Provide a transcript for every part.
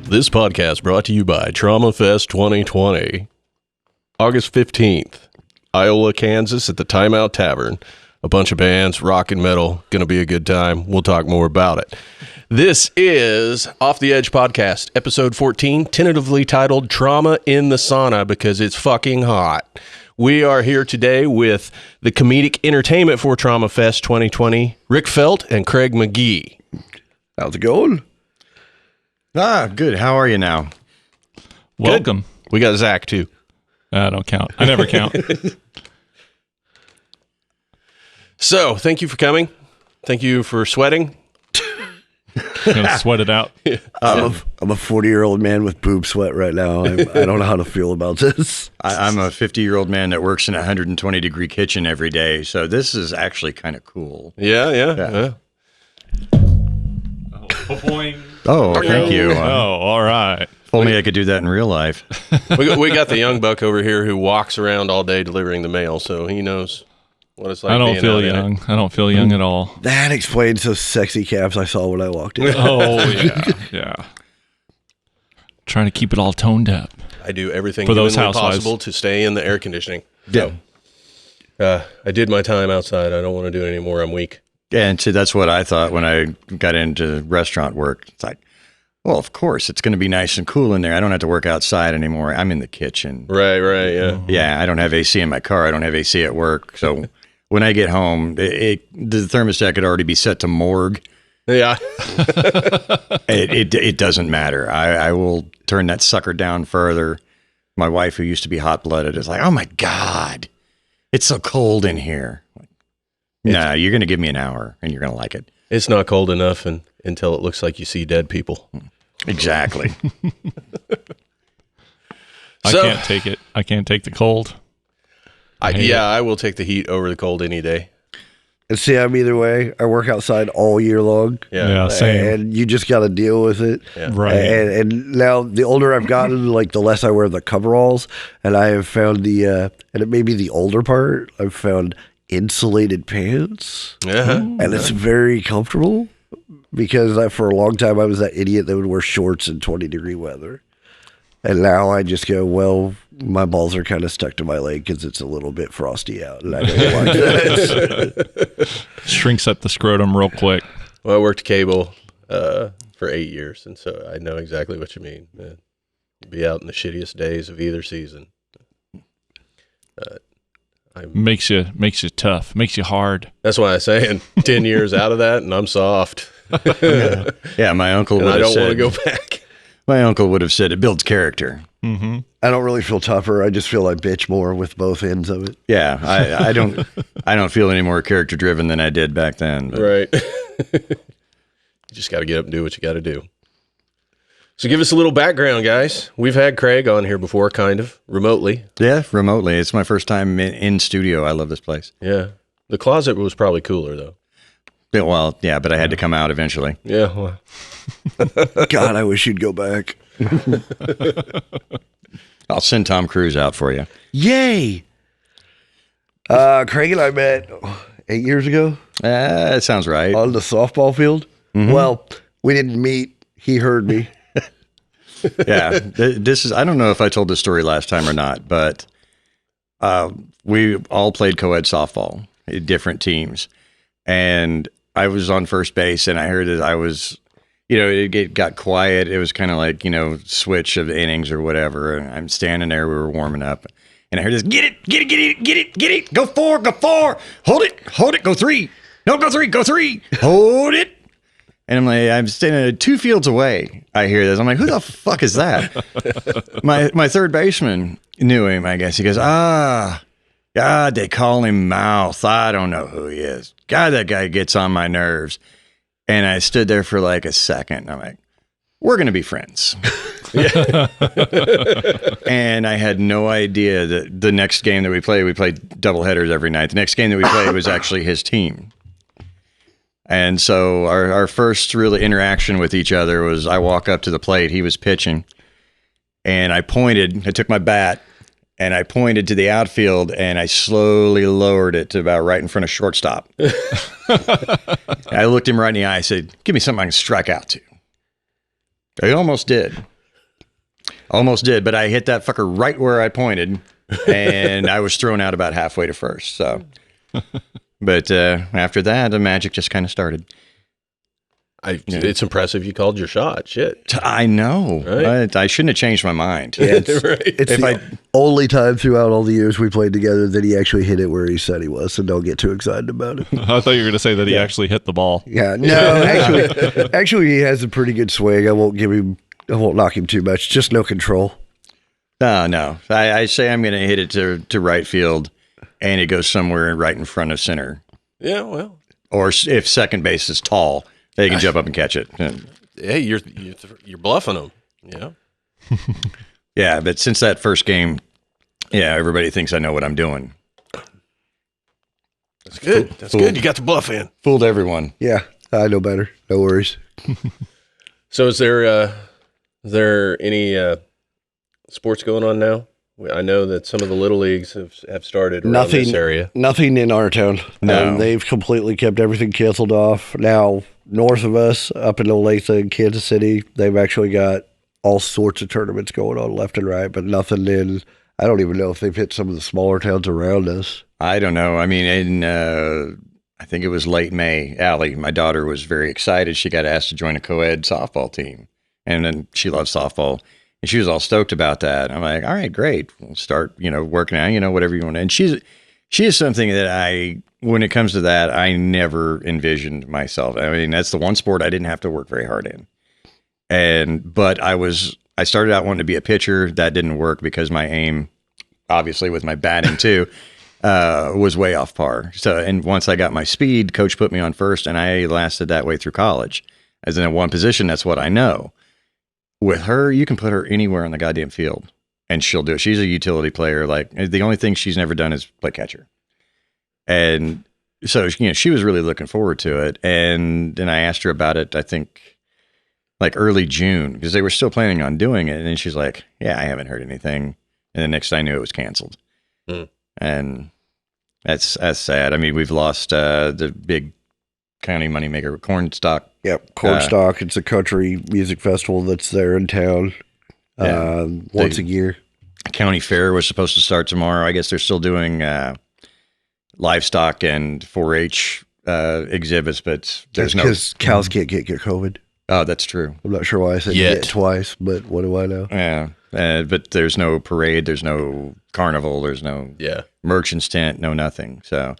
This podcast brought to you by TraumafesT 2020. August 15th, Iola, Kansas at the Time Out Tavern. A bunch of bands, rock and metal. Going to be a good time. We'll talk more about it. This is Off the Edge Podcast, episode 14, tentatively titled Trauma in the Sauna because it's fucking hot. We are here today with the comedic entertainment for TraumafesT 2020, Rick Felt and Craig McGee. How's it going? Good. How are you now? Welcome. Good. We got Zach, too. I don't count. I never count. So, thank you for coming. Thank you for sweating. Gonna sweat it out. I'm a 40-year-old man with boob sweat right now. I don't know how to feel about this. I'm a 50-year-old man that works in a 120-degree kitchen every day, so this is actually kind of cool. Yeah. Oh, thank you. All right. If only I could do that in real life. We got the young buck over here who walks around all day delivering the mail, so he knows what it's like. I don't being feel out in young. it. I don't feel young at all. That explains those sexy calves I saw when I walked in. Oh, yeah. Trying to keep it all toned up. I do everything For those humanly housewives. possible to stay in the air conditioning. Yeah. I did my time outside. I don't want to do it anymore. I'm weak. And see, that's what I thought when I got into restaurant work. It's like, well, of course, it's going to be nice and cool in there. I don't have to work outside anymore. I'm in the kitchen. Right, yeah. Yeah, I don't have AC in my car. I don't have AC at work. So when I get home, the thermostat could already be set to morgue. Yeah. It doesn't matter. I will turn that sucker down further. My wife, who used to be hot-blooded, is like, oh, my God, it's so cold in here. Nah, you're going to give me an hour, and you're going to like it. It's not cold enough until it looks like you see dead people. Exactly. I So- can't take it. I can't take the cold. I will take the heat over the cold any day. And see, I'm either way. I work outside all year long. Yeah, same. And you just got to deal with it. Yeah. Right. And now the older I've gotten, like the less I wear the coveralls. And I have found and it may be the older part, I've found insulated pants. Yeah. And it's very comfortable because for a long time I was that idiot that would wear shorts in 20-degree weather. And now I just go, well, my balls are kind of stuck to my leg because it's a little bit frosty out. And I don't like that. Shrinks up the scrotum real quick. Well, I worked cable for 8 years, and so I know exactly what you mean. Be out in the shittiest days of either season. Makes you tough. Makes you hard. That's why I'm saying 10 years out of that, and I'm soft. Yeah, my uncle And would I have don't want to said, go back. my uncle would have said it builds character. Mm-hmm. I don't really feel tougher. I just feel I bitch more with both ends of it. Yeah, I don't feel any more character driven than I did back then. But. Right. You just got to get up and do what you got to do. So give us a little background, guys. We've had Craig on here before, kind of, remotely. Yeah, remotely. It's my first time in studio. I love this place. Yeah. The closet was probably cooler, though. Yeah, well, yeah, but I had to come out eventually. Yeah. Well, God, I wish you'd go back. I'll send Tom Cruise out for you. Yay! Craig and I met 8 years ago That sounds right. on the softball field. Mm-hmm. Well, we didn't meet. He heard me. Yeah, this is. I don't know if I told this story last time or not, but we all played co-ed softball, different teams, and I was on first base, and I heard that I was, it got quiet. It was kind of like switch of innings or whatever, and I'm standing there. We were warming up, and I heard this: get it, go four, hold it, go three, no, go three, hold it. And I'm standing 2 fields away. I hear this. I'm like, who the fuck is that? My third baseman knew him, I guess. He goes, God, they call him Mouth. I don't know who he is. God, that guy gets on my nerves. And I stood there for like a second. I'm like, we're going to be friends. And I had no idea that the next game that we played double headers every night. The next game that we played was actually his team. And so our first really interaction with each other was I walk up to the plate, he was pitching, and I took my bat, and I pointed to the outfield, and I slowly lowered it to about right in front of shortstop. I looked him right in the eye, I said, give me something I can strike out to. He almost did. Almost did, but I hit that fucker right where I pointed, and I was thrown out about halfway to first. So, but after that, the magic just kind of started. It's impressive you called your shot. Shit. I know. Right? I shouldn't have changed my mind. Yeah, it's, Right. it's the only time throughout all the years we played together that he actually hit it where he said he was, so don't get too excited about it. I thought you were going to say that he actually hit the ball. Yeah, no, actually he has a pretty good swing. I won't knock him too much, just no control. No. I say I'm going to hit it to right field, and it goes somewhere right in front of center. Yeah, well. Or if second base is tall, they can jump up and catch it. Hey, you're bluffing them. Yeah. Yeah, but since that first game, everybody thinks I know what I'm doing. That's good. That's good. You got the bluff in. Fooled everyone. Yeah, I know better. No worries. So is there any sports going on now? I know that some of the little leagues have started around this area. Nothing in our town. No. They've completely kept everything canceled off. Now, north of us, up in Olathe in Kansas City, they've actually got all sorts of tournaments going on left and right, but nothing in, I don't even know if they've hit some of the smaller towns around us. I don't know. I mean, I think it was late May. Allie, my daughter, was very excited. She got asked to join a co-ed softball team, and then she loves softball. And she was all stoked about that. I'm like, all right, great. We'll start, working out, whatever you want. And she is something that when it comes to that, I never envisioned myself. I mean, that's the one sport I didn't have to work very hard in. But I started out wanting to be a pitcher. That didn't work because my aim, obviously with my batting too, was way off par. So, and once I got my speed, coach put me on first, and I lasted that way through college. As in one position, that's what I know. With her, you can put her anywhere on the goddamn field, and she'll do it. She's a utility player. Like, the only thing she's never done is play catcher. And so, she was really looking forward to it. And then I asked her about it, I think, like early June, because they were still planning on doing it. And then she's like, yeah, I haven't heard anything. And the next I knew, it was canceled. And that's sad. I mean, we've lost the big county moneymaker, Cornstalk. Yep, Cornstalk. It's a country music festival that's there in town once a year. County fair was supposed to start tomorrow. I guess they're still doing livestock and 4-H exhibits, but there's no... Because cows can't get COVID. Oh, that's true. I'm not sure why I said it twice, but what do I know? Yeah, but there's no parade, there's no carnival, there's no merchant's tent, no nothing. So...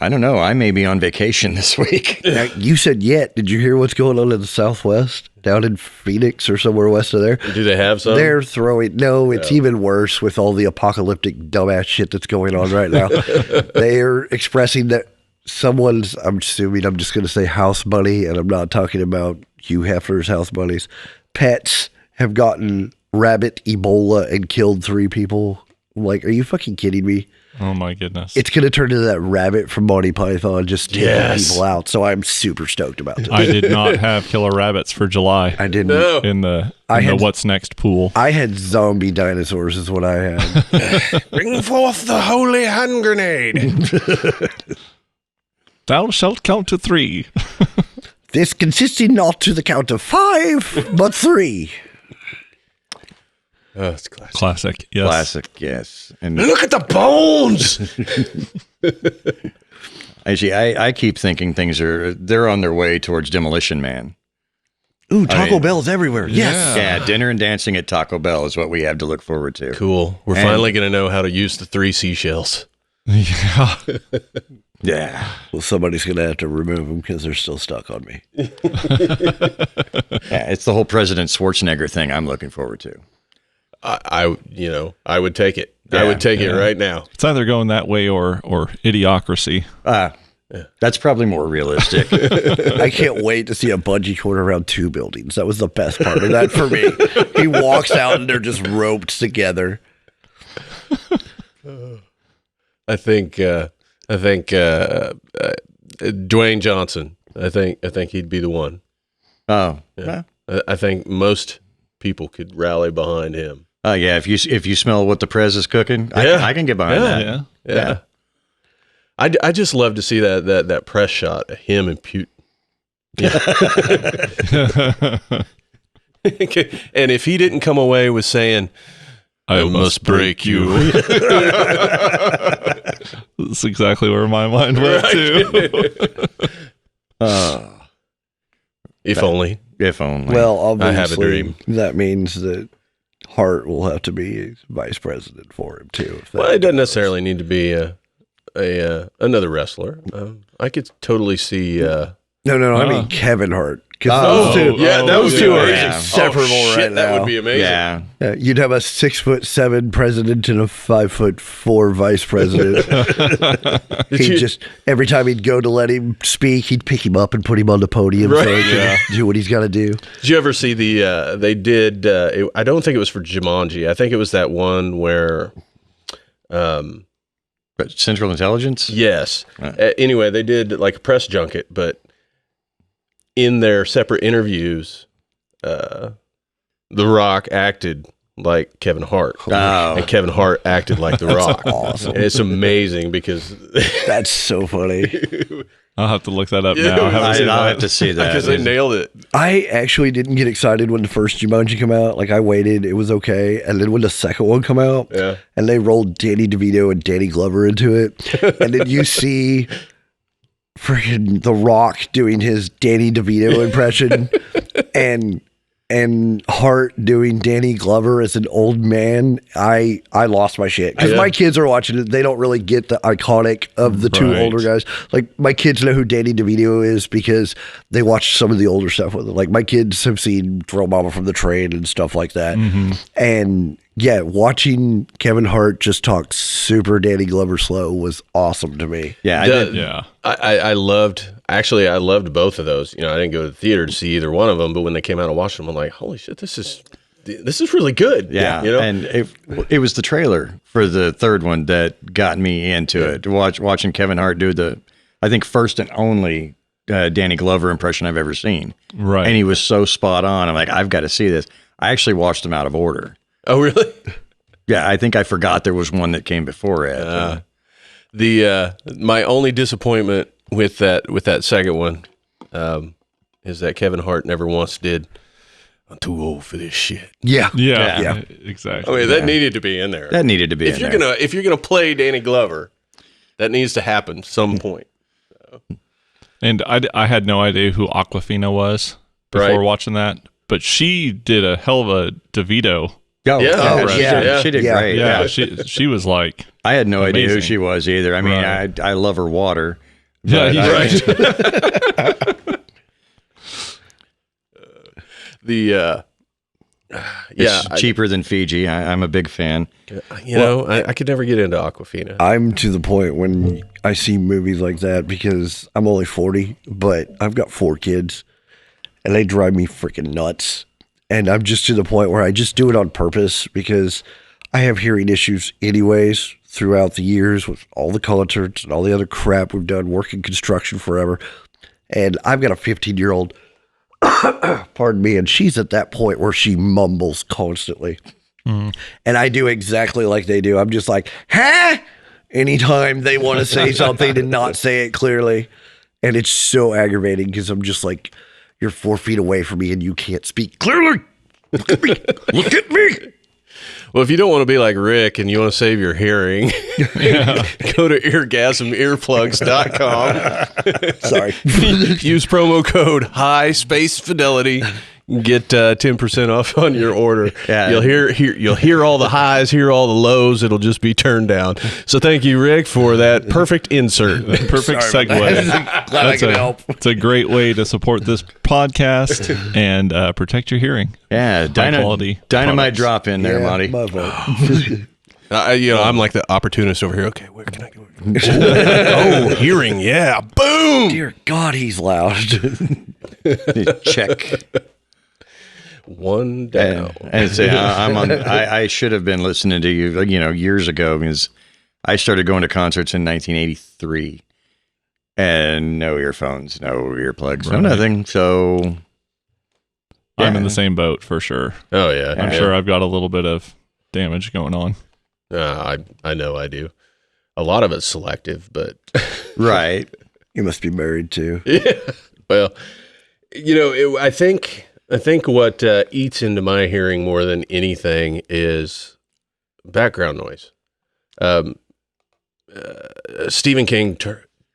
I don't know. I may be on vacation this week. Now, you said yet. Did you hear what's going on in the Southwest, down in Phoenix or somewhere west of there? Do they have some? They're throwing. No, it's even worse with all the apocalyptic dumbass shit that's going on right now. They're expressing that someone's, I'm assuming, I'm just going to say house bunny, and I'm not talking about Hugh Hefner's house bunnies. Pets have gotten rabbit Ebola and killed 3 people. I'm like, are you fucking kidding me? Oh my goodness. It's going to turn into that rabbit from Monty Python just taking people out. So I'm super stoked about this. I did not have killer rabbits for July. I didn't. No. In the what's next pool. I had zombie dinosaurs is what I had. Bring forth the holy hand grenade. Thou shalt count to 3. This consisting not to the count of 5, but 3. Oh, it's classic. Classic, yes. Classic, yes. And Look at the bones. actually, I keep thinking they're on their way towards Demolition Man. Ooh, Taco Bell's everywhere. Yes. Yeah, dinner and dancing at Taco Bell is what we have to look forward to. Cool. We're finally going to know how to use the 3 seashells. Yeah. Yeah. Well, somebody's going to have to remove them because they're still stuck on me. Yeah, it's the whole President Schwarzenegger thing I'm looking forward to. I would take it. I would take it right now. It's either going that way or Idiocracy. That's probably more realistic. I can't wait to see a bungee cord around 2 buildings. That was the best part of that for me. He walks out and they're just roped together. I think Dwayne Johnson. I think he'd be the one. Oh, yeah. I think most people could rally behind him. Yeah. If you smell what the Prez is cooking, I can get behind that. Yeah. I just love to see that press shot of him and Putin. Yeah. And if he didn't come away with saying, I must break you. That's exactly where my mind went too. If only. If only. Well, obviously, I have a dream. that means that Hart will have to be vice president for him too. If that Well, it doesn't goes. necessarily need to be another wrestler. I could totally see. No, I mean Kevin Hart. 'Cause Oh, those two, Yeah, those two are yeah. inseparable shit, right now. That would be amazing. yeah. You'd have a 6'7" president and a 5'4" vice president. He'd just every time he'd go to let him speak, he'd pick him up and put him on the podium so he could do what he's got to do. Did you ever see the? They did. I don't think it was for Jumanji. I think it was that one where. But Central Intelligence? Yes. Right. Anyway, they did like a press junket, but in their separate interviews, The Rock acted like Kevin Hart, Oh. and Kevin Hart acted like The Rock. awesome. And it's amazing because That's so funny. I'll have to look that up Yeah, now. I haven't seen I'll that. have to see that. because they nailed it. I actually didn't get excited when the first Jumanji came out. Like I waited, it was okay, and then when the second one came out, Yeah. and they rolled Danny DeVito and Danny Glover into it, and then you see freaking The Rock doing his Danny DeVito impression, and Hart doing Danny Glover as an old man. I lost my shit because Yeah. my kids are watching it. They don't really get the iconic of the two Right. older guys. Like my kids know who Danny DeVito is because they watch some of the older stuff with them. Like my kids have seen Throw Mama from the Train and stuff like that. And yeah, watching Kevin Hart just talk super Danny Glover slow was awesome to me. Yeah, I The- did. Yeah. I loved both of those. I didn't go to the theater to see either one of them, but when they came out and watched them, I'm like, holy shit, this is really good. Yeah, and it was the trailer for the third one that got me into it. Watching Kevin Hart do I think first and only Danny Glover impression I've ever seen. Right. And he was so spot on. I'm like, I've got to see this. I actually watched them out of order. Oh, really? Yeah, I think I forgot there was one that came before it. My only disappointment with that second one is that Kevin Hart never once did. I'm too old for this shit. Yeah. Yeah. Yeah. Exactly. I mean, that needed to be in there. That needed to be if in you're there. gonna play Danny Glover, that needs to happen some point. And I had no idea who Aquafina was before Right. watching that, but she did a hell of a DeVito. Oh, Yeah. Oh, she, yeah. did, she did Yeah. great. Yeah, she was like, I had no idea who Amazing. she was either. I mean, Right. I love her water. yeah, but he's I- right. It's cheaper than Fiji. I'm a big fan. I could never get into Aquafina. I'm to the point when I see movies like that because I'm only 40, but I've got 4 kids and they drive me freaking nuts. And I'm just to the point where I just do it on purpose because I have hearing issues anyways throughout the years with all the concerts and all the other crap we've done working construction forever. And I've got a 15-year-old, pardon me, and she's at that point where she mumbles constantly. And I do exactly like they do. I'm just like, huh? Anytime they want to say something and not say it clearly. And it's so aggravating because I'm just like, you're 4 feet away from me and you can't speak clearly. Look at me. Look at me. Well, if you don't want to be like Rick and you want to save your hearing, go to eargasmearplugs.com. Sorry. Use promo code high space fidelity. Get 10% off on your order. Yeah. You'll hear all the highs, hear all the lows. It'll just be turned down. So thank you, Rick, for that perfect insert. Perfect segue. Glad I could help. It's a great way to support this podcast and protect your hearing. Yeah, quality dynamite products. drop in there, Yeah, Monty. my fault. I'm like the opportunist over here. Okay, where can I go? Oh, hearing, yeah, boom. Dear God, he's loud. Check. One down. And say I'm on. I should have been listening to you, years ago because I started going to concerts in 1983, and no earphones, no earplugs, no Right. nothing. So I'm in the same boat for sure. Oh yeah, I'm sure I've got a little bit of damage going on. I know I do. A lot of it's selective, but right. You must be married too. yeah. Well, I think I think what eats into my hearing more than anything is background noise. Stephen King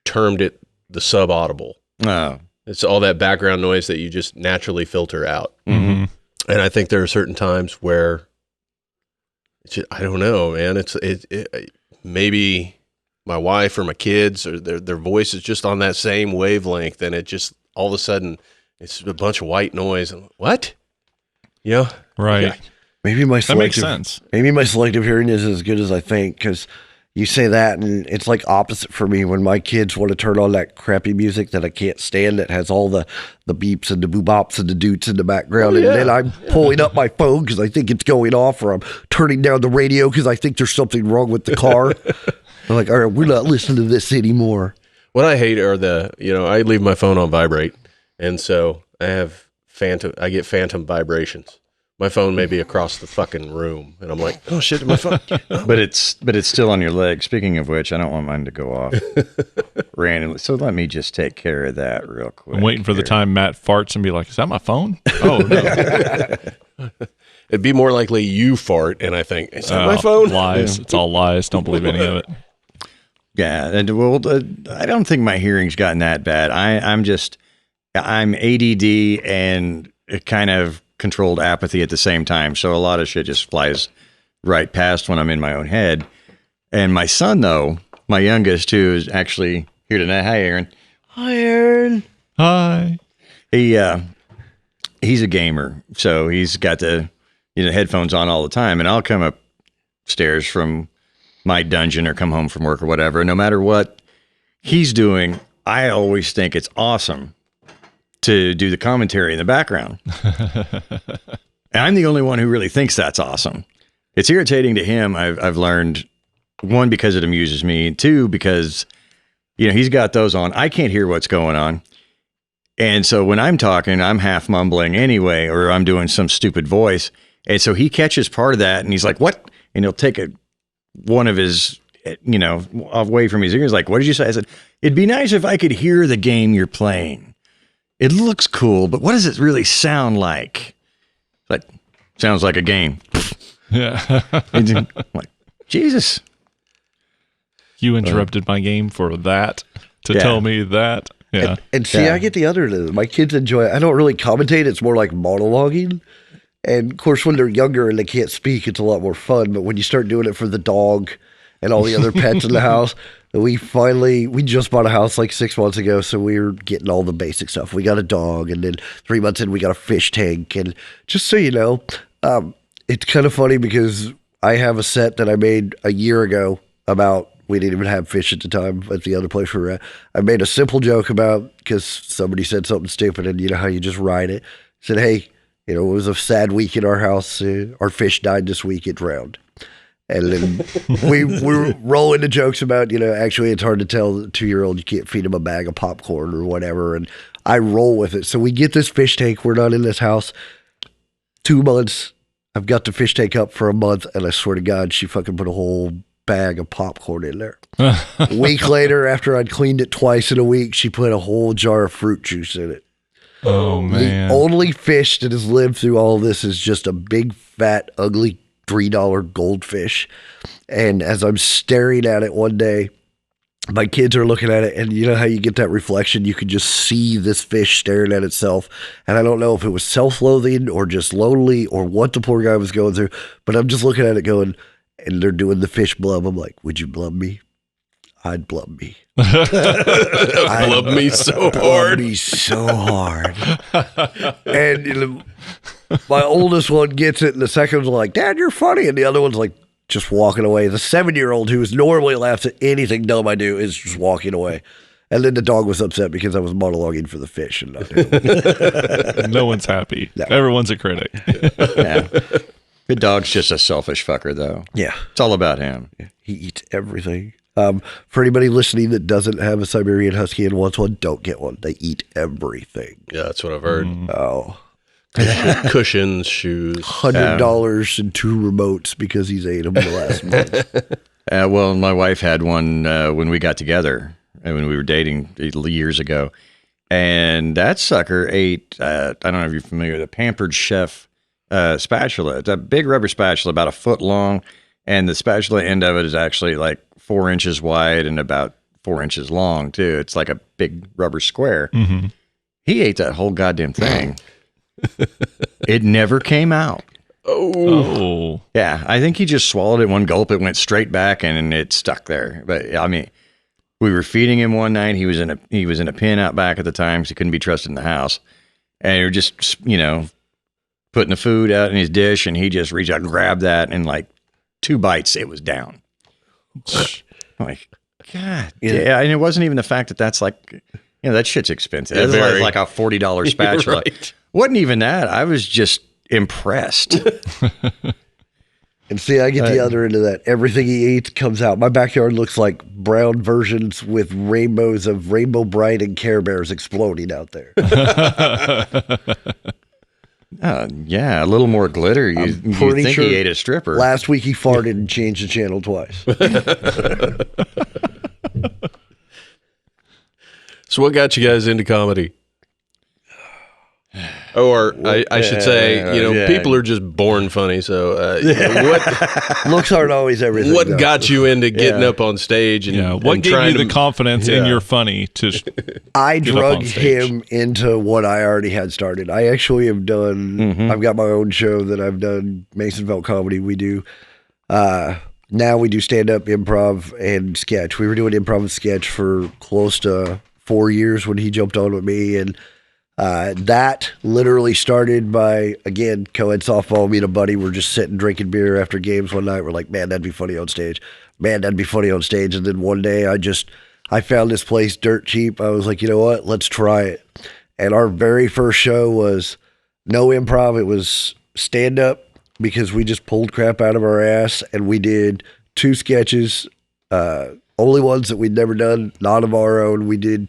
termed it the subaudible. Oh. It's all that background noise that you just naturally filter out. Mm-hmm. And I think there are certain times where it's just, I don't know, man. It maybe my wife or my kids or their voice is just on that same wavelength, and it just all of a sudden it's a bunch of white noise. And what? Yeah, Right. Yeah. Maybe my That makes selective, sense. maybe my selective hearing is as good as I think, because you say that and it's like opposite for me when my kids want to turn on that crappy music that I can't stand that has all the beeps and the boobops and the doots in the background. And then I'm pulling up my phone because I think it's going off, or I'm turning down the radio because I think there's something wrong with the car. I'm like, all right, we're not listening to this anymore. What I hate are I leave my phone on vibrate, and so I get phantom vibrations. My phone may be across the fucking room, and I'm like, oh shit, my phone. But it's still on your leg. Speaking of which, I don't want mine to go off randomly. So let me just take care of that real quick. I'm waiting for the time Matt farts and be like, "Is that my phone?" Oh no, It'd be more likely you fart, and I think, is that my phone? Lies. It's all lies. Don't believe any of it. Yeah, and well, I don't think my hearing's gotten that bad. I'm ADD and kind of controlled apathy at the same time. So a lot of shit just flies right past when I'm in my own head. And my son, though, my youngest, who is actually here tonight. Hi, Aaron. Hi, Aaron. Hi. He's a gamer, so he's got the headphones on all the time. And I'll come upstairs from my dungeon or come home from work or whatever. No matter what he's doing, I always think it's awesome to do the commentary in the background. And I'm the only one who really thinks that's awesome. It's irritating to him. I've learned, one, because it amuses me, two, because he's got those on. I can't hear what's going on. And so when I'm talking, I'm half mumbling anyway, or I'm doing some stupid voice. And so he catches part of that and he's like, what? And he'll take one of his, away from his ears. Like, what did you say? I said, it'd be nice if I could hear the game you're playing. It looks cool, but what does it really sound like? Like, sounds like a game. Yeah. I'm like, Jesus. You interrupted my game for that to tell me that. Yeah. And see, I get the other end of it. My kids enjoy it. I don't really commentate. It's more like monologuing. And of course, when they're younger and they can't speak, it's a lot more fun. But when you start doing it for the dog and all the other pets in the house, we just bought a house like 6 months ago. So we were getting all the basic stuff. We got a dog, and then 3 months in, we got a fish tank. And just so you know, it's kind of funny because I have a set that I made a year ago about, we didn't even have fish at the time at the other place we were at. I made a simple joke about, because somebody said something stupid, and you know how you just ride it. I said, hey, it was a sad week in our house. Our fish died this week. It drowned. And then we were rolling the jokes about, actually it's hard to tell the 2-year-old you can't feed him a bag of popcorn or whatever. And I roll with it. So we get this fish tank. We're not in this house. 2 months. I've got the fish tank up for a month. And I swear to God, she fucking put a whole bag of popcorn in there. A week later, after I'd cleaned it twice in a week, she put a whole jar of fruit juice in it. Oh, man. The only fish that has lived through all this is just a big, fat, ugly $3 goldfish. And as I'm staring at it one day, my kids are looking at it, and you know how you get that reflection? You can just see this fish staring at itself. And I don't know if it was self-loathing or just lonely or what the poor guy was going through, but I'm just looking at it going, and they're doing the fish blub. I'm like, would you blub me? I'd blub me. Blub me so hard. Blub me so hard. And my oldest one gets it, and the second one's like, Dad, you're funny. And the other one's like, just walking away. The 7-year-old, who normally laughs at anything dumb I do, is just walking away. And then the dog was upset because I was monologuing for the fish. And not him. No one's happy. No. Everyone's a critic. Yeah. The dog's just a selfish fucker, though. Yeah. It's all about him. He eats everything. For anybody listening that doesn't have a Siberian Husky and wants one, don't get one. They eat everything. Yeah, that's what I've heard. Oh. Cushions, shoes. $100 and 2 remotes because he's ate them the last month. Well, my wife had one when we got together and when we were dating years ago. And that sucker ate, I don't know if you're familiar with the Pampered Chef spatula. It's a big rubber spatula, about a foot long, and the spatula end of it is actually like 4 inches wide and about 4 inches long, too. It's like a big rubber square. Mm-hmm. He ate that whole goddamn thing. It never came out. Oh. Yeah, I think he just swallowed it one gulp. It went straight back and it stuck there. But I mean, we were feeding him one night. He was in a pen out back at the time, so he couldn't be trusted in the house. And we were just, putting the food out in his dish, and he just reached out and grabbed that, and like 2 bites, it was down. I'm like, God, yeah. And it wasn't even the fact that that's like, that shit's expensive. Yeah, It's like a $40 spatula. Right. Wasn't even that. I was just impressed. And see, I get the other end of that. Everything he eats comes out. My backyard looks like brown versions with rainbows of Rainbow Bright and Care Bears exploding out there. Yeah, a little more glitter. You think sure he ate a stripper. Last week he farted and changed the channel twice. So what got you guys into comedy? Or I should say, people are just born funny. So what Looks aren't always everything. what though. got you into getting up on stage and what and gave trying you the to confidence in your funny to I get up drug on stage? him into what I already had started. I actually have done, I've got my own show that I've done, Masonville Comedy. We do, now we do stand-up, improv, and sketch. We were doing improv and sketch for close to 4 years when he jumped on with me. And that literally started by, again, co-ed softball, me and a buddy were just sitting drinking beer after games one night. We're like, man, that'd be funny on stage. Man, that'd be funny on stage. And then one day I found this place dirt cheap. I was like, you know what? Let's try it. And our very first show was no improv. It was stand up because we just pulled crap out of our ass. And we did 2 sketches, only ones that we'd never done, not of our own. We did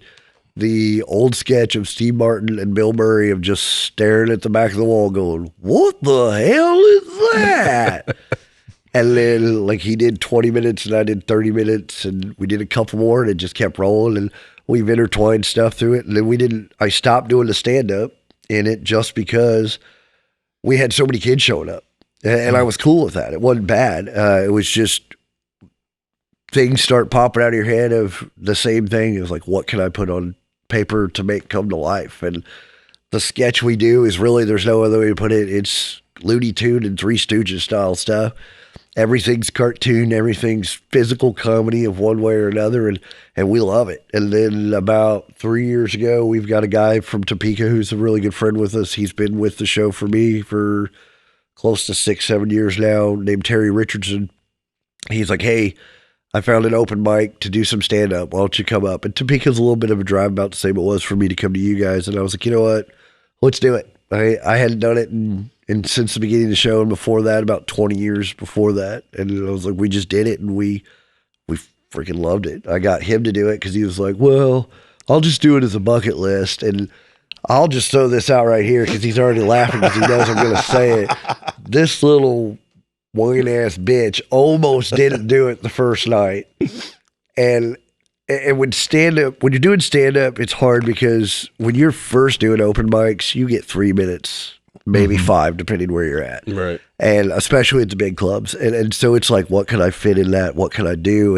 the old sketch of Steve Martin and Bill Murray of just staring at the back of the wall going, what the hell is that? And then like he did 20 minutes and I did 30 minutes and we did a couple more and it just kept rolling and we've intertwined stuff through it. And then I stopped doing the stand up in it just because we had so many kids showing up and I was cool with that. It wasn't bad. It was just things start popping out of your head of the same thing. It was like, what can I put on paper to make come to life? And the sketch we do is really, there's no other way to put it. It's Looney Tune and Three Stooges style stuff. Everything's cartoon, everything's physical comedy of one way or another, and we love it. And then about 3 years ago, we've got a guy from Topeka who's a really good friend with us. He's been with the show for me for close to 6-7 years now, named Terry Richardson. He's like, hey, I found an open mic to do some stand-up. Why don't you come up? And Topeka's a little bit of a drive, about the same it was for me to come to you guys. And I was like, you know what? Let's do it. I hadn't done it and since the beginning of the show, and before that, about 20 years before that. And I was like, we just did it, and we freaking loved it. I got him to do it because he was like, well, I'll just do it as a bucket list. And I'll just throw this out right here because he's already laughing because he knows I'm going to say it. This little whine-ass bitch almost didn't do it the first night. And when you're doing stand-up, it's hard because when you're first doing open mics, you get 3 minutes, maybe 5, depending where you're at. Right. And especially at the big clubs. And so it's like, what can I fit in that? What can I do?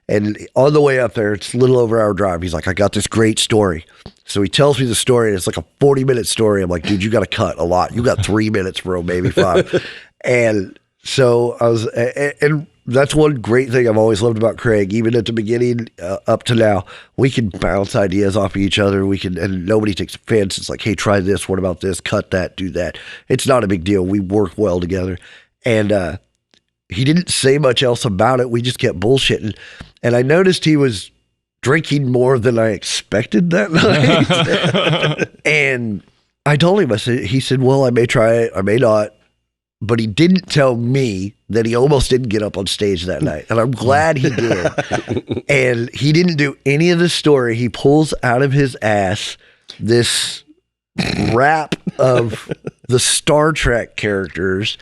And on the way up there, it's a little over our drive. He's like, I got this great story. So he tells me the story, and it's like a 40-minute story. I'm like, dude, you got to cut a lot. You got 3 minutes, bro, maybe 5. And so I was, and that's one great thing I've always loved about Craig, even at the beginning up to now. We can bounce ideas off of each other. And nobody takes offense. It's like, hey, try this. What about this? Cut that, do that. It's not a big deal. We work well together. And he didn't say much else about it. We just kept bullshitting. And I noticed he was drinking more than I expected that night. And I told him, he said, well, I may try it. I may not. But he didn't tell me that he almost didn't get up on stage that night. And I'm glad he did. And he didn't do any of the story. He pulls out of his ass this rap of the Star Trek characters.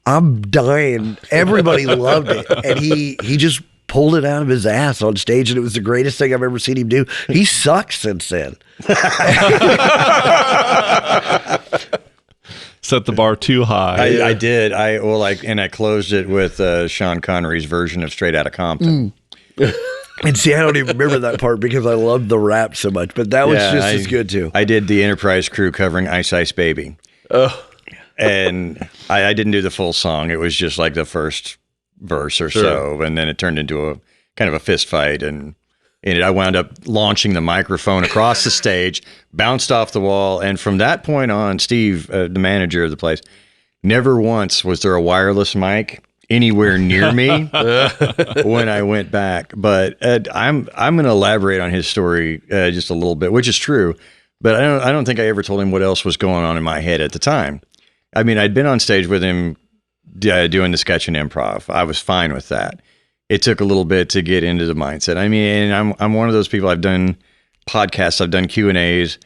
I'm dying. Everybody loved it. And he just pulled it out of his ass on stage, and it was the greatest thing I've ever seen him do. He sucks since then. Set the bar too high. I did. I closed it with Sean Connery's version of Straight Outta Compton. And see, I don't even remember that part because I loved the rap so much, but that was just as good too. I did the Enterprise crew covering Ice Ice Baby. And I didn't do the full song. It was just like the first verse or so, and then it turned into a kind of a fist fight, and I wound up launching the microphone across the stage, bounced off the wall, and from that point on, Steve, the manager of the place, never once was there a wireless mic anywhere near me when I went back. But I'm going to elaborate on his story just a little bit, which is true, but I don't think I ever told him what else was going on in my head at the time. I mean, I'd been on stage with him doing the sketch and improv. I was fine with that. It took a little bit to get into the mindset. I mean, I'm one of those people. I've done podcasts. I've done Q&As.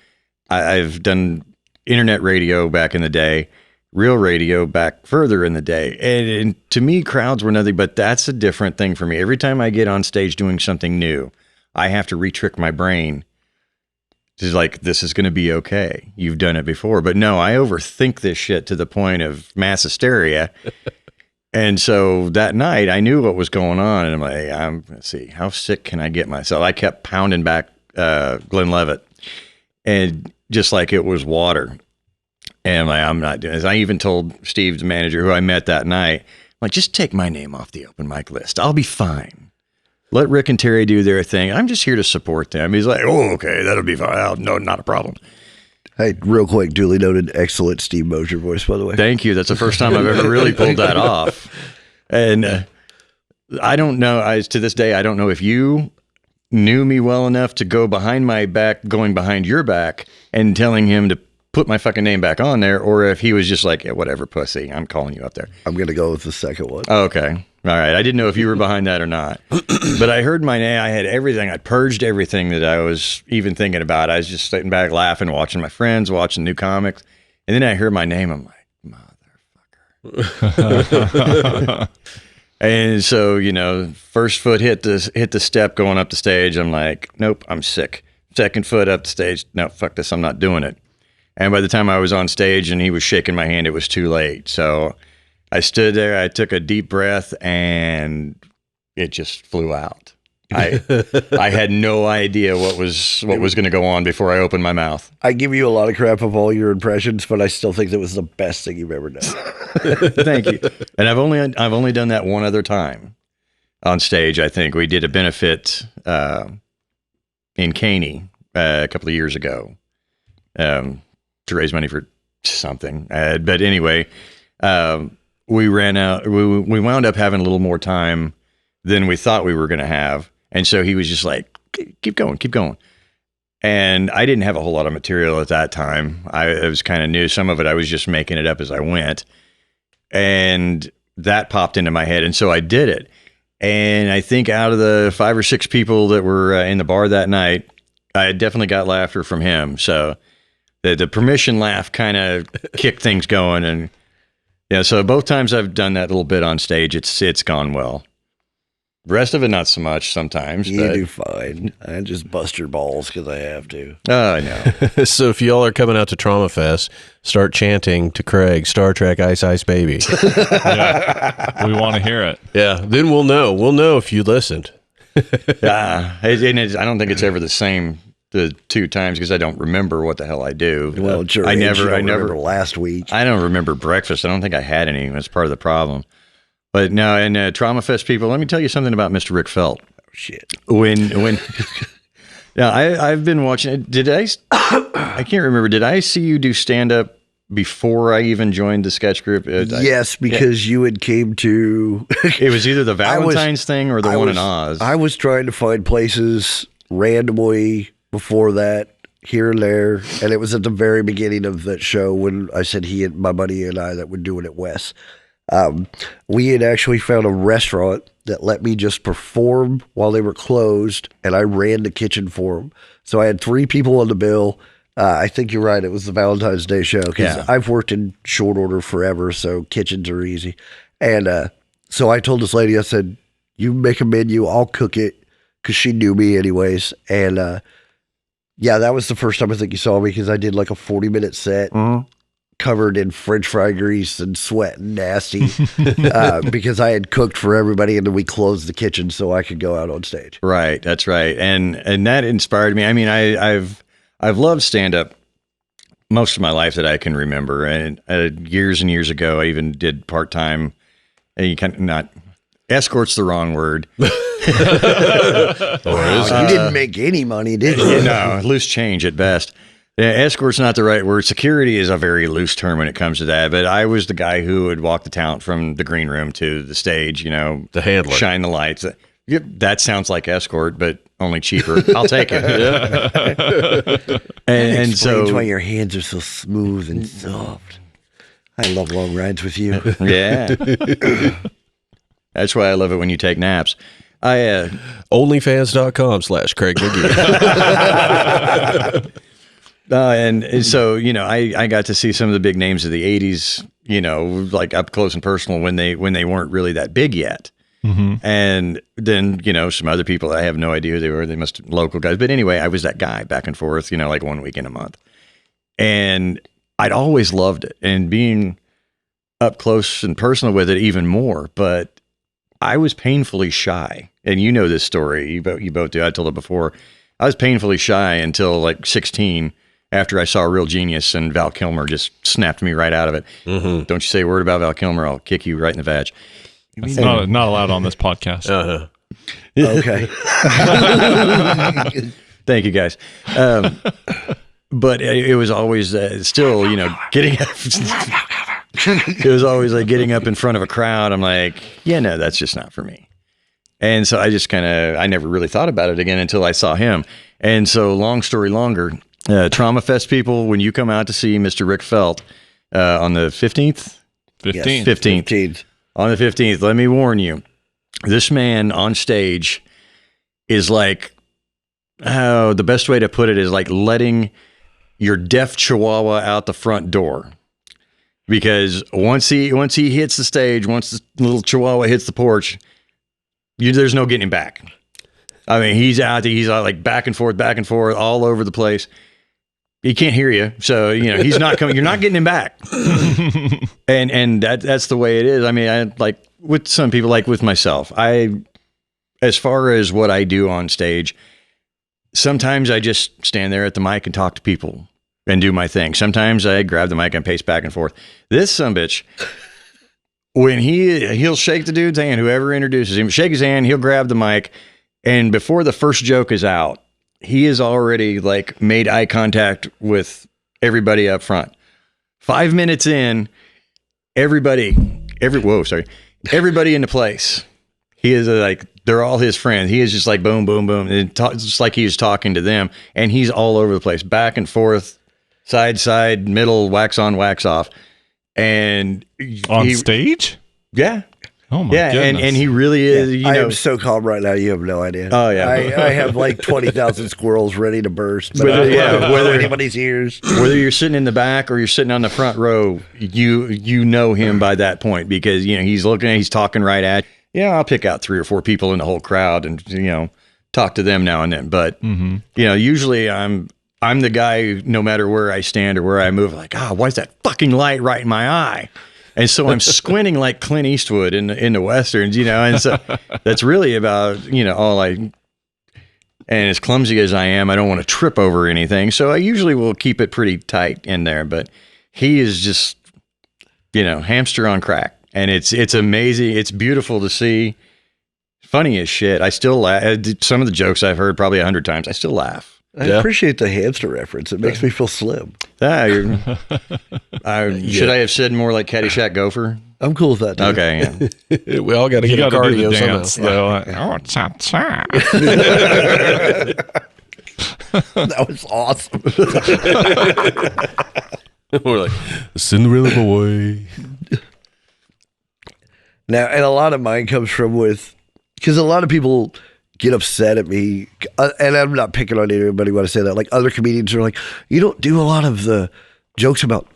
I've done internet radio back in the day, real radio back further in the day. And to me, crowds were nothing, but that's a different thing for me. Every time I get on stage doing something new, I have to re-trick my brain. It's like, this is going to be okay. You've done it before. But no, I overthink this shit to the point of mass hysteria. And so that night, I knew what was going on. And I'm like, let's see, how sick can I get myself? I kept pounding back Glenlivet, and just like it was water. And I'm not doing this. I even told Steve, the manager, who I met that night, like, just take my name off the open mic list. I'll be fine. Let Rick and Terry do their thing. I'm just here to support them. He's like, oh, okay, that'll be fine. No, not a problem. Hey, real quick, duly noted, excellent Steve Mosier voice, by the way. Thank you. That's the first time I've ever really pulled that off. And I don't know, to this day, I don't know if you knew me well enough to go behind my back, going behind your back, and telling him to put my fucking name back on there, or if he was just like, yeah, whatever, pussy, I'm calling you up there. I'm going to go with the second one. Oh, okay. All right. I didn't know if you were behind that or not. But I heard my name. I had everything. I purged everything that I was even thinking about. I was just sitting back laughing, watching my friends, watching new comics. And then I heard my name. I'm like, motherfucker. And so, first foot hit the step going up the stage. I'm like, nope, I'm sick. Second foot up the stage. No, fuck this. I'm not doing it. And by the time I was on stage and he was shaking my hand, it was too late. So I stood there, I took a deep breath, and it just flew out. I had no idea what was going to go on before I opened my mouth. I give you a lot of crap of all your impressions, but I still think that was the best thing you've ever done. Thank you. And I've only done that one other time on stage. I think we did a benefit in Caney a couple of years ago to raise money for something. But anyway, we ran out. We wound up having a little more time than we thought we were going to have. And so he was just like, keep going. And I didn't have a whole lot of material at that time. I was kind of new. Some of it I was just making it up as I went. And that popped into my head. And so I did it. And I think out of the 5 or 6 people that were in the bar that night, I definitely got laughter from him. So the permission laugh kind of kicked things going. And yeah, so both times I've done that little bit on stage, it's gone well. The rest of it, not so much sometimes. You do fine. I just bust your balls because I have to. Oh, I know. So if y'all are coming out to TraumaFest, start chanting to Craig, Star Trek, Ice Ice Baby. Yeah, we want to hear it. Yeah, then we'll know. We'll know if you listened. I don't think it's ever the same the 2 times because I don't remember what the hell I do. Well, sure. I never remember last week. I don't remember breakfast. I don't think I had any. That's part of the problem. But now, and TraumaFest people, let me tell you something about Mr. Rick Felt. Oh, shit. When now I've been watching. I can't remember. Did I see you do stand up before I even joined the sketch group? Yes, because you had came to. It was either the Valentine's thing or the one in Oz. I was trying to find places randomly before that, here and there, and it was at the very beginning of that show when I said he and my buddy and I that were doing it Wes. We had actually found a restaurant that let me just perform while they were closed, and I ran the kitchen for them. So I had 3 people on the bill. I think you're right. It was the Valentine's Day show because I've worked in short order forever, so kitchens are easy. And so I told this lady, I said, You make a menu, I'll cook it, because she knew me anyways. And yeah, that was the first time I think you saw me, because I did like a 40-minute set covered in French fry grease and sweat and nasty because I had cooked for everybody, and then we closed the kitchen so I could go out on stage. Right, that's right, and that inspired me. I mean, I've loved stand up most of my life that I can remember, and years and years ago, I even did part time. And you can not escort's the wrong word. Or is You didn't make any money, did you? No, loose change at best. Yeah, escort's not the right word. Security is a very loose term when it comes to that. But I was the guy who would walk the talent from the green room to the stage, the handler, shine the lights. Yep, that sounds like escort, but only cheaper. I'll take it. and so Explains why your hands are so smooth and soft. I love long rides with you. Yeah. That's why I love it when you take naps. Onlyfans.com/Craig McGee. And so, I got to see some of the big names of the 80s, like up close and personal when they weren't really that big yet. Mm-hmm. And then, some other people, I have no idea who they were. They must have local guys. But anyway, I was that guy back and forth, like 1 weekend a month. And I'd always loved it, and being up close and personal with it even more. But I was painfully shy. And you know this story. You both do. I told it before. I was painfully shy until like 16 after I saw Real Genius, and Val Kilmer just snapped me right out of it. Mm-hmm. Don't you say a word about Val Kilmer, I'll kick you right in the vag. It's not allowed on this podcast. Uh-huh. Okay. Thank you, guys. But it was always still, getting up. It was always like getting up in front of a crowd. I'm like, yeah, no, that's just not for me. And so I just I never really thought about it again until I saw him. And so long story longer, TraumafesT people, when you come out to see Mr. Rick Felt on the 15th? 15th. 15th. On the 15th, let me warn you, this man on stage is like, the best way to put it is like letting your deaf chihuahua out the front door. Because once he hits the stage, once the little chihuahua hits the porch, there's no getting him back. I mean, he's out like back and forth, all over the place. He can't hear you. So, he's not coming. You're not getting him back. and that's the way it is. I mean, I like with some people, like with myself, as far as what I do on stage, sometimes I just stand there at the mic and talk to people and do my thing. Sometimes I grab the mic and pace back and forth. This sumbitch, when he'll shake the dude's hand, whoever introduces him, shake his hand, he'll grab the mic, and before the first joke is out, he has already like made eye contact with everybody up front. 5 minutes in, everybody in the place. He is like, they're all his friends. He is just like boom, boom, boom. And just like he's talking to them, and he's all over the place, back and forth, side, middle, wax on, wax off. And on stage? Yeah. Oh my goodness. And he really is. I am so calm right now. You have no idea. Oh yeah. I have like 20,000 squirrels ready to burst. But whether anybody's ears. Whether you're sitting in the back or you're sitting on the front row, you know him by that point, because he's looking, he's talking right at. I'll pick out 3 or 4 people in the whole crowd and talk to them now and then. But usually I'm the guy, no matter where I stand or where I move, like, why is that fucking light right in my eye? And so I'm squinting like Clint Eastwood in the Westerns, and so that's really about, all and as clumsy as I am, I don't want to trip over anything. So I usually will keep it pretty tight in there, but he is just, hamster on crack, and it's amazing. It's beautiful to see. Funny as shit. I still laugh. Some of the jokes I've heard probably 100 times, I still laugh. I appreciate the hamster reference. It makes me feel slim. Should I have said more like Caddyshack Gopher? I'm cool with that, too. Okay, yeah. We all got to get a cardio dance, somehow. though. Cha-cha. That was awesome. We're like, Cinderella boy. Now, and a lot of mine comes from because a lot of people get upset at me, and I'm not picking on anybody when I say that. Like, other comedians are like, you don't do a lot of the jokes about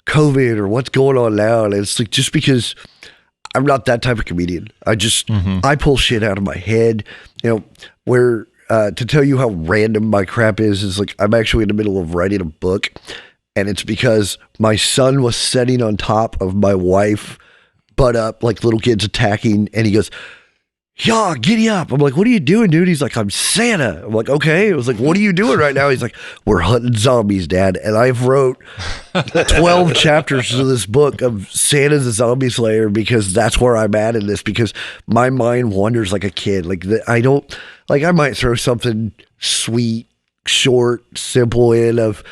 COVID or what's going on now. And it's like, just because I'm not that type of comedian. I pull shit out of my head. Where to tell you how random my crap is like I'm actually in the middle of writing a book, and it's because my son was sitting on top of my wife, butt up, like little kids attacking, and he goes, "Yeah, giddy up." I'm like, "What are you doing, dude?" He's like, "I'm Santa." I'm like, "Okay." I was like, "What are you doing right now?" He's like, "We're hunting zombies, Dad." And I've wrote 12 chapters to this book of Santa's a zombie slayer because that's where I'm at in this, because my mind wanders like a kid. I might throw something sweet, short, simple in of,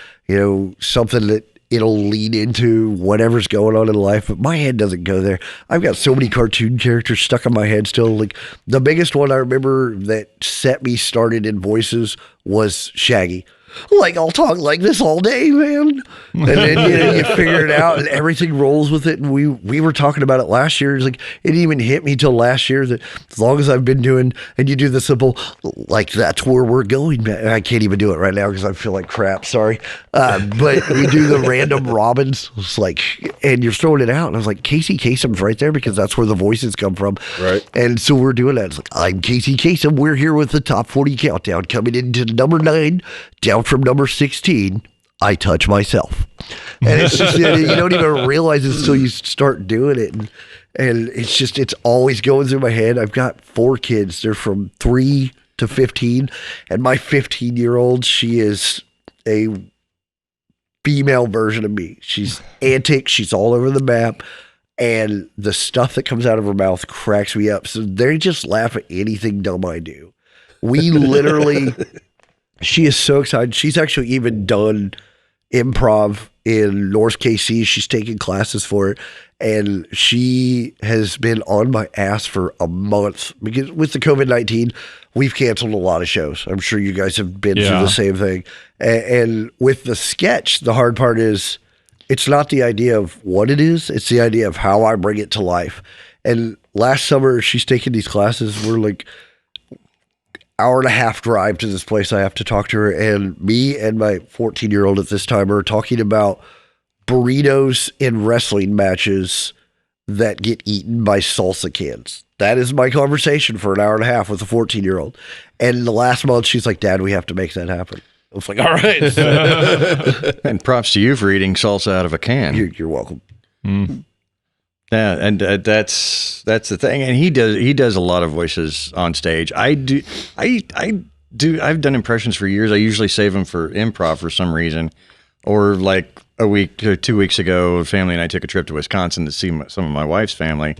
something that it'll lead into whatever's going on in life, but my head doesn't go there. I've got so many cartoon characters stuck in my head still. Like the biggest one I remember that set me started in voices was Shaggy. Like, I'll talk like this all day, man. And then you figure it out and everything rolls with it. And we were talking about it last year. It's like, it didn't even hit me till last year that as long as I've been doing, and you do the simple, like, that's where we're going, man. I can't even do it right now because I feel like crap. Sorry. But we do the random Robins. It's like, and you're throwing it out. And I was like, Casey Kasem's right there because that's where the voices come from. Right. And so we're doing that. It's like, I'm Casey Kasem. We're here with the top 40 countdown coming into number 9, down from number 16, I touch myself. And it's just, you don't even realize it until you start doing it. And it's always going through my head. I've got 4 kids. They're from 3 to 15. And my 15-year-old, she is a female version of me. She's antic. She's all over the map. And the stuff that comes out of her mouth cracks me up. So they just laugh at anything dumb I do. We literally... She is so excited. She's actually even done improv in North KC. She's taking classes for it. And she has been on my ass for a month because with the COVID-19, we've canceled a lot of shows. I'm sure you guys have been through the same thing. And with the sketch, the hard part is it's not the idea of what it is. It's the idea of how I bring it to life. And last summer, she's taking these classes. We're like, hour-and-a-half drive to this place. I have to talk to her, and me and my 14-year-old at this time are talking about burritos in wrestling matches that get eaten by salsa cans. That is my conversation for an hour and a half with a 14-year-old. And the last month, she's like, "Dad, we have to make that happen." I was like, "All right." And props to you for eating salsa out of a can. You're welcome. Mm. Yeah, and that's the thing. And he does a lot of voices on stage. I've done impressions for years. I usually save them for improv for some reason, or like a week or 2 weeks ago, family and I took a trip to Wisconsin to see some of my wife's family.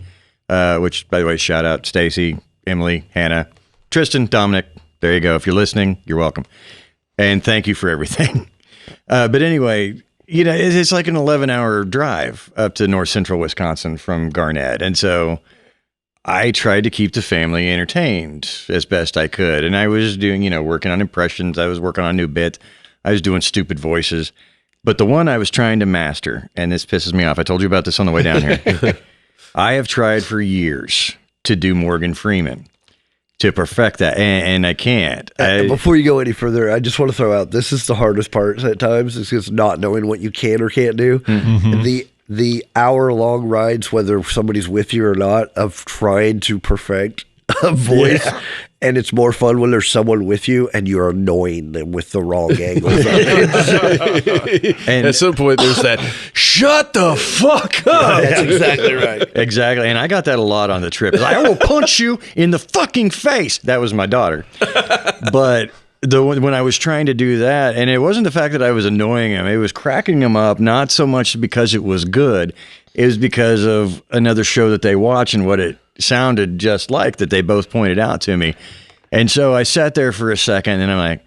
Which, by the way, shout out Stacy, Emily, Hannah, Tristan, Dominic. There you go. If you're listening, you're welcome, and thank you for everything. But anyway. It's like an 11-hour drive up to north central Wisconsin from Garnett. And so I tried to keep the family entertained as best I could. And I was doing, working on impressions. I was working on a new bit. I was doing stupid voices. But the one I was trying to master, and this pisses me off. I told you about this on the way down here. I have tried for years to do Morgan Freeman, to perfect that, and I can't. Before you go any further, I just want to throw out, this is the hardest part at times, is just not knowing what you can or can't do. Mm-hmm. The hour-long rides, whether somebody's with you or not, of trying to perfect a voice, and it's more fun when there's someone with you and you're annoying them with the wrong angles. And at some point, there's that, "Shut the fuck up." That's exactly right. Exactly. And I got that a lot on the trip. I will punch you in the fucking face. That was my daughter. But when I was trying to do that, and it wasn't the fact that I was annoying him, it was cracking him up, not so much because it was good. It was because of another show that they watch and what it sounded just like that they both pointed out to me. And so I sat there for a second and I'm like,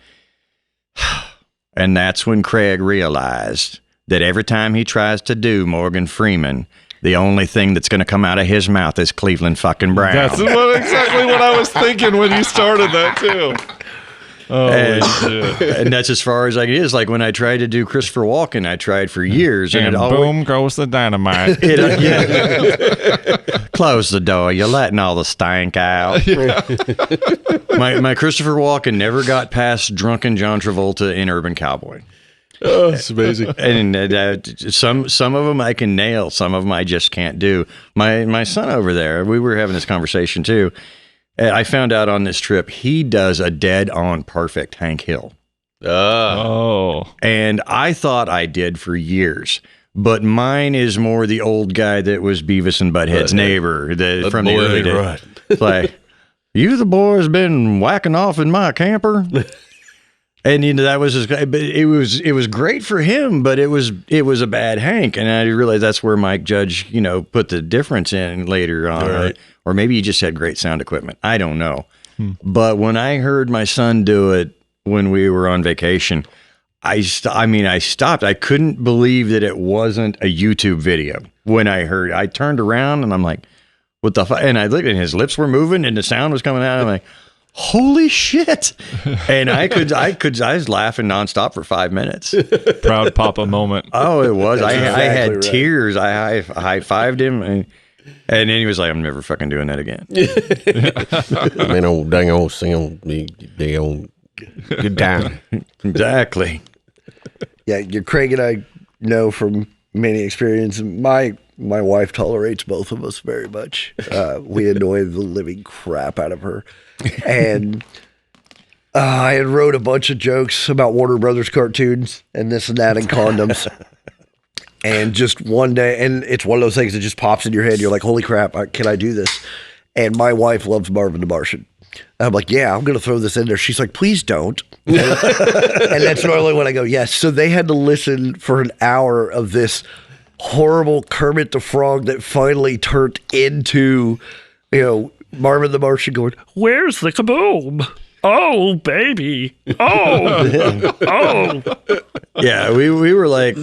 and that's when Craig realized that every time he tries to do Morgan Freeman, the only thing that's going to come out of his mouth is Cleveland fucking Brown. That's exactly what I was thinking when you started that too. Oh, and that's as far as I get. It's like when I tried to do Christopher Walken, I tried for years, and boom goes the dynamite. Close the door. You're letting all the stank out. Yeah. my Christopher Walken never got past drunken John Travolta in Urban Cowboy. Oh, it's amazing. And some of them I can nail, some of them I just can't do. My son over there, we were having this conversation too. I found out on this trip he does a dead-on perfect Hank Hill. Oh. And I thought I did for years. But mine is more the old guy that was Beavis and Butthead's neighbor from the early days. Right. It's like, you the boys been whacking off in my camper? And that was his guy. But it was great for him, but it was a bad Hank. And I realized that's where Mike Judge, put the difference in later on. Right. Or maybe he just had great sound equipment. I don't know. But when I heard my son do it when we were on vacation, I stopped. I couldn't believe that it wasn't a YouTube video. When I turned around and I'm like, what the fuck? And I looked and his lips were moving and the sound was coming out. I'm like, holy shit. And I was laughing nonstop for 5 minutes. Proud papa moment. Oh, it was. I had right. tears. I high-fived him and then he was like, I'm never fucking doing that again. Man, old dang old sing dang old good time. Exactly. Yeah, Craig and I know from many experience. My wife tolerates both of us very much. We annoy the living crap out of her. And I had wrote a bunch of jokes about Warner Brothers cartoons and this and that and condoms. And just one day, and it's one of those things that just pops in your head. You're like, holy crap, can I do this? And my wife loves Marvin the Martian. I'm like, yeah, I'm going to throw this in there. She's like, please don't. And that's normally when I go, yes. So they had to listen for an hour of this horrible Kermit the Frog that finally turned into, Marvin the Martian going, where's the kaboom? Oh, baby. Oh, oh. Yeah, we were like,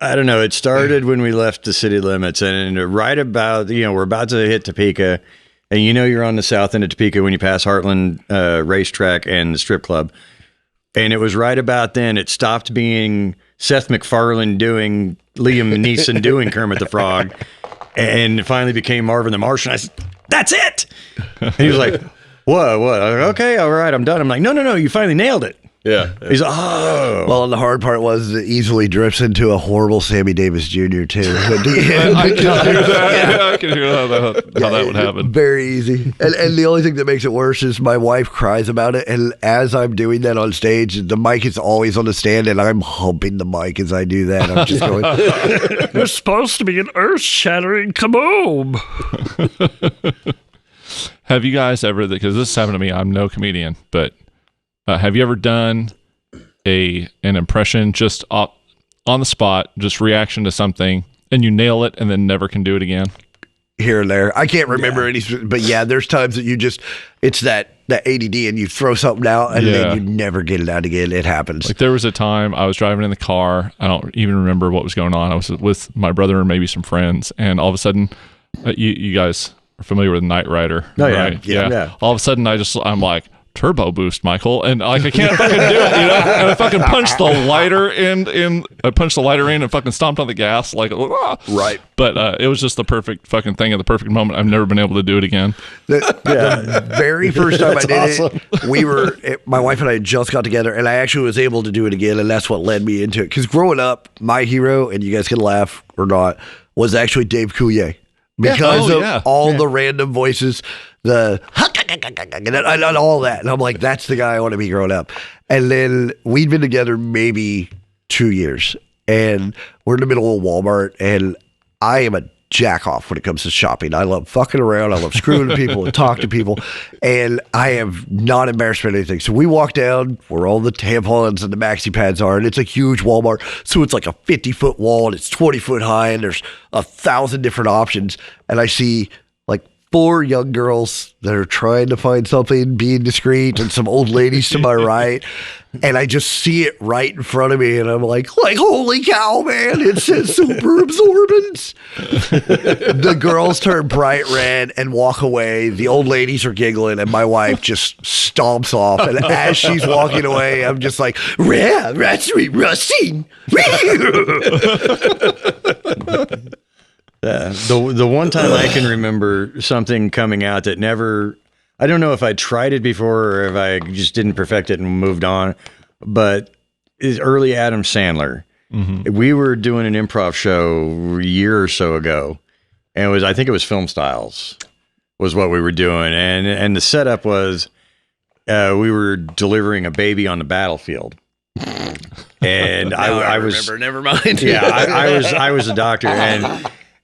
I don't know. It started when we left the city limits and right about, we're about to hit Topeka. And you're on the south end of Topeka when you pass Heartland Racetrack and the strip club. And it was right about then it stopped being Seth MacFarlane doing Liam Neeson doing Kermit the Frog. And it finally became Marvin the Martian. I said, that's it. And he was like, what? I was like, okay, all right, I'm done. I'm like, no, you finally nailed it. Yeah. He's like, oh. Well, and the hard part was it easily drifts into a horrible Sammy Davis Jr. too. I can hear that. Yeah, I can hear how that would happen. Very easy. And the only thing that makes it worse is my wife cries about it. And as I'm doing that on stage, the mic is always on the stand and I'm humping the mic as I do that. I'm just going, there's supposed to be an earth-shattering kaboom. Have you guys ever, because this happened to me, I'm no comedian, but have you ever done an impression just on the spot, just reaction to something, and you nail it and then never can do it again? Here and there. I can't remember any, but yeah, there's times that you just, it's that ADD and you throw something out and then you never get it out again. It happens. Like there was a time I was driving in the car. I don't even remember what was going on. I was with my brother and maybe some friends, and all of a sudden, you guys are familiar with Knight Rider. Oh, right? Yeah. All of a sudden, I'm like, turbo boost, Michael, and I can't fucking do it, and I fucking punched the lighter in and fucking stomped on the gas like right. But it was just the perfect fucking thing at the perfect moment. I've never been able to do it again. The very first time I did it, my wife and I had just got together, and I actually was able to do it again, and that's what led me into it. Because growing up, my hero, and you guys can laugh or not, was actually Dave Coulier. Because of all the random voices, the and all that. And I'm like, that's the guy I want to be growing up. And then we'd been together maybe 2 years. And we're in the middle of Walmart. And I am a jack off when it comes to shopping. I love fucking around. I love screwing with people and talking to people. And I am not embarrassed about anything. So we walk down where all the tampons and the maxi pads are. And it's a huge Walmart. So it's like a 50-foot wall and it's 20 foot high. And there's 1,000 different options. And I see like 4 young girls that are trying to find something, being discreet, and some old ladies to my right. And I just see it right in front of me, and I'm like, holy cow, man, it says super absorbent. The girls turn bright red and walk away. The old ladies are giggling, and my wife just stomps off. And as she's walking away, I'm just like, yeah, that's rusting. The one time I can remember something coming out that never, I don't know if I tried it before or if I just didn't perfect it and moved on, but is early Adam Sandler. We were doing an improv show a year or so ago, and I think it was Film Styles was what we were doing, and the setup was we were delivering a baby on the battlefield. And I was remember, never mind. Yeah, I was a doctor,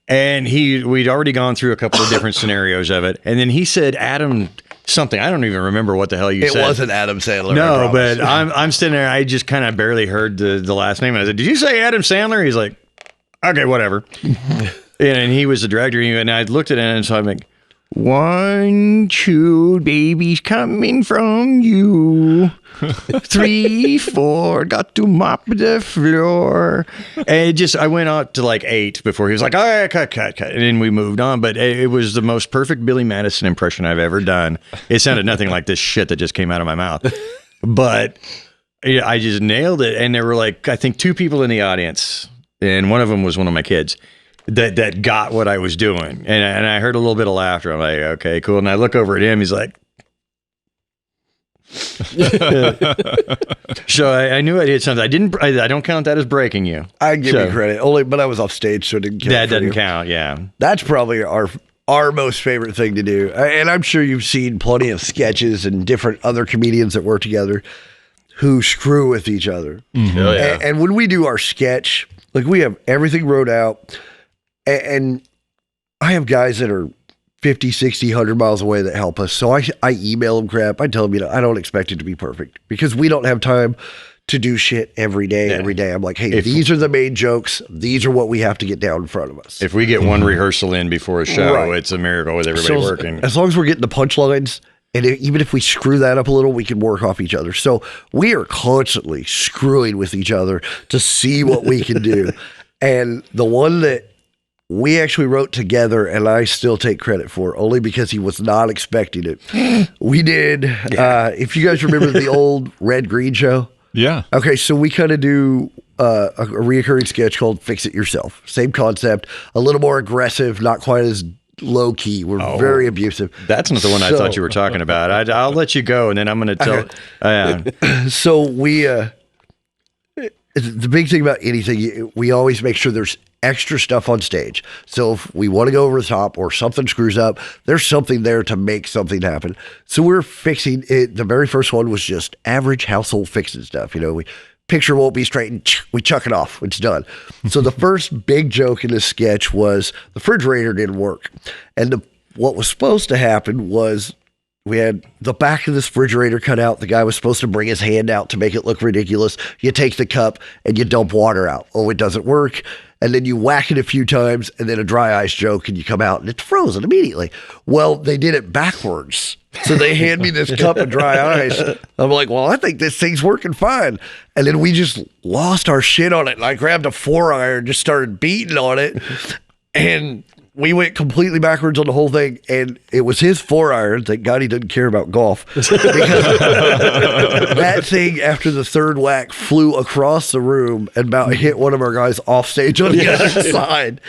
and we'd already gone through a couple of different scenarios of it, and then he said Adam something. I don't even remember what the hell you said. It wasn't Adam Sandler. No, but I'm sitting there. I just kind of barely heard the last name, and I said, "Did you say Adam Sandler?" He's like, "Okay, whatever." and he was the director, and I looked at it, and so I'm like, 1, 2 babies coming from you. 3, 4, got to mop the floor. And I went out to like 8 before he was like, all right, cut. And then we moved on. But it was the most perfect Billy Madison impression I've ever done. It sounded nothing like this shit that just came out of my mouth. But yeah, I just nailed it. And there were like, I think 2 people in the audience. And one of them was one of my kids. That got what I was doing. And I heard a little bit of laughter. I'm like, okay, cool. And I look over at him. He's like, so I knew I did something. I don't count that as breaking you. I give you credit, but I was off stage, so it didn't count. That doesn't count, yeah. That's probably our most favorite thing to do. And I'm sure you've seen plenty of sketches and different other comedians that work together who screw with each other. Mm-hmm. Oh, yeah. And when we do our sketch, like we have everything wrote out. And I have guys that are 50, 60, 100 miles away that help us. So I email them crap. I tell them, I don't expect it to be perfect because we don't have time to do shit every day. Yeah. Every day I'm like, hey, these are the main jokes. These are what we have to get down in front of us. If we get one rehearsal in before a show, it's a miracle with everybody working. As long as we're getting the punchlines, and even if we screw that up a little, we can work off each other. So we are constantly screwing with each other to see what we can do. And the one that we actually wrote together, and I still take credit for, only because he was not expecting it. We did, if you guys remember the old Red Green show. Yeah. Okay, so we kind of do a reoccurring sketch called Fix It Yourself. Same concept, a little more aggressive, not quite as low key. We're very abusive. That's not the one I thought you were talking about. I'll let you go, and then I'm going to tell. So we, the big thing about anything, we always make sure there's extra stuff on stage. So if we want to go over the top or something screws up, there's something there to make something happen. So we're fixing it. The very first one was just average household fixing stuff. We picture won't be straight and we chuck it off. It's done. So the first big joke in this sketch was the refrigerator didn't work. And what was supposed to happen was we had the back of this refrigerator cut out. The guy was supposed to bring his hand out to make it look ridiculous. You take the cup and you dump water out. Oh, it doesn't work. And then you whack it a few times and then a dry ice joke and you come out and it's frozen immediately. Well, they did it backwards. So they hand me this cup of dry ice. I'm like, well, I think this thing's working fine. And then we just lost our shit on it. And I grabbed a 4-iron, just started beating on it. And we went completely backwards on the whole thing, and it was his 4-iron. Thank God he didn't care about golf. Because that thing, after the third whack, flew across the room and about hit one of our guys off stage on the other side.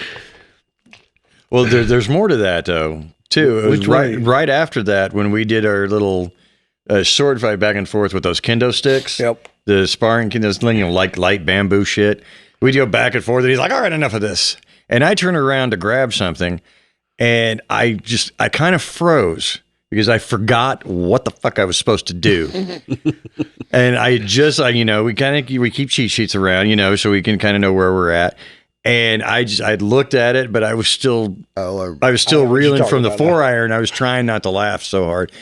Well, there's more to that, though, too. It was right after that when we did our little sword fight back and forth with those kendo sticks. Yep. The sparring, like light bamboo shit. We'd go back and forth, and he's like, all right, enough of this. And I turn around to grab something, and I kind of froze because I forgot what the fuck I was supposed to do. And I just, we keep cheat sheets around, so we can kind of know where we're at. And I looked at it, but I was still reeling from the 4-iron. I was trying not to laugh so hard.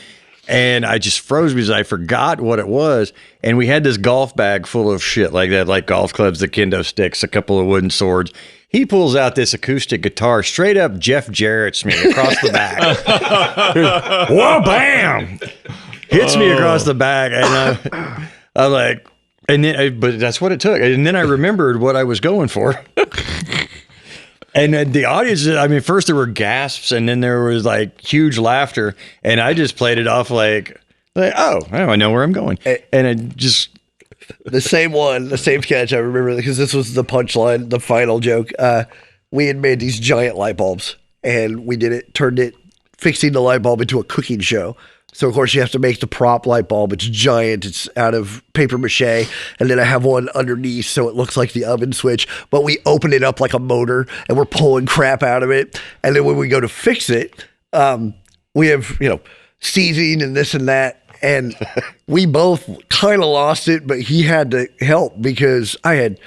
And I just froze because I forgot what it was. And we had this golf bag full of shit like that, like golf clubs, the kendo sticks, a couple of wooden swords. He pulls out this acoustic guitar, straight up Jeff Jarrett's me across the back. Whoa, bam! Hits me across the back. And I'm like, but that's what it took. And then I remembered what I was going for. And the audience, first there were gasps and then there was like huge laughter. And I just played it off like oh, I know where I'm going. And it just... The same sketch, I remember, because this was the punchline, the final joke. We had made these giant light bulbs, and we turned it, fixing the light bulb into a cooking show. So, of course, you have to make the prop light bulb. It's giant. It's out of paper mache. And then I have one underneath so it looks like the oven switch. But we open it up like a motor and we're pulling crap out of it. And then when we go to fix it, we have, seasoning and this and that. And we both kind of lost it, but he had to help because I had,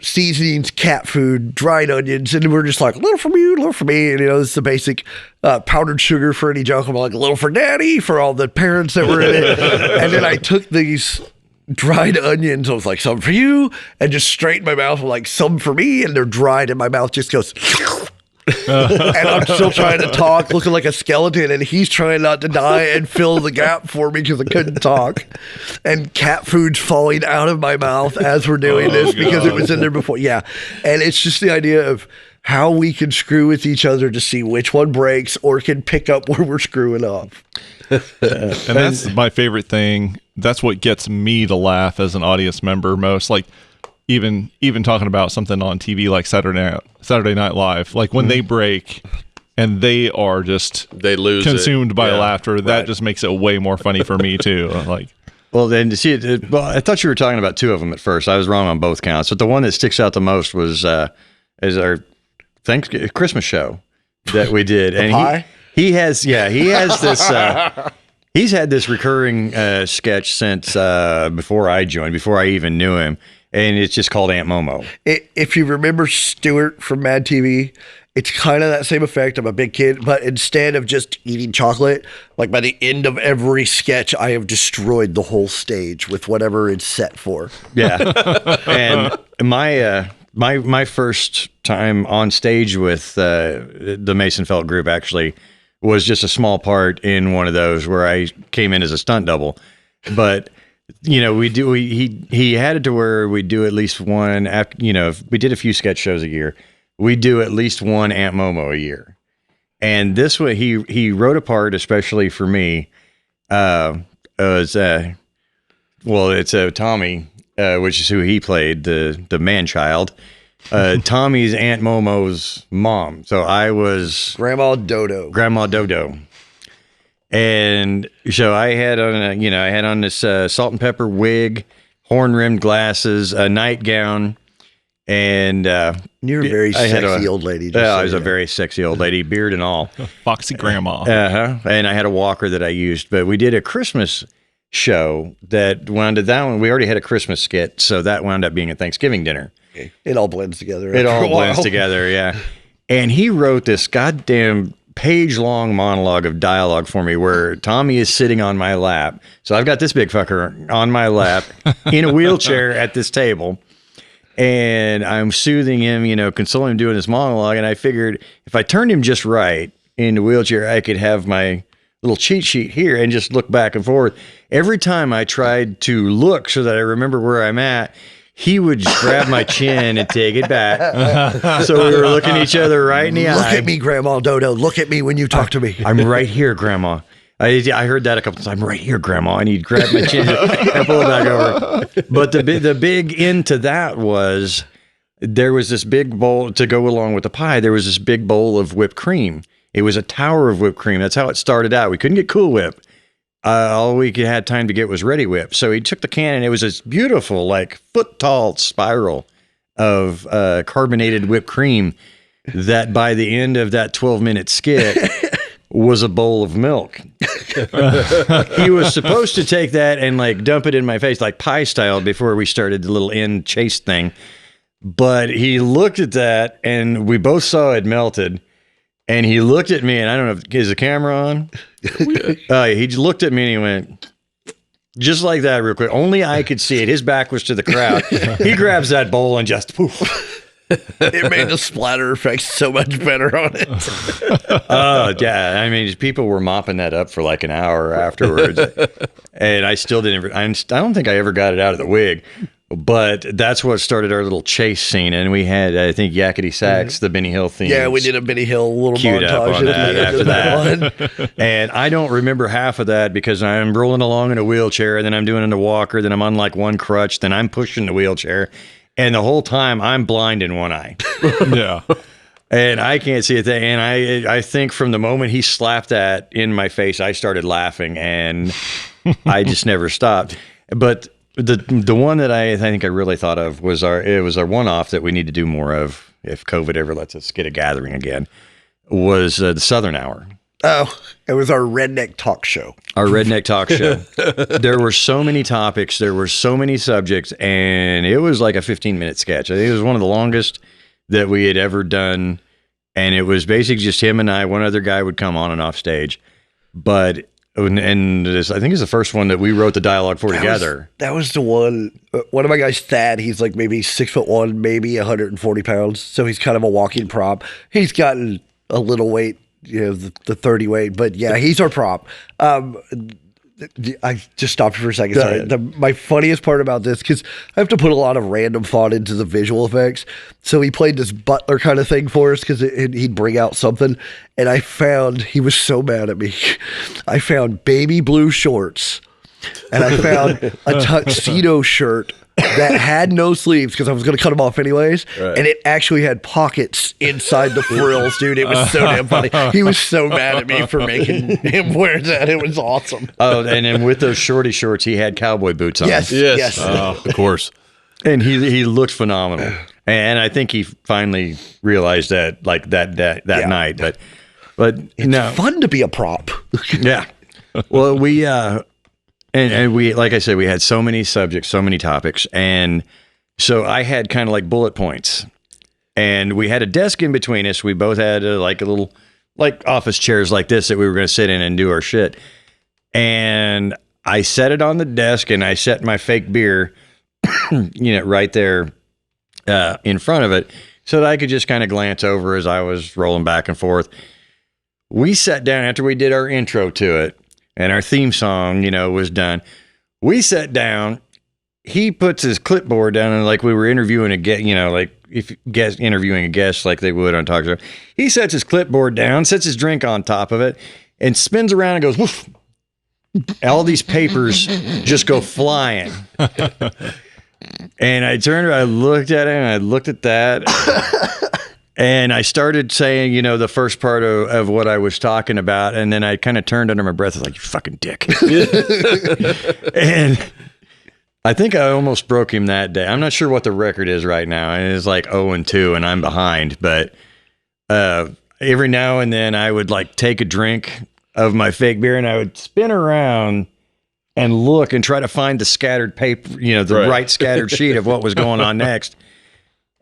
seasonings, cat food, dried onions, and we're just like, a little for you, a little for me. And, it's the basic powdered sugar for any junk. I'm like, a little for daddy, for all the parents that were in it. And then I took these dried onions. I was like, some for you, and just straightened my mouth. I'm like, some for me, and they're dried, and my mouth just goes. And I'm still trying to talk, looking like a skeleton, and he's trying not to die and fill the gap for me because I couldn't talk. And cat food's falling out of my mouth as we're doing this because it was in there before. Yeah. And it's just the idea of how we can screw with each other to see which one breaks or can pick up where we're screwing up. And that's my favorite thing. That's what gets me to laugh as an audience member most. Like, even talking about something on TV like Saturday Night Live, like when they break and they are just consumed by laughter, that just makes it way more funny for me too. Like, well, then to see it, well, I thought you were talking about two of them at first. I was wrong on both counts, but the one that sticks out the most was is our Christmas show that we did, and he has this. He's had this recurring sketch since before I joined, before I even knew him. And it's just called Aunt Momo. If you remember Stuart from Mad TV, it's kind of that same effect. I'm a big kid, but instead of just eating chocolate, like by the end of every sketch, I have destroyed the whole stage with whatever it's set for. Yeah. And my first time on stage with the Mason Felt group actually was just a small part in one of those where I came in as a stunt double. But he had it to where we do at least one after, if we did a few sketch shows a year, we do at least one Aunt Momo a year. And this way he wrote a part especially for me. It's Tommy, which is who he played, the man child. Tommy's Aunt Momo's mom. So I was Grandma Dodo. And so I had on this salt and pepper wig, horn rimmed glasses, a nightgown, and you're a very sexy old lady. I was a very sexy old lady, beard and all. Foxy grandma. And I had a walker that I used. But we did a Christmas show that wound up, that one, we already had a Christmas skit, so that wound up being a Thanksgiving dinner. It all blends together. It all blends together, yeah. And he wrote this goddamn page-long monologue of dialogue for me where Tommy is sitting on my lap. So I've got this big fucker on my lap in a wheelchair at this table. And I'm soothing him, consoling him doing this monologue. And I figured if I turned him just right in the wheelchair, I could have my little cheat sheet here and just look back and forth. Every time I tried to look so that I remember where I'm at, he would just grab my chin and take it back. So we were looking at each other right in the eye. Look at me, Grandma Dodo. Look at me when you talk to me. I'm right here, Grandma. I heard that a couple times. I'm right here, Grandma. And he'd grab my chin and pull it back over. But the big end to that was there was this big bowl to go along with the pie. There was this big bowl of whipped cream. It was a tower of whipped cream. That's how it started out. We couldn't get Cool Whip. All we had time to get was Ready Whip. So he took the can, and it was this beautiful, like foot-tall spiral of carbonated whipped cream that by the end of that 12-minute skit was a bowl of milk. He was supposed to take that and like dump it in my face, like pie style, before we started the little end chase thing. But he looked at that, and we both saw it melted. And he looked at me, and I don't know, is the camera on? He just looked at me and he went, just like that real quick. Only I could see it. His back was to the crowd. He grabs that bowl and just poof. It made the splatter effect so much better on it. Oh, yeah. I mean, people were mopping that up for like an hour afterwards. And I still didn't, I don't think I ever got it out of the wig. But that's what started our little chase scene, and we had, I think, Yakety Sax, the Benny Hill theme. Yeah, we did a Benny Hill little queued montage up on that after that one. And I don't remember half of that because I'm rolling along in a wheelchair, and then I'm doing it in a walker, then I'm on like one crutch, then I'm pushing the wheelchair, and the whole time I'm blind in one eye. Yeah. And I can't see a thing. And I think from the moment he slapped that in my face, I started laughing, and I just never stopped. But the one that I think I really thought of was our one-off that we need to do more of if COVID ever lets us get a gathering again, was the Southern Hour. Oh, it was our redneck talk show. Our redneck talk show. There were so many topics. There were so many subjects, and it was like a 15-minute sketch. I think it was one of the longest that we had ever done, and it was basically just him and I. One other guy would come on and off stage, but this, I think it's the first one that we wrote the dialogue for together. That was the one. One of my guys, Thad, he's like maybe 6'1", maybe 140 pounds, so he's kind of a walking prop. He's gotten a little weight, the 30 weight, but yeah, he's our prop. I just stopped for a second. Sorry. My funniest part about this, because I have to put a lot of random thought into the visual effects. So he played this butler kind of thing for us because he'd bring out something. And he was so mad at me. I found baby blue shorts, and I found a tuxedo shirt that had no sleeves because I was going to cut them off anyways. Right. And it actually had pockets inside the frills, dude. It was so damn funny. He was so mad at me for making him wear that. It was awesome. Oh, and then with those shorty shorts, he had cowboy boots on. Yes. Of course. And he looked phenomenal. And I think he finally realized that like that night. But it's fun to be a prop. Yeah. Well, And we, like I said, we had so many subjects, so many topics. And so I had kind of like bullet points, and we had a desk in between us. We both had like a little, like office chairs like this that we were going to sit in and do our shit. And I set it on the desk, and I set my fake beer, right there in front of it so that I could just kind of glance over as I was rolling back and forth. We sat down after we did our intro to it. And our theme song, was done. We sat down. He puts his clipboard down, and like we were interviewing a guest, interviewing a guest like they would on talk show. He sets his clipboard down, sets his drink on top of it, and spins around and goes, woof. All these papers just go flying. And I turned around, I looked at him, and I looked at that. And I started saying, the first part of what I was talking about. And then I kind of turned under my breath. I was like, you fucking dick. And I think I almost broke him that day. I'm not sure what the record is right now. And it's like 0-2 and I'm behind. But every now and then I would like take a drink of my fake beer and I would spin around and look and try to find the scattered paper, right scattered sheet of what was going on next.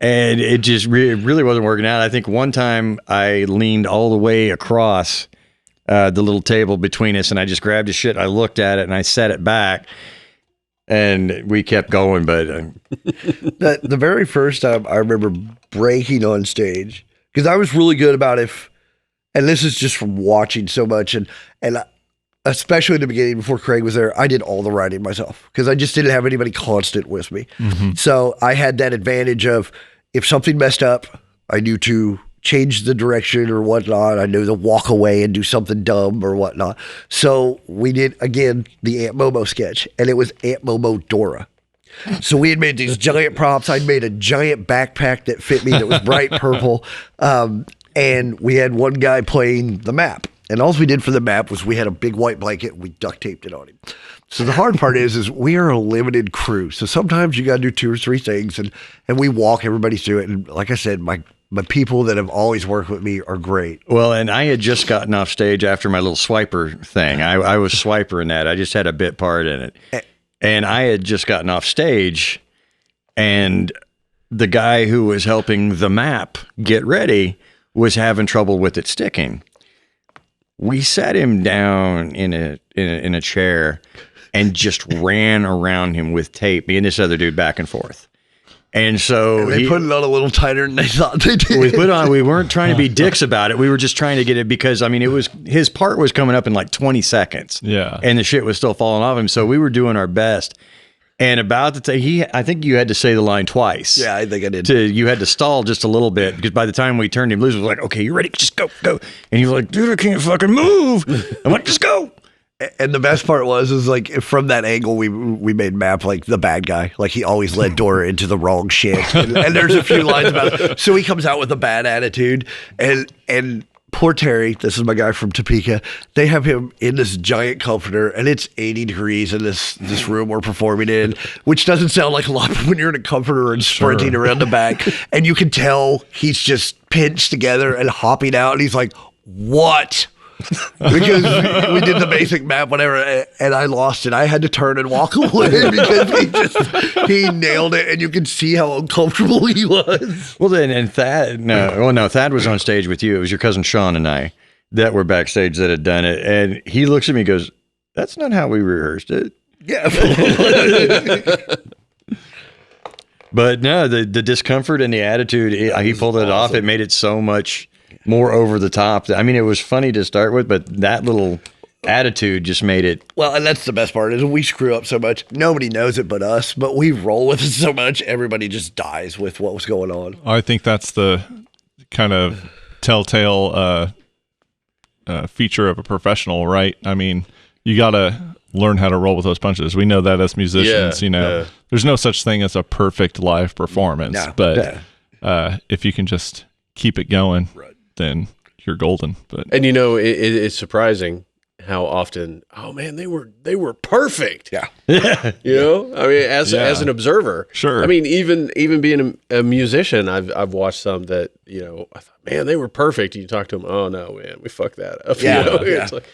And it just really wasn't working out. I think one time I leaned all the way across the little table between us, and I just grabbed his shit. I looked at it, and I set it back, and we kept going. But the very first time I remember breaking on stage, because I was really good about and this is just from watching so much, and especially in the beginning before Craig was there, I did all the writing myself because I just didn't have anybody constant with me. Mm-hmm. So I had that advantage of, if something messed up, I knew to change the direction or whatnot. I knew to walk away and do something dumb or whatnot. So we did, again, the Aunt Momo sketch, and it was Aunt Momo Dora. So we had made these giant props. I'd made a giant backpack that fit me that was bright purple. And we had one guy playing the map. And all we did for the map was we had a big white blanket and we duct taped it on him. So the hard part is we are a limited crew. So sometimes you got to do 2 or 3 things, and we walk everybody through it. And like I said, my people that have always worked with me are great. Well, and I had just gotten off stage after my little swiper thing. I was swiper in that. I just had a bit part in it. And I had just gotten off stage, and the guy who was helping the map get ready was having trouble with it sticking. We sat him down in a chair and just ran around him with tape, me and this other dude back and forth. And so they put it on a little tighter than they thought they did. We weren't trying to be dicks about it. We were just trying to get it because, his part was coming up in like 20 seconds. Yeah. And the shit was still falling off him. So we were doing our best. And about the time, I think you had to say the line twice. Yeah, I think I did. You had to stall just a little bit because by the time we turned him loose, it was like, okay, you ready? Just go. And he was like, dude, I can't fucking move. I'm like, just go. And the best part was like from that angle we made Map like the bad guy, like he always led Dora into the wrong shit. And there's a few lines about it. So he comes out with a bad attitude, and poor Terry, this is my guy from Topeka, they have him in this giant comforter, and it's 80 degrees in this room we're performing in, which doesn't sound like a lot when you're in a comforter and sprinting around the back, and you can tell he's just pinched together and hopping out, and he's like, what? Because we did the basic map, whatever, and I lost it. I had to turn and walk away because he nailed it, and you could see how uncomfortable he was. Well, then, and Thad, Thad was on stage with you. It was your cousin Sean and I that were backstage that had done it, and he looks at me and goes, "That's not how we rehearsed it." Yeah. But no, the discomfort and the attitude, he pulled it off. It made it so much more over the top. I mean, it was funny to start with, but that little attitude just made it. Well, and that's the best part is we screw up so much. Nobody knows it but us, but we roll with it so much. Everybody just dies with what was going on. I think that's the kind of telltale feature of a professional, right? I mean, you got to learn how to roll with those punches. We know that as musicians, there's no such thing as a perfect live performance, but if you can just keep it going, then you're golden. But and it's surprising how often, oh man, they were perfect. Yeah. I mean, as an observer, sure. I mean, even being a musician, I've watched some that I thought, man, they were perfect. And you talk to them, oh no, man, we fucked that up. Yeah, It's like,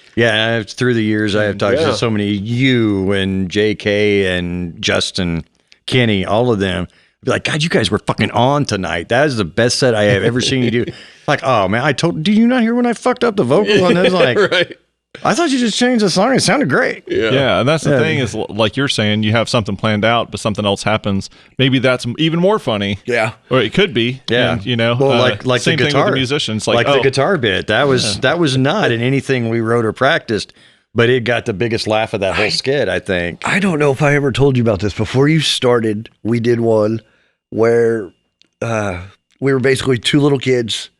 Through the years, I have talked to so many, you and JK and Justin, Kenny, all of them. Be like, God, you guys were fucking on tonight. That is the best set I have ever seen you do. Like, oh man, did you not hear when I fucked up the vocal on this? Like, right. I thought you just changed the song. It sounded great. Yeah, and that's the thing is, like you're saying, you have something planned out, but something else happens. Maybe that's even more funny. Yeah, or it could be. Yeah, and, well, like same the guitar, thing with the musicians, like the guitar bit. That was not in anything we wrote or practiced, but it got the biggest laugh of that whole skit. I think. I don't know if I ever told you about this before you started. We did one where we were basically two little kids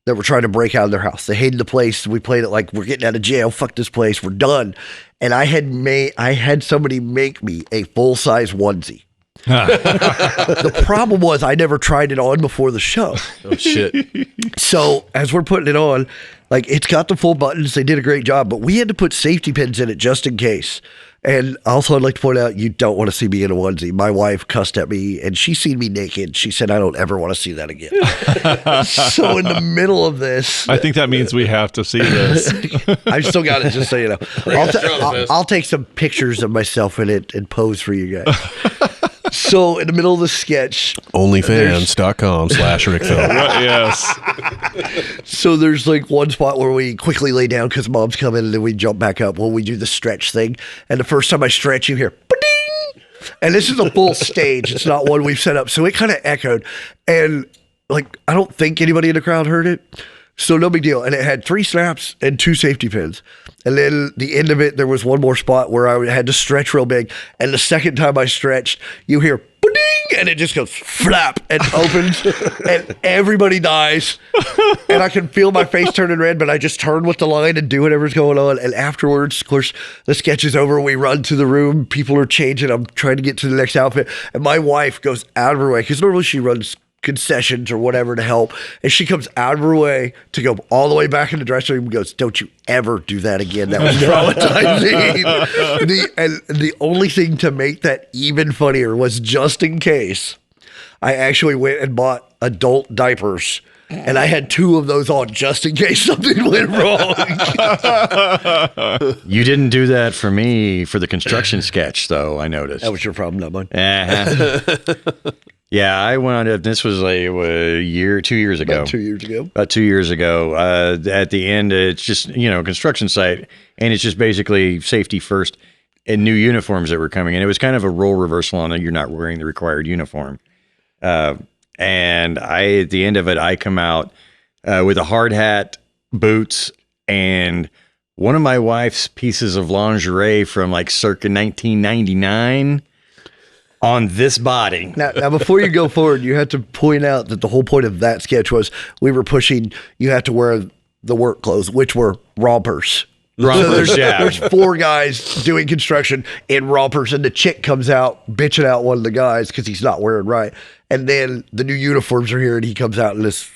that were trying to break out of their house. They hated the place. We played it like, we're getting out of jail. Fuck this place. We're done. And I had somebody make me a full-size onesie. The problem was I never tried it on before the show. Oh shit. So as we're putting it on, like it's got the full buttons. They did a great job, but we had to put safety pins in it just in case. And also I'd like to point out, you don't want to see me in a onesie. My wife cussed at me and she seen me naked. She said, I don't ever want to see that again. So in the middle of this, I think that means we have to see this. I've still got it, just so you know. I'll take some pictures of myself in it and pose for you guys. So in the middle of the sketch, onlyfans.com/rickfeld. Yes. So there's like one spot where we quickly lay down because mom's coming, and then we jump back up when we do the stretch thing. And the first time I stretch, you hear ba-ding! And this is a full stage. It's not one we've set up. So it kind of echoed. And like, I don't think anybody in the crowd heard it. So no big deal. And it had 3 snaps and 2 safety pins. And then the end of it, there was one more spot where I had to stretch real big. And the second time I stretched, you hear ba-ding! And it just goes flap and opens. And everybody dies. And I can feel my face turning red, but I just turn with the line and do whatever's going on. And afterwards, of course, the sketch is over. We run to the room. People are changing. I'm trying to get to the next outfit. And my wife goes out of her way, because normally she runs concessions or whatever to help, and she comes out of her way to go all the way back in the dressing room and goes, don't you ever do that again. That was traumatizing. The only thing to make that even funnier was, just in case, I actually went and bought adult diapers, and I had 2 of those on just in case something went wrong. You didn't do that for me for the construction sketch, though, I noticed. That was your problem, not mine. Yeah, I wound up, this was like 2 years ago. About 2 years ago. About 2 years ago. At the end, it's just, construction site, and it's just basically safety first and new uniforms that were coming in. It was kind of a role reversal on it. You're not wearing the required uniform. And at the end of it, I come out with a hard hat, boots, and one of my wife's pieces of lingerie from like circa 1999 on this body. Now, before you go forward, you have to point out that the whole point of that sketch was we were pushing, you have to wear the work clothes, which were rompers. Rompers, yeah. There's 4 guys doing construction in rompers, and the chick comes out bitching out one of the guys because he's not wearing right. And then the new uniforms are here, and he comes out in this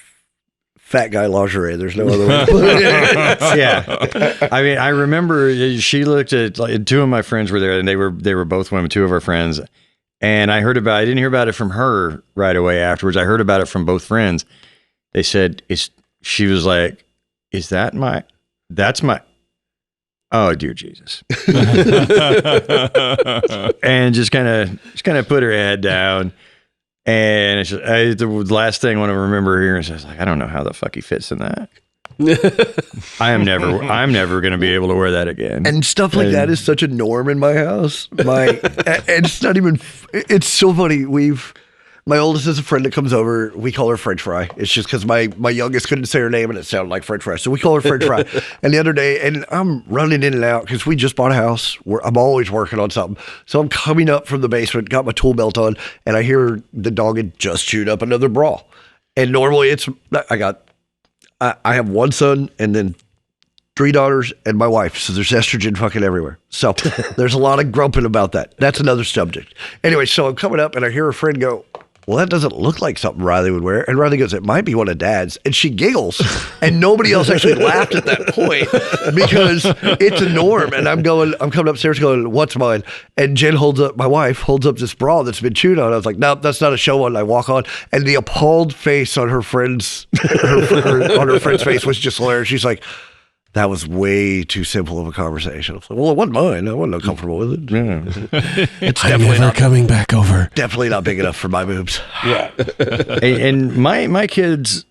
fat guy lingerie. There's no other way to put it. Yeah. I mean, I remember she looked at, like, 2 of my friends were there, and they were both women, 2 of our friends. And I didn't hear about it from her right away afterwards. I heard about it from both friends. They said, she was like, that's my, oh, dear Jesus. And just kind of put her head down. And the last thing I want to remember here is I was like, I don't know how the fuck he fits in that. I'm never going to be able to wear that again. And stuff like that is such a norm in my house. And it's not even, it's so funny. My oldest is a friend that comes over. We call her French Fry. It's just because my youngest couldn't say her name and it sounded like French Fry. So we call her French Fry. And the other day, and I'm running in and out because we just bought a house. I'm always working on something. So I'm coming up from the basement, got my tool belt on, and I hear the dog had just chewed up another bra. And normally I have 1 son and then 3 daughters and my wife. So there's estrogen fucking everywhere. So there's a lot of grumping about that. That's another subject. Anyway, so I'm coming up and I hear a friend go, well, that doesn't look like something Riley would wear. And Riley goes, it might be one of Dad's. And she giggles. And nobody else actually laughed at that point because it's a norm. And I'm coming upstairs going, what's mine? And my wife holds up this bra that's been chewed on. I was like, nope, that's not a show one. I walk on. And the appalled face on her friend's, on her friend's face was just hilarious. She's like, that was way too simple of a conversation. I was like, well, it wasn't mine. I wasn't comfortable with it. Yeah. It's definitely not coming back over. Definitely not big enough for my boobs. Yeah. And my kids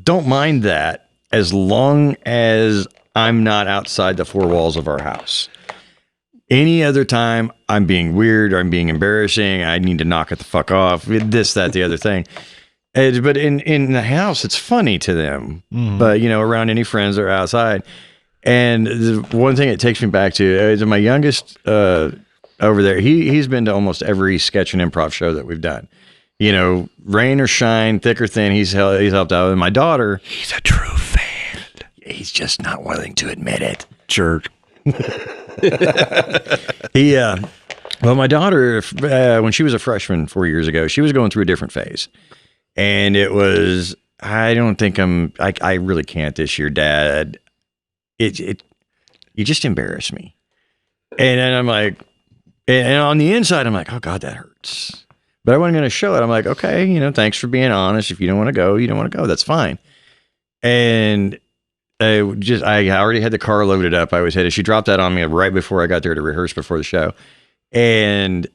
don't mind that as long as I'm not outside the 4 walls of our house. Any other time, I'm being weird or I'm being embarrassing. I need to knock it the fuck off. This, that, the other thing. But in the house, it's funny to them. Mm-hmm. But, around any friends that are outside. And the one thing it takes me back to is my youngest over there. He's been to almost every sketch and improv show that we've done. Rain or shine, thick or thin, he's helped out. And my daughter, he's a true fan. He's just not willing to admit it. Jerk. Well, my daughter, when she was a freshman 4 years ago, she was going through a different phase. And it was, I don't think I really can't this year, Dad. You just embarrass me. And then I'm like, and on the inside, I'm like, oh God, that hurts. But I wasn't going to show it. I'm like, okay, thanks for being honest. If you don't want to go, you don't want to go. That's fine. And I already had the car loaded up. I was headed. She dropped that on me right before I got there to rehearse before the show. And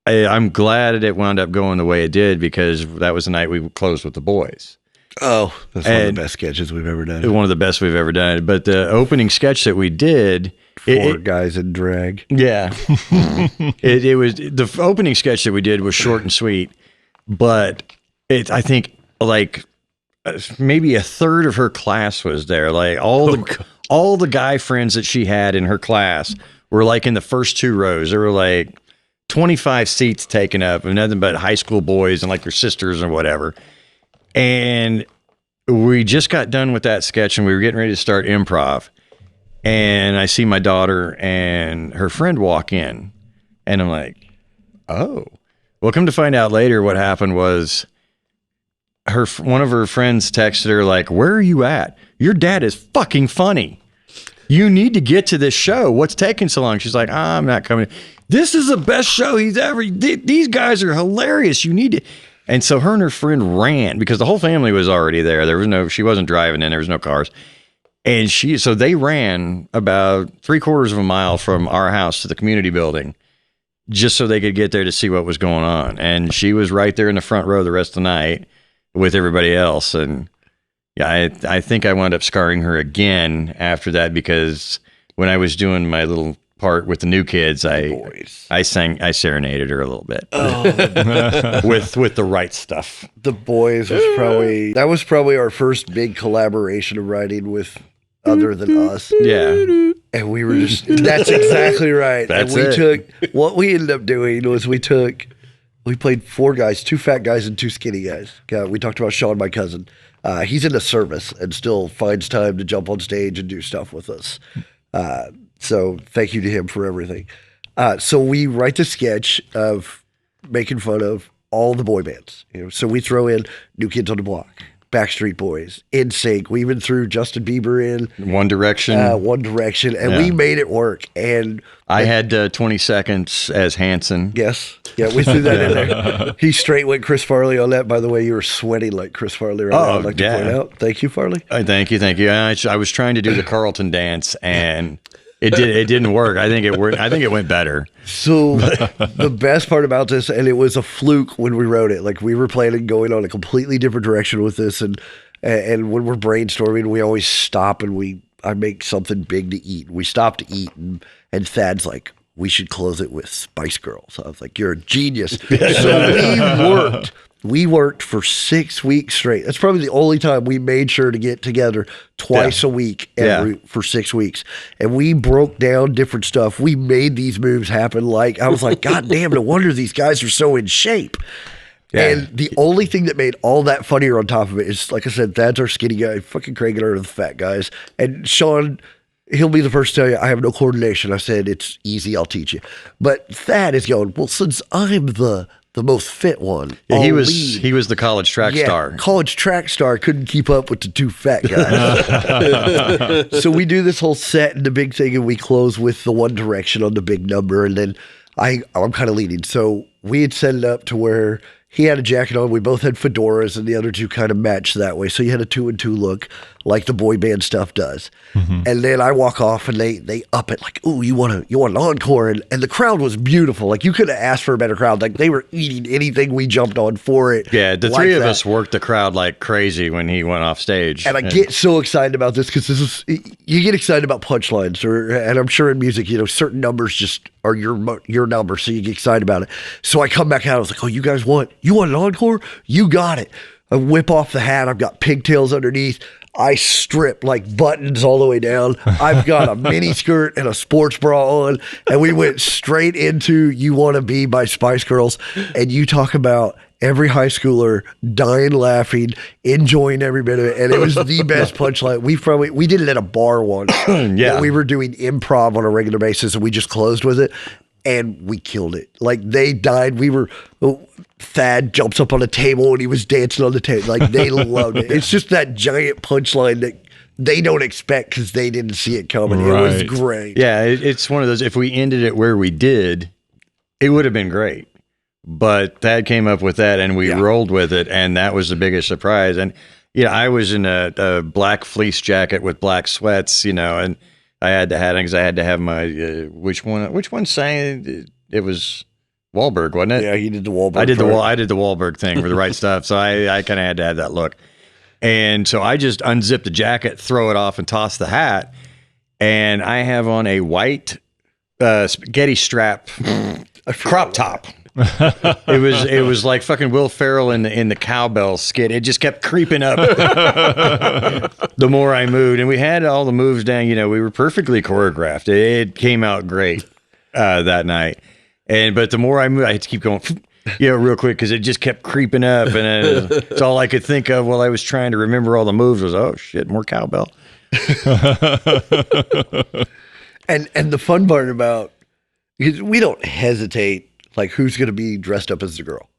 I'm glad it wound up going the way it did because that was the night we closed with the boys. Oh, that's one of the best sketches we've ever done. One of the best we've ever done. But the opening sketch that we did, 4 guys in drag. Yeah, it was the opening sketch that we did was short and sweet, but I think like maybe a third of her class was there. Like all the guy friends that she had in her class were like in the first 2 rows. There were like 25 seats taken up and nothing but high school boys and like their sisters or whatever. And we just got done with that sketch and we were getting ready to start improv. And I see my daughter and her friend walk in and I'm like, oh, well, come to find out later what happened was one of her friends texted her like, where are you at? Your dad is fucking funny. You need to get to this show. What's taking so long? She's like, I'm not coming. This is the best show he's ever. These guys are hilarious. You need to. And so her and her friend ran because the whole family was already there. She wasn't driving in. There was no cars. And so they ran about 3/4 of a mile from our house to the community building just so they could get there to see what was going on. And she was right there in the front row the rest of the night with everybody else. And yeah, I think I wound up scarring her again after that because when I was doing my little part with the new kids, I serenaded her a little bit with the right stuff. The Boys was probably our first big collaboration of writing with other than us. Yeah. And we were that's exactly right. What we ended up doing was we played 4 guys, 2 fat guys and 2 skinny guys. We talked about Sean, my cousin. He's in the service and still finds time to jump on stage and do stuff with us. So thank you to him for everything. So we write the sketch of making fun of all the boy bands. So we throw in New Kids on the Block, Backstreet Boys, NSYNC. We even threw Justin Bieber in. One Direction. And we made it work. And I had 20 Seconds as Hanson. Yes. Yeah, we threw that in there. He straight went Chris Farley on that. By the way, you were sweating like Chris Farley right now, I'd like to point out. Thank you, Farley. Thank you. I was trying to do the Carlton dance, and it didn't work. I think it worked. I think it went better. So the best part about this, and it was a fluke when we wrote it, like we were planning going on a completely different direction with this, and when we're brainstorming, we always stop and I make something big to eat. We stop to eat, and Thad's like, we should close it with Spice Girls. I was like, you're a genius. So we worked for 6 weeks straight. That's probably the only time we made sure to get together twice a week for 6 weeks. And we broke down different stuff. We made these moves happen. Like, I was like, God damn, no wonder these guys are so in shape. Yeah. And the only thing that made all that funnier on top of it is, like I said, Thad's our skinny guy, fucking cranking her to the fat guys. And Sean, he'll be the first to tell you, I have no coordination. I said, it's easy, I'll teach you. But Thad is going, well, since I'm the most fit one. Yeah, he was the college track star. College track star couldn't keep up with the two fat guys. So we do this whole set and the big thing, and we close with the One Direction on the big number, and then I'm kind of leading. So we had set it up to where he had a jacket on. We both had fedoras, and the other two kind of matched that way. So you had a 2-and-2 look, like the boy band stuff does. Mm-hmm. And then I walk off, and they up it like, "Ooh, you want an encore?" And the crowd was beautiful. Like, you could have asked for a better crowd. Like, they were eating anything we jumped on for it. Yeah, the three of us worked the crowd like crazy when he went off stage. And I get so excited about this because you get excited about punchlines, and I'm sure in music, certain numbers just are your number, so you get excited about it. So I come back out. I was like, "Oh, you guys want an encore? You got it." I whip off the hat. I've got pigtails underneath. I strip like buttons all the way down. I've got a mini skirt and a sports bra on, and we went straight into "You Wanna Be" by Spice Girls. And you talk about every high schooler dying laughing, enjoying every bit of it. And it was the best punchline. We did it at a bar once. Yeah. We were doing improv on a regular basis, and we just closed with it. And we killed it. Like, they died. Thad jumps up on a table and he was dancing on the table. Like, they loved it. It's just that giant punchline that they don't expect because they didn't see it coming. Right. It was great. Yeah, it's one of those, if we ended it where we did, it would have been great. But Thad came up with that and we rolled with it, and that was the biggest surprise. And, I was in a black fleece jacket with black sweats, and I had to have it because I had to have my which one sang it was Wahlberg, wasn't it? Yeah, he did the Wahlberg. I did the Wahlberg thing for the right stuff, so I kind of had to have that look. And so I just unzipped the jacket, throw it off, and toss the hat. And I have on a white spaghetti strap crop top. It was like fucking Will Ferrell in the cowbell skit. It just kept creeping up the more I moved, and we had all the moves down. We were perfectly choreographed. It came out great that night. But the more I moved, I had to keep going, real quick because it just kept creeping up, and it's all I could think of while I was trying to remember all the moves was, oh shit, more cowbell. And the fun part about, because we don't hesitate. Like, who's going to be dressed up as the girl?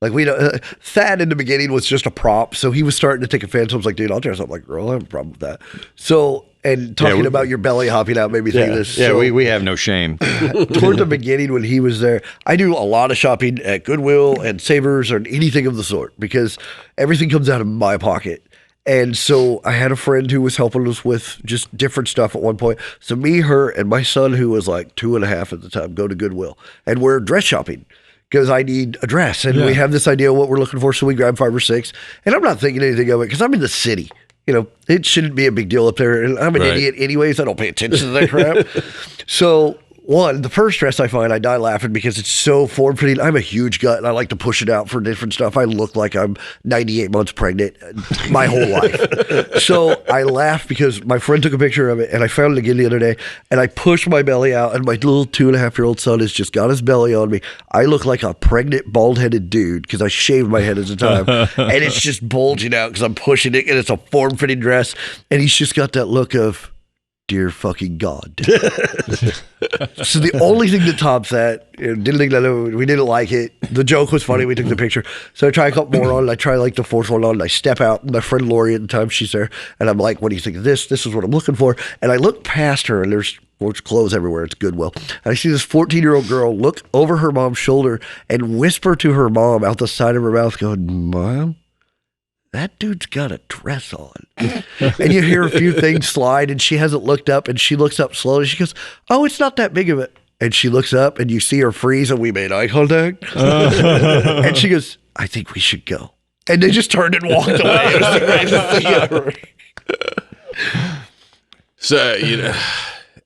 Like, we don't. Thad in the beginning was just a prop, so he was starting to take offense. I was like, dude, I'll dress up like a girl. I have a problem with that. So, and talking about your belly hopping out made me think of this. Yeah, so, we have no shame. Toward the beginning when he was there, I do a lot of shopping at Goodwill and Savers or anything of the sort because everything comes out of my pocket. And so I had a friend who was helping us with just different stuff at one point. So me, her, and my son, who was like 2.5 at the time, go to Goodwill. And we're dress shopping because I need a dress. And we have this idea of what we're looking for. So we grab 5 or 6. And I'm not thinking anything of it because I'm in the city. It shouldn't be a big deal up there. And I'm an idiot anyways. I don't pay attention to that crap. So one, the first dress I find, I die laughing because it's so form-fitting. I'm a huge gut, and I like to push it out for different stuff. I look like I'm 98 months pregnant my whole life. So I laugh because my friend took a picture of it, and I found it again the other day, and I pushed my belly out, and my little 2.5-year-old son has just got his belly on me. I look like a pregnant, bald-headed dude because I shaved my head at the time, and it's just bulging out because I'm pushing it, and it's a form-fitting dress, and he's just got that look of, dear fucking God. So the only thing that tops that, didn't think that we didn't like it. The joke was funny. We took the picture. So I try a couple more on. And I try like the fourth one on. And I step out. My friend Lori at the time, she's there. And I'm like, what do you think of this? This is what I'm looking for. And I look past her and there's clothes everywhere. It's Goodwill. And I see this 14-year-old girl look over her mom's shoulder and whisper to her mom out the side of her mouth going, Mom, that dude's got a dress on. And you hear a few things slide and she hasn't looked up and she looks up slowly. She goes, oh, it's not that big of it. And she looks up and you see her freeze and we made eye contact. And she goes, I think we should go. And they just turned and walked away. It was the greatest thing ever. So,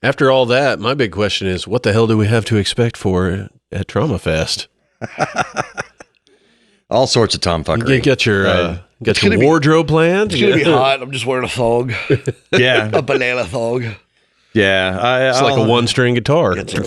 after all that, my big question is, what the hell do we have to expect for at TraumaFest? All sorts of tomfuckery. You get your wardrobe planned. It's going to be hot. I'm just wearing a thong. Yeah. A banana thong. Yeah. It's like a one-string guitar. Just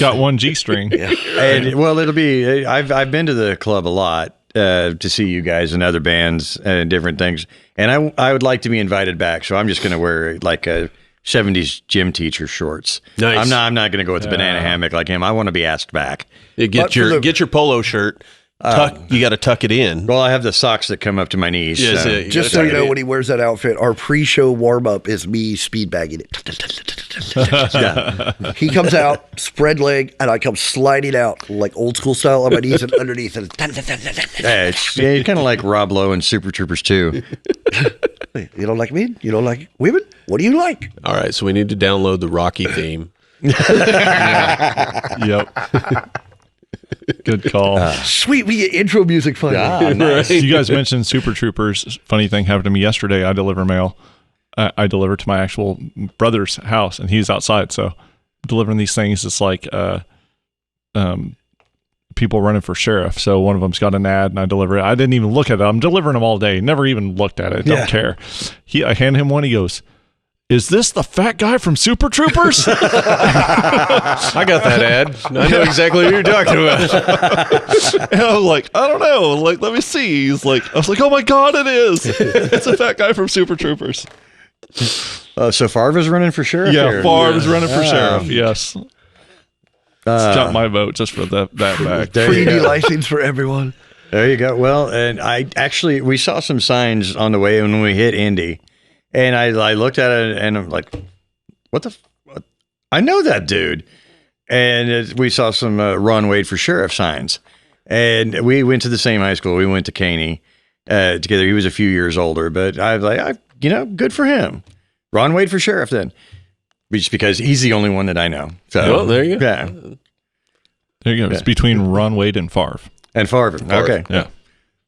got one G string. Yeah. And well, it'll be. I've been to the club a lot to see you guys and other bands and different things, and I would like to be invited back. So I'm just going to wear like a 70s gym teacher shorts. Nice. I'm not going to go with the banana hammock like him. I want to be asked back. You get your polo shirt. You got to tuck it in. Well, I have the socks that come up to my knees. Yeah, so. Just so you know, when he wears that outfit, our pre-show warm-up is me speed bagging it. Yeah. He comes out, spread leg, and I come sliding out like old school style on my knees and underneath. And Yeah, you're kind of like Rob Lowe and Super Troopers 2. you don't like men? You don't like women? What do you like? All right, so we need to download the Rocky theme. Yep. Good call. Sweet, we get intro music finally. Nice. You guys mentioned Super Troopers. Funny thing happened to me yesterday. I deliver mail. I deliver to my actual brother's house, and he's outside. So delivering these things, it's like people running for sheriff. So one of them's got an ad, and I deliver it. I didn't even look at it. I'm delivering them all day. Never even looked at it. Don't care. I hand him one. He goes, is this the fat guy from Super Troopers? I got that ad. I know exactly what you're talking about. And I'm like, I don't know. Like, let me see. I was like, oh my God, it is. It's a fat guy from Super Troopers. So Favre's running for sheriff? Yeah, Favre's running for sheriff. Yes. Let's jump my vote just for that back. Free license for everyone. There you go. Well, and we saw some signs on the way when we hit Indy. And I looked at it and I'm like, what? I know that dude. And we saw some Ron Wade for sheriff signs. And we went to the same high school. We went to Caney together. He was a few years older, but I was like, good for him. Ron Wade for sheriff then. Just because he's the only one that I know. So, well, there you go. Yeah. There you go. It's between Ron Wade and Favre. And Favre. Okay. Yeah.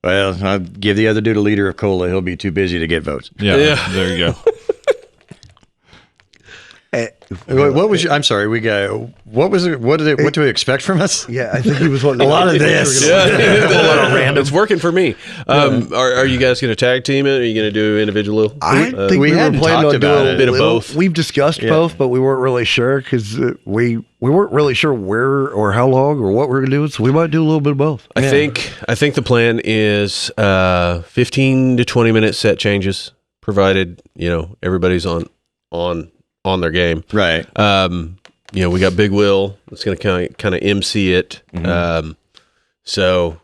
Well, I'll give the other dude a liter of cola. He'll be too busy to get votes. Yeah. There you go. What was I'm sorry. What was it? What do we expect from us? Yeah, I think he was one. A lot of this. It's working for me. Are you guys going to tag team it? Are you going to do individual? I think we were hadn't planning talked on about doing it. a Bit of little- both. We've discussed both, but we weren't really sure because we weren't really sure where or how long or what we're going to do. So we might do a little bit of both. I think the plan is 15 to 20 minute set changes, provided everybody's on their game. Right. We got Big Will that's going to kind of MC it. Mm-hmm. So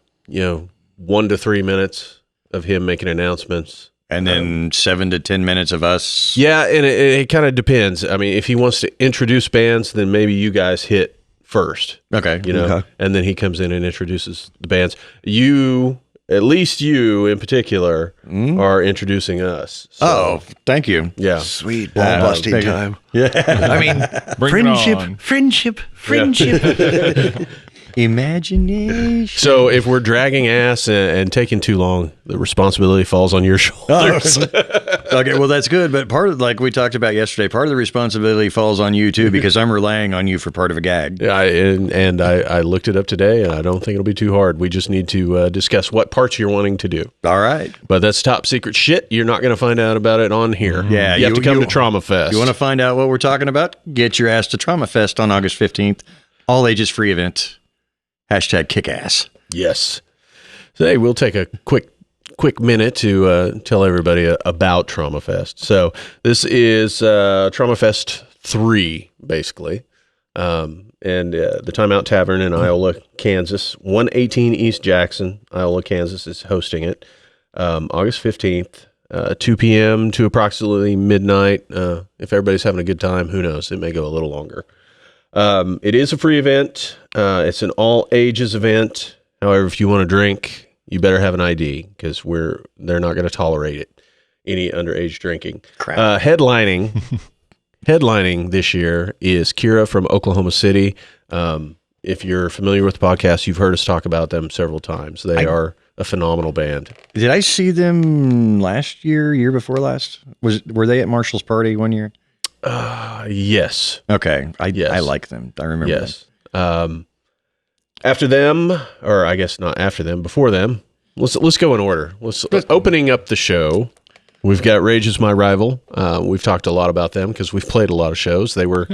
1 to 3 minutes of him making announcements. And then 7 to 10 minutes of us. Yeah, and it kind of depends. I mean, if he wants to introduce bands, then maybe you guys hit first. Okay. And then he comes in and introduces the bands. At least you in particular are introducing us. So, Oh, thank you. yeah. Sweet ball busting thank you. time. Yeah. I mean, Bring it on. friendship. Imagination. So if we're dragging ass and taking too long, the responsibility falls on your shoulders. Okay, well, that's good. But part of, like we talked about yesterday, part of the responsibility falls on you, too, because I'm relying on you for part of a gag. Yeah, I looked it up today, and I don't think it'll be too hard. We just need to discuss what parts you're wanting to do. All right. But that's top secret shit. You're not going to find out about it on here. Yeah, you have to come to TraumaFest. You want to find out what we're talking about? Get your ass to TraumaFest on August 15th. All ages free event. Hashtag kickass. Yes. Today we'll take a quick minute to tell everybody about TraumaFest. So this is TraumaFest 3, basically. And the Time Out Tavern in Iola, Kansas. 118 East Jackson, Iola, Kansas is hosting it. August 15th, 2 p.m. to approximately midnight. If everybody's having a good time, who knows? It may go a little longer. It is a free event. It's an all ages event. However, if you want to drink, you better have an ID because they're not going to tolerate it. Any underage drinking. Crap. Headlining this year is Kira from Oklahoma City. If you're familiar with the podcast, you've heard us talk about them several times. They are a phenomenal band. Did I see them last year before last? Were they at Marshall's party one year? Yes. Okay. Yes. I like them. I remember them. Yes. After them, or I guess not after them, before them, let's go in order. Opening up the show, we've got Rage Is My Rival. We've talked a lot about them because we've played a lot of shows. They were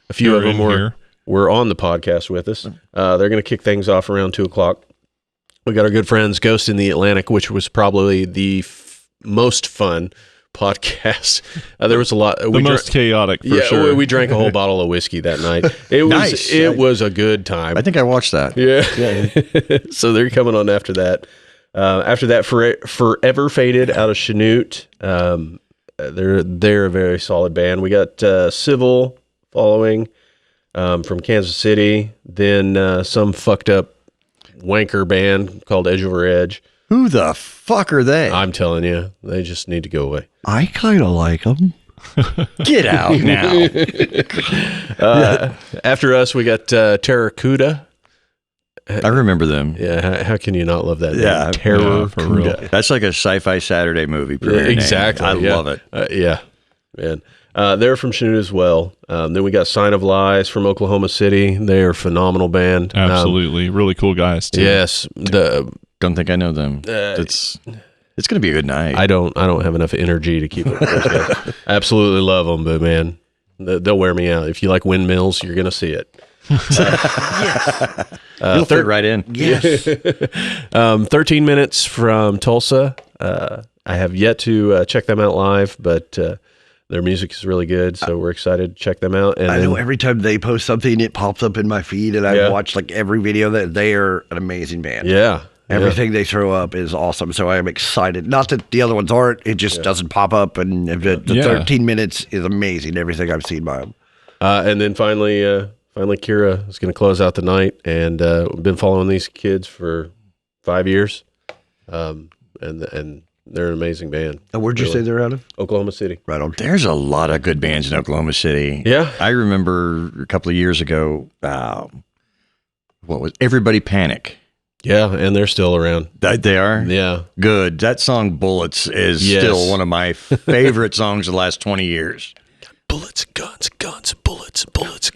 a few of them were on the podcast with us. They're going to kick things off around 2:00. We got our good friends Ghost in the Atlantic, which was probably the most fun podcast. There was a lot. The most chaotic, for sure. We drank a whole bottle of whiskey that night. It was a good time. I think I watched that. Yeah. So they're coming on after that. After that, Forever Faded out of Chanute. They're a very solid band. We got Civil following from Kansas City. Then some fucked up wanker band called Edge Over Edge. Who the fuck are they? I'm telling you, they just need to go away. I kind of like them. Get out now. After us, we got Terracuda. I remember them. Yeah, how can you not love that? Yeah, for real. That's like a sci-fi Saturday movie premiere name. Exactly. I love it. Yeah, man. They're from Chanute as well. Then we got Sign of Lies from Oklahoma City. They're a phenomenal band. Absolutely. Really cool guys, too. Yes. Don't think I know them. It's going to be a good night. I don't have enough energy to keep up with those guys. Absolutely love them, but man, they'll wear me out. If you like windmills, you're going to see it. Yes. You'll fit right in. Yes. 13 minutes from Tulsa. I have yet to check them out live, but their music is really good, so we're excited to check them out. And I know every time they post something, it pops up in my feed, and I watch like every video. That they are an amazing band. Yeah. Everything they throw up is awesome, so I am excited. Not that the other ones aren't; it just doesn't pop up. And the 13 minutes is amazing. Everything I've seen by them. And then finally, Kira is going to close out the night, and we've been following these kids for 5 years, and they're an amazing band. And where'd you say they're out of? Oklahoma City. Right on. There's a lot of good bands in Oklahoma City. Yeah. I remember a couple of years ago, what was Everybody Panic? Yeah, and they're still around. They are? Yeah. Good. That song, Bullets, is still one of my favorite songs of the last 20 years. Bullets, guns, bullets, guns,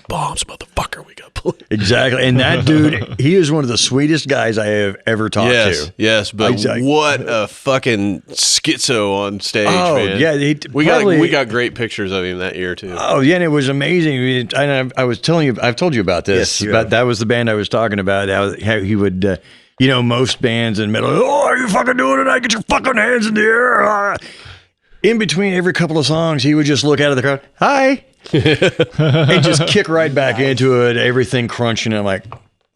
bombs, motherfucker. We got bullets. Exactly. And that dude, he is one of the sweetest guys I have ever talked to. Yes, but what a fucking schizo on stage, man. Yeah. We got great pictures of him that year, too. Oh, yeah, and it was amazing. I was telling you, I've told you about this. Yes, but that was the band I was talking about, how he would, most bands in metal, are you fucking doing it? Get your fucking hands in the air. In between every couple of songs, he would just look out of the crowd, hi, and just kick right back into it, everything crunching. I'm like,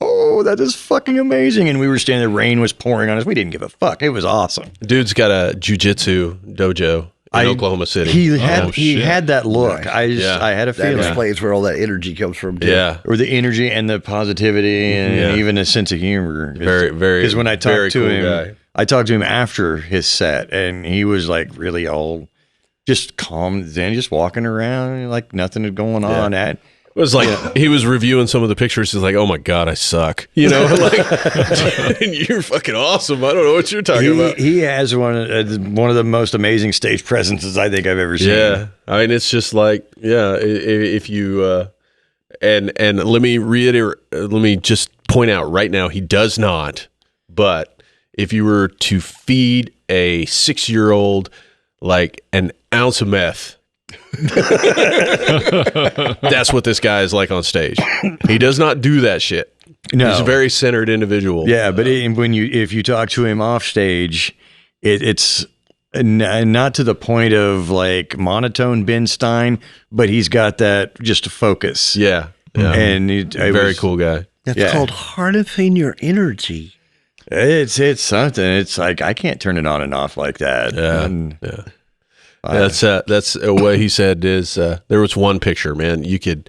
oh, that is fucking amazing. And we were standing there, rain was pouring on us. We didn't give a fuck. It was awesome. Dude's got a jiu-jitsu dojo in Oklahoma City. He had that look. Nice. I had a feeling. That explains where all that energy comes from, too. Yeah. Or the energy and the positivity and even a sense of humor. Very, very, because when I talked to cool him, guy. I talked to him after his set, and he was like really all just calm, then just walking around like nothing was going on. was like he was reviewing some of the pictures. He's like, "Oh my god, I suck." You know, like you're fucking awesome. I don't know what you're talking about. He has one of the most amazing stage presences I think I've ever seen. Yeah, I mean, it's just like, if you and let me reiterate, let me just point out right now, he does not. But if you were to feed a 6-year-old like an ounce of meth. That's what this guy is like on stage. He does not do that shit. No. He's a very centered individual. Yeah, but if you talk to him off stage, it's not to the point of like monotone Ben Stein, but he's got that just a focus. Yeah. And very cool guy. That's called harnessing your energy. It's something. It's like I can't turn it on and off like that. Yeah. That's what he said is there was one picture, man. You could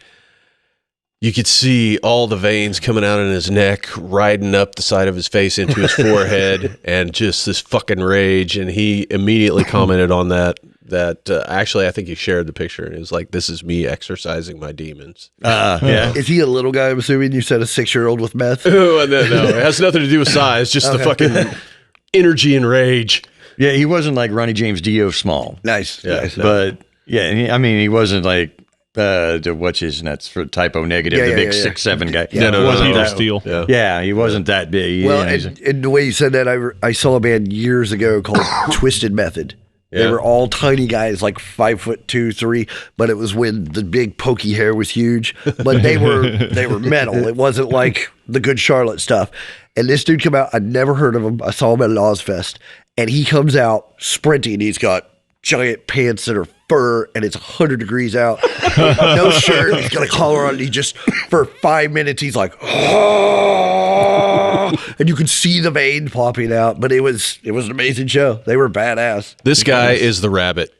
see all the veins coming out in his neck, riding up the side of his face into his forehead, and just this fucking rage. And he immediately commented on that. Actually, I think he shared the picture, and it was like, "This is me exercising my demons." Yeah. Is he a little guy? I'm assuming you said a 6-year-old with meth. No, it has nothing to do with size. Just the fucking energy and rage. Yeah, he wasn't like Ronnie James Dio small. Nice. But yeah, he wasn't like what's his nuts for typo negative, the big 6'7" guy. Yeah. No, wasn't Peter that Steele. Yeah, he wasn't that big. Well, and the way you said that, I saw a band years ago called Twisted Method. They were all tiny guys, like 5'2", 3", but it was when the big pokey hair was huge. But they were metal. It wasn't like the Good Charlotte stuff. And this dude come out. I'd never heard of him. I saw him at Ozfest, and he comes out sprinting. He's got giant pants that are fur, and it's 100 degrees out. No shirt. He's got a collar on. And he just for 5 minutes he's like, oh, and you could see the vein popping out. But it was an amazing show. They were badass. This guy is the rabbit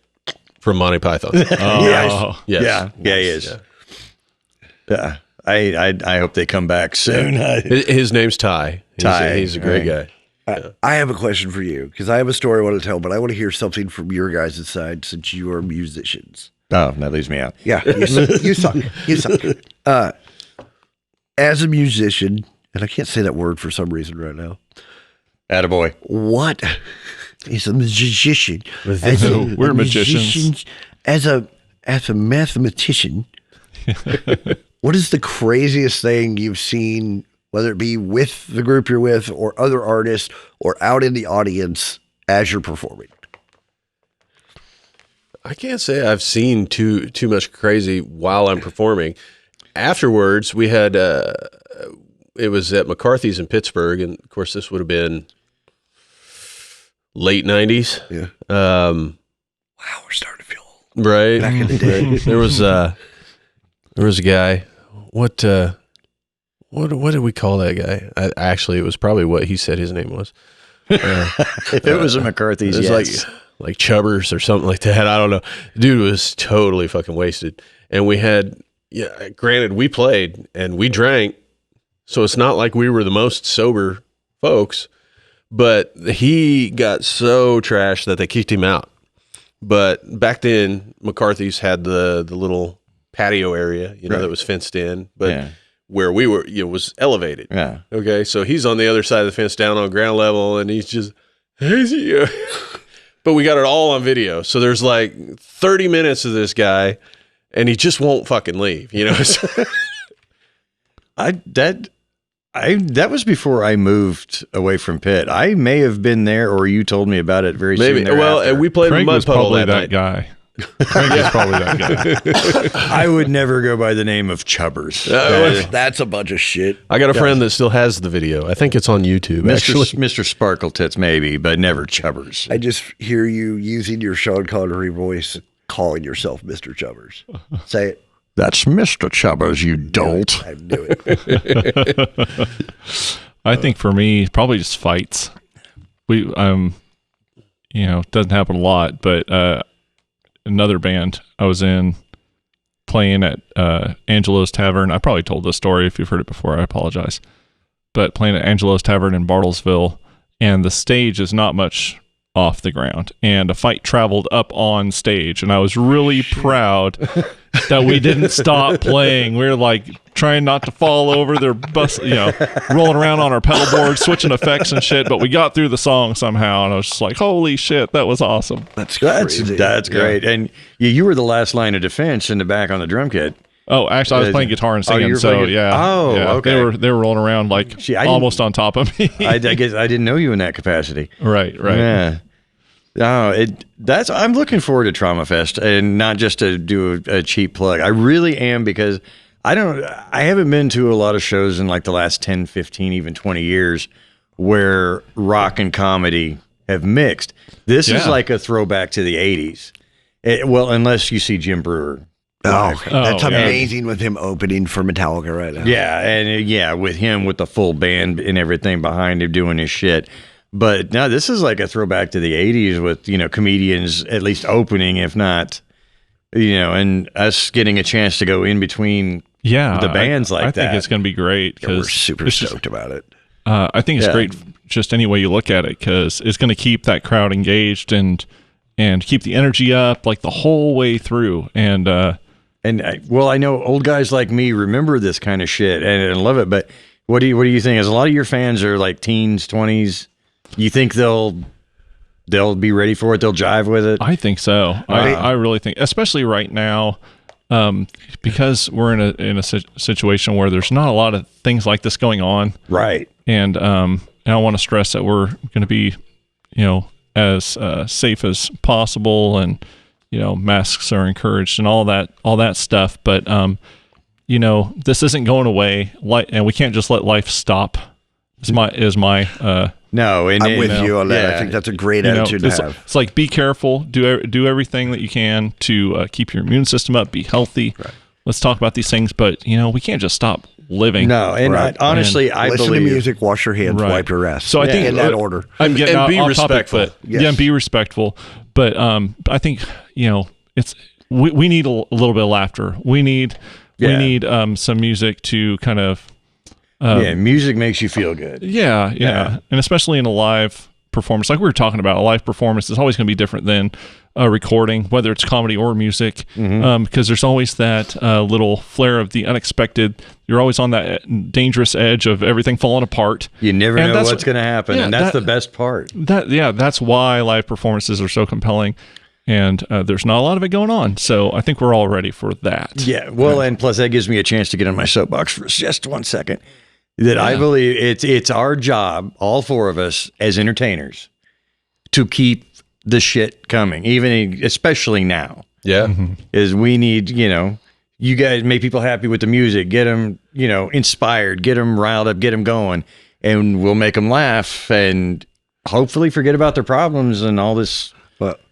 from Monty Python. Oh. Yes. Yeah, he is. Yeah. I hope they come back soon. His name's Ty. He's a great guy. I have a question for you because I have a story I want to tell, but I want to hear something from your guys' side since you are musicians. Oh, that leaves me out. Yeah, you suck. You suck. As a musician, and I can't say that word for some reason right now. Attaboy. What is a musician? We're magicians. As a mathematician, what is the craziest thing you've seen, whether it be with the group you're with or other artists or out in the audience as you're performing? I can't say I've seen too much crazy while I'm performing. Afterwards, we had it was at McCarthy's in Pittsburgh, and of course this would have been late 90s. Yeah. Wow, we're starting to feel old. Right. Back in the day. There was a guy. What did we call that guy? Actually, it was probably what he said his name was. If it was a McCarthy's, it was like Chubbers or something like that. I don't know. Dude was totally fucking wasted. And we had, granted, we played and we drank, so it's not like we were the most sober folks, but he got so trashed that they kicked him out. But back then, McCarthy's had the little patio area, that was fenced in, but where we were, was elevated. Yeah. Okay, so he's on the other side of the fence down on ground level, and he's just, but we got it all on video. So there's like 30 minutes of this guy, and he just won't fucking leave, That was before I moved away from Pitt. I may have been there, or you told me about it very soon thereafter. Well, we played Craig Mud was Puddle probably that night. guy. Craig is probably that guy. I would never go by the name of Chubbers. That's a bunch of shit. I got a friend that still has the video. I think it's on YouTube, actually. Mr. Sparkle Tits, maybe, but never Chubbers. I just hear you using your Sean Connery voice, calling yourself Mr. Chubbers. Say it. That's Mr. Chubbers, you dolt. I knew it. I think for me, probably just fights. We, it doesn't happen a lot, but another band I was in playing at Angelo's Tavern. I probably told this story. If you've heard it before, I apologize. But playing at Angelo's Tavern in Bartlesville, and the stage is not much off the ground, and a fight traveled up on stage, and I was really proud that we didn't stop playing. We were like trying not to fall over. They're rolling around on our pedal board, switching effects and shit, but we got through the song somehow, and I was just like, holy shit, that was awesome. That's crazy. That's great. And you were the last line of defense in the back on the drum kit. Oh, actually, I was playing guitar and singing, yeah. Oh, yeah. okay. They were rolling around like almost on top of me. I guess I didn't know you in that capacity. Right. Yeah. Oh, I'm looking forward to TraumaFest, and not just to do a cheap plug. I really am, because I haven't been to a lot of shows in like the last 10, 15, even 20 years where rock and comedy have mixed. This is like a throwback to the 80s. Well, unless you see Jim Brewer. That's amazing with him opening for Metallica right now. Yeah, and with him with the full band and everything behind him doing his shit. But no, this is like a throwback to the 80s with, comedians at least opening, if not, and us getting a chance to go in between the bands like that. I think it's going to be great, because we're super stoked about it. I think it's great just any way you look at it, because it's going to keep that crowd engaged and keep the energy up like the whole way through. I know old guys like me remember this kind of shit and love it. But what do you think? As a lot of your fans are like teens, 20s, you think they'll be ready for it? They'll jive with it? I think so. I really think, especially right now, because we're in a situation where there's not a lot of things like this going on. Right. And I want to stress that we're going to be, as safe as possible, and masks are encouraged and all that stuff, but this isn't going away, and we can't just let life stop. No, and I'm with you on that. I think that's a great attitude to have. It's like, be careful, do everything that you can to keep your immune system up, be healthy. Right. Let's talk about these things, but we can't just stop living. No, and honestly, I listen believe to music, wash your hands, wipe your ass. So I think in that order. I'm getting and be off respectful. topic, but and be respectful. But I think it's we need a little bit of laughter. We need some music to kind of music makes you feel good. Yeah, and especially in a live performance, like we were talking about, a live performance is always going to be different than a recording, whether it's comedy or music, because there's always that little flare of the unexpected. You're always on that dangerous edge of everything falling apart. You never know what's going to happen, and that's the best part. That's why live performances are so compelling. And there's not a lot of it going on, so I think we're all ready for that. Yeah, well, and plus that gives me a chance to get on my soapbox for just 1 second. I believe it's our job, all four of us as entertainers, to keep the shit coming, especially now. Yeah, is we need you guys make people happy with the music, get them inspired, get them riled up, get them going, and we'll make them laugh and hopefully forget about their problems and all this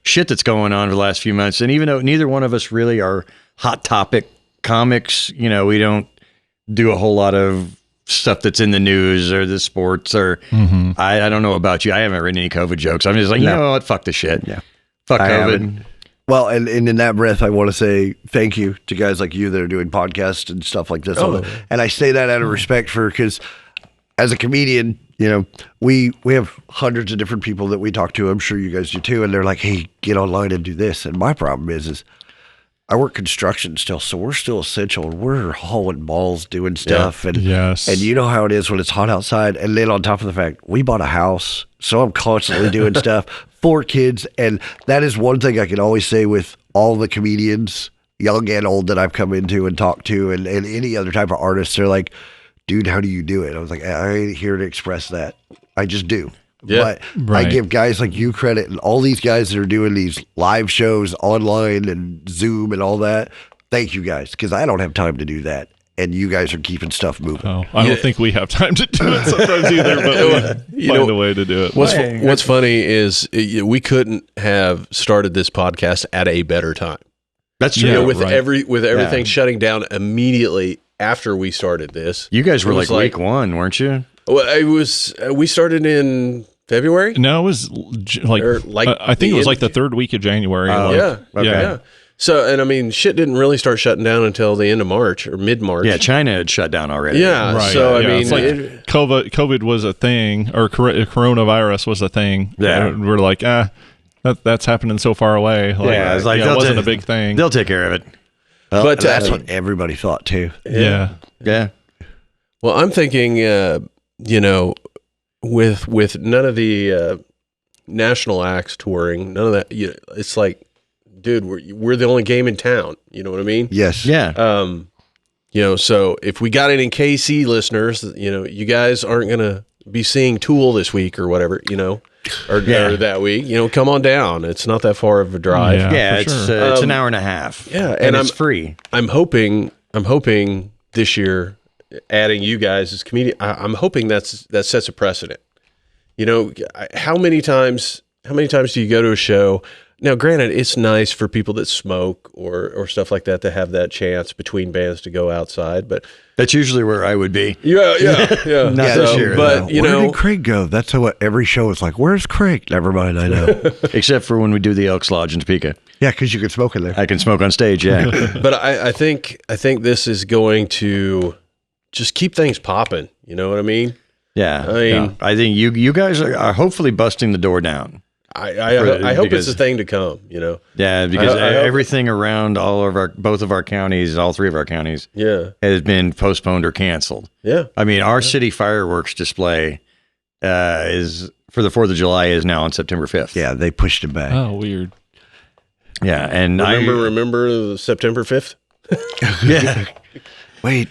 shit that's going on for the last few months. And even though neither one of us really are hot topic comics, we don't do a whole lot of stuff that's in the news or the sports or I don't know about you. I haven't written any COVID jokes. I'm just like, you know what? Fuck the shit. Yeah. Fuck COVID. Well, and in that breath, I want to say thank you to guys like you that are doing podcasts and stuff like this. And I say that out of respect because as a comedian, we have hundreds of different people that we talk to. I'm sure you guys do too. And they're like, hey, get online and do this. And my problem is I work construction still, so we're still essential. And we're hauling balls, doing stuff. And you know how it is when it's hot outside. And then on top of the fact, we bought a house, so I'm constantly doing stuff. 4 kids. And that is one thing I can always say with all the comedians, young and old, that I've come into and talked to, and any other type of artists. They're like, dude, how do you do it? I was like, I ain't here to express that. I just do. Yeah, but I give guys like you credit, and all these guys that are doing these live shows online and Zoom and all that. Thank you guys, because I don't have time to do that. And you guys are keeping stuff moving. Oh, I don't think we have time to do it sometimes either, but we find a way to do it. What's funny is we couldn't have started this podcast at a better time. That's true. With everything shutting down immediately after we started this. You guys were like week 1, weren't you? Well, we started in February? No, it was I think it was like the 3rd week of January. Yeah. So, and I mean, shit didn't really start shutting down until the end of March or mid-March. Yeah, China had shut down already. Yeah. Right. So, I Yeah, mean, it's like COVID was a thing, or coronavirus was a thing. Yeah. We're like, that's happening so far away. Like, Yeah, it's like it wasn't a big thing. They'll take care of it. Well, But, that's what everybody thought too. Yeah. Yeah. well, I'm thinking, you know, with none of the national acts touring, none of that, it's like, dude, we're the only game in town. You know what I mean? Yes. Yeah. You know, so if we got any KC listeners, you know, you guys aren't going to be seeing Tool this week or whatever, you know, or that week, you know, come on down. It's not that far of a drive. Yeah. It's sure. it's an hour and a half. Yeah, and and it's free. I'm hoping this year, adding you guys as comedian, I'm hoping that sets a precedent. You know, how many times do you go to a show? Now, granted, it's nice for people that smoke or stuff like that to have that chance between bands to go outside, but That's usually where I would be. yeah. Not this year, but you Where know, did Craig go? That's what every show is like. Where's Craig? Never mind, I know. Except for when we do the Elks Lodge in Topeka. Yeah, because you can smoke in there. I can smoke on stage, yeah. but I think this is going to just keep things popping. You know what I mean? Yeah. I mean, I think you guys are hopefully busting the door down. I hope it's a thing to come. You know? Yeah, because I hope- everything around both of our counties, all three of our counties, Yeah, has been postponed or canceled. yeah. I mean, our city fireworks display is for the 4th of July is now on September 5th. Yeah, they pushed it back. Oh, weird. Yeah, and Remember the September 5th? yeah, Wait,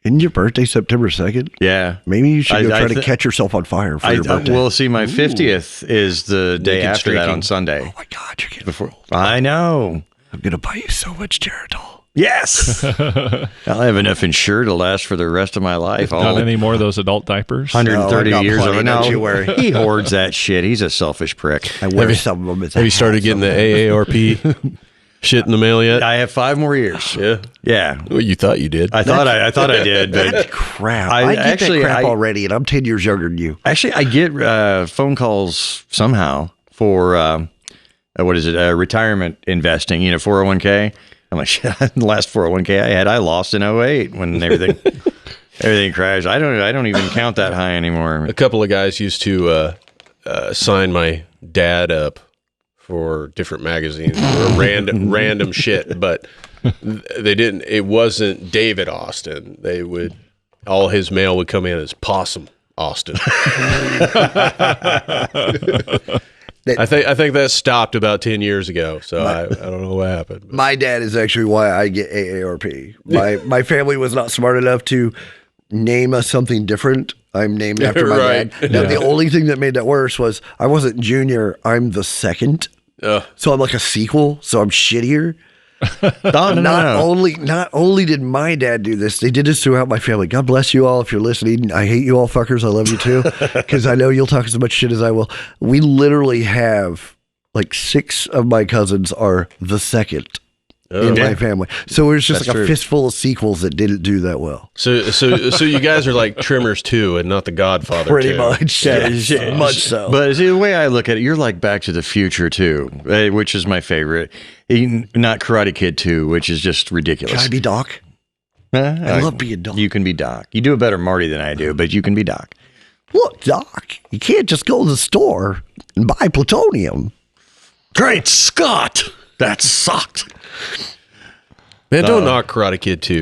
isn't your birthday September 2nd? yeah. Maybe you should go I try to th- catch yourself on fire for your birthday. Well, see, my 50th is the day Naked after that streaking. on Sunday. Oh my God, you're getting Before I know. I'm going to buy you so much Geritol. Yes, I'll have enough Ensure to last for the rest of my life. Not any more of those adult diapers. 130 No, I've got years plenty, old. don't No, you worry. he hoards that shit. He's a selfish prick. I wear some of them. Have you started getting the AARP shit in the mail yet? I have 5 more years. Yeah. Yeah, Well, you thought you did. I thought I did, but crap? I I get actually- that crap I- already, and I'm 10 years younger than you. actually I get phone calls somehow for what is it? Retirement investing. 401k. I'm like, shit, the last 401k I lost in 2008 when everything crashed. I don't even count that high anymore. A couple of guys used to sign my dad up for different magazines or random shit, but they didn't. It wasn't David Austin. All his mail would come in as Possum Austin. I think that stopped about 10 years ago. So I don't know what happened. But. My dad is actually why I get AARP. My family was not smart enough to name us something different. I'm named after my Right. dad. Now, the only thing that made that worse was I wasn't junior. I'm the second. So I'm like a sequel. So I'm shittier. No. Not only did my dad do this, they did this throughout my family. God bless you all if you're listening. I hate you all fuckers. I love you too, because I know you'll talk as much shit as I will. We literally have like 6 of my cousins are the second in my family. So it was just That's like a true. fistful of sequels that didn't do that well. So you guys are like Trimmers 2 and not the Godfather Pretty 2. much. Yes, much so. But see, the way I look at it, you're like Back to the Future 2, which is my favorite. Not Karate Kid 2, which is just ridiculous. Can I be Doc? I love being Doc. You can be Doc. You do a better Marty than I do, but you can be Doc. Look, Doc, you can't just go to the store and buy plutonium. Great Scott! That sucked. Man, don't knock Karate Kid 2.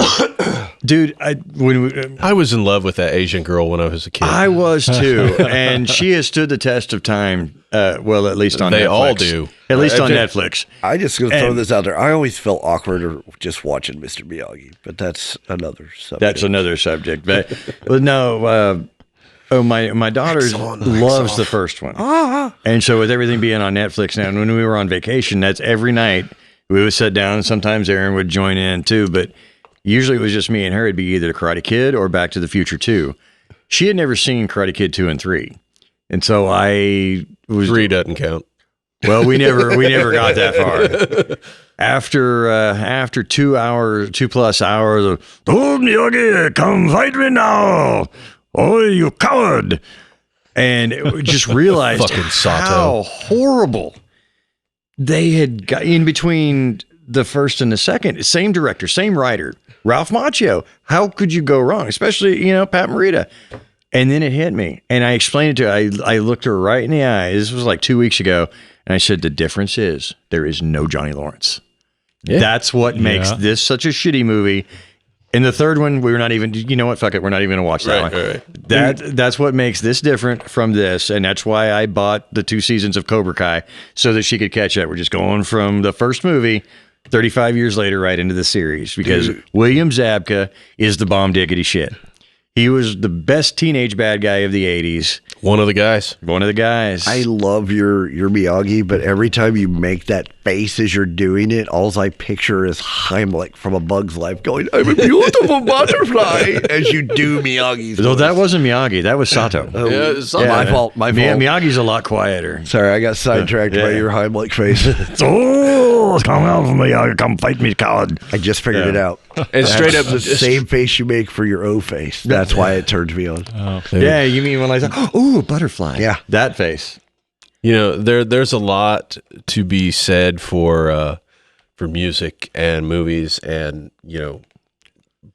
Dude, I was in love with that Asian girl when I was a kid. I was too, and she has stood the test of time. Well, at least on They Netflix. all do. At least on Just- Netflix. I just gonna throw And- this out there. I always felt awkward just watching Mr. Miyagi, but that's another subject. That's another subject. But no, my daughter loves the first one. And so with everything being on Netflix now, and when we were on vacation, that's every night we would sit down, and sometimes Aaron would join in too, but usually it was just me and her. It'd be either Karate Kid or Back to the Future 2. She had never seen Karate Kid 2 and 3. And so I was 3 doesn't count. well, we never got that far. After 2+ hours of "Oh, Miyagi, come fight me now! Oh, you coward!" And it just realized Fucking Sato. how horrible they had got in between the first and the second, same director, same writer, Ralph Macchio. How could you go wrong? Especially, Pat Morita. And then it hit me. And I explained it to her. I looked her right in the eye. This was like 2 weeks ago. And I said, the difference is there is no Johnny Lawrence. Yeah. That's what makes this such a shitty movie. In the third one, we were not even, you know what, fuck it, we're not even going to watch that one. Right. That's what makes this different from this, and that's why I bought the 2 seasons of Cobra Kai, so that she could catch up. We're just going from the first movie, 35 years later, right into the series, because William Zabka is the bomb diggity shit. He was the best teenage bad guy of the 80s. One of the guys. I love your Miyagi, but every time you make that face as you're doing it, all I picture is Heimlich from A Bug's Life going, I'm a beautiful butterfly, as you do Miyagi's No, voice. that wasn't Miyagi. That was Sato. My fault. Miyagi's a lot quieter. Sorry, I got sidetracked by your Heimlich face. Come out from Miyagi. Come fight me, coward. I just figured it out. And straight up, the same face you make for your O face. That's why it turns me on. Oh. Yeah, you mean when I said, "Oh, butterfly"? Yeah, that face. There's a lot to be said for music and movies, and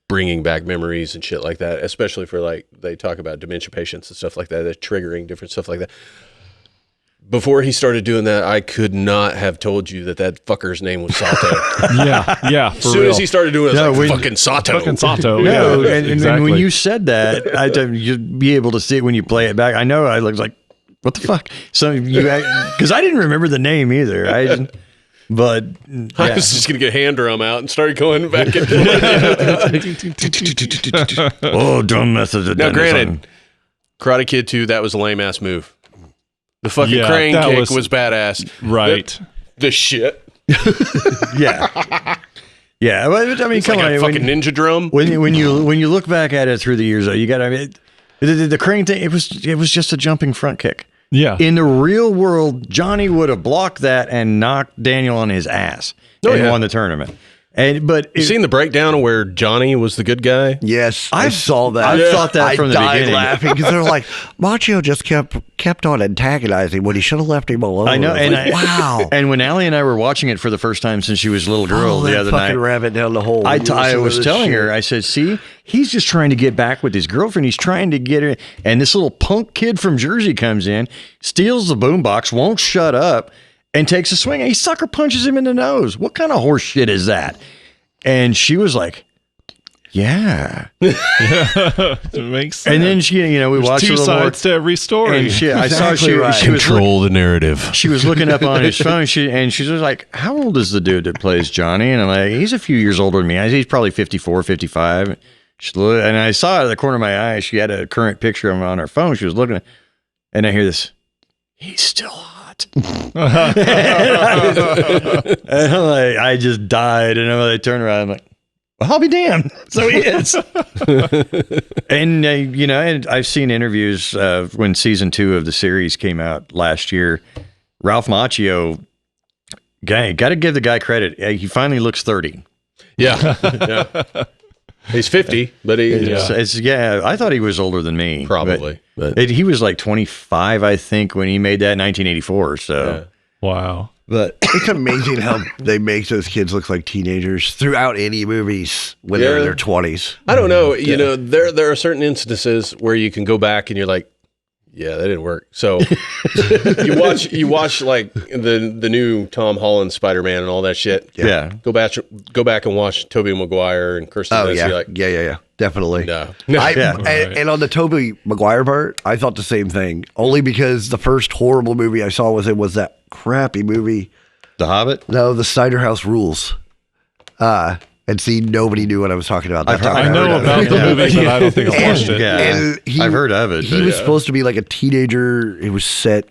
bringing back memories and shit like that. Especially for, like, they talk about dementia patients and stuff like that. They're triggering different stuff like that. Before he started doing that, I could not have told you that fucker's name was Sato. yeah. As soon as he started doing it, fucking Sato. Fucking Sato. No, yeah, and exactly. when you said that, you'd be able to see it when you play it back. I know I looked like, what the fuck? So because I didn't remember the name either. I was just gonna get a hand drum out and start going back and forth. drum method. Now, granted, Karate Kid 2, that was a lame ass move. The fucking crane kick was badass. Right. The shit. Yeah. Yeah. Well, I mean, It's come like on. A fucking ninja drum. When you look back at it through the years, though, you got the crane thing. It was just a jumping front kick. Yeah. In the real world, Johnny would have blocked that and knocked Daniel on his ass and won the tournament. But you seen the breakdown of where Johnny was the good guy? Yes, I saw that. I thought that from the beginning. I died laughing because they're like, Macchio just kept on antagonizing when he should have left him alone. I know, wow. And when Allie and I were watching it for the first time since she was a little girl the other night, rabbit down the hole. I was telling her, I said, see, he's just trying to get back with his girlfriend. He's trying to get her, and this little punk kid from Jersey comes in, steals the boombox, won't shut up, and takes a swing. And he sucker punches him in the nose. What kind of horse shit is that? And she was like, yeah. It makes sense. And then she, we watched two a little sides to every story. And I saw she was control the narrative. She was looking up on his phone. She was like, how old is the dude that plays Johnny? And I'm like, he's a few years older than me. He's probably 54, 55. And I saw out of the corner of my eye, she had a current picture of him on her phone. She was looking at, and I hear this, he's still hot. And I just died, and I turned around. I'm like, well, I'll be damned. So he is. And and I've seen interviews when season 2 of the series came out last year. Ralph Macchio, got to give the guy credit. He finally looks 30. Yeah. He's 50, but I thought he was older than me. Probably. But he was like 25, I think, when he made that in 1984. So, wow. But it's amazing how they make those kids look like teenagers throughout any movies when they're in their 20s. I don't know. There are certain instances where you can go back and you're like, yeah, that didn't work. So you watch like the new Tom Holland Spider-Man and all that shit. Yeah. Go back and watch Tobey Maguire and Kirsten Dunst. Yeah. Like, Yeah. Definitely. No. And on the Tobey Maguire part, I thought the same thing. Only because the first horrible movie I saw was that crappy movie. The Hobbit? No, The Cider House Rules. And see, nobody knew what I was talking about. I know about the movie, but I don't think I watched it. Yeah, I've heard of it. He was supposed to be like a teenager. It was set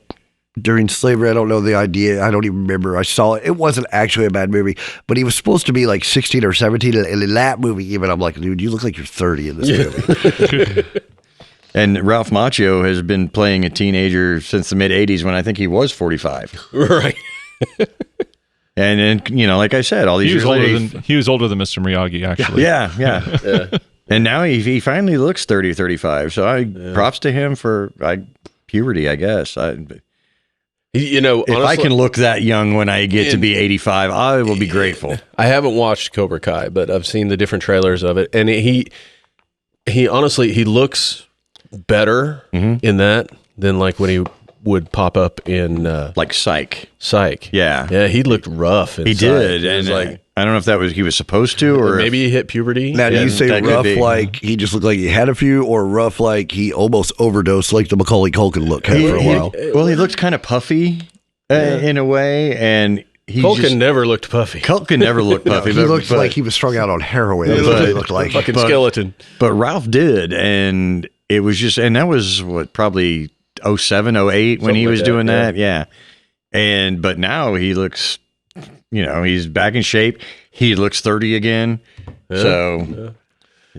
during slavery. I don't know the idea. I don't even remember. I saw it. It wasn't actually a bad movie, but he was supposed to be like 16 or 17. And in that movie, even I'm like, dude, you look like you're 30 in this movie. And Ralph Macchio has been playing a teenager since the mid 80s when I think he was 45. Right. And then, like I said, all these years later, he was older than Mr. Miyagi, actually. Yeah. And now he finally looks 30, 35. So props to him for puberty, I guess. You know, If I can look that young when I get to be 85, I will be grateful. I haven't watched Cobra Kai, but I've seen the different trailers of it, and he honestly he looks better in that than like when he would pop up in Like Psych. Psych. Yeah. He looked rough. He Psych. did. It And was like I don't know if that was he was supposed to or maybe he hit puberty. Now, do you say that could rough be. like he just looked like he had a few, or rough like he almost overdosed like the Macaulay Culkin look had for a while? Well, he looked kind of puffy in a way, and Culkin never looked puffy. Culkin never looked puffy. He looked like he was strung out on heroin. That's what he looked like. Fucking skeleton. But Ralph did, and it was just, and that was what, probably 07, 08 when he was doing that. Yeah. But now he looks, he's back in shape. He looks 30 again. Yeah. So,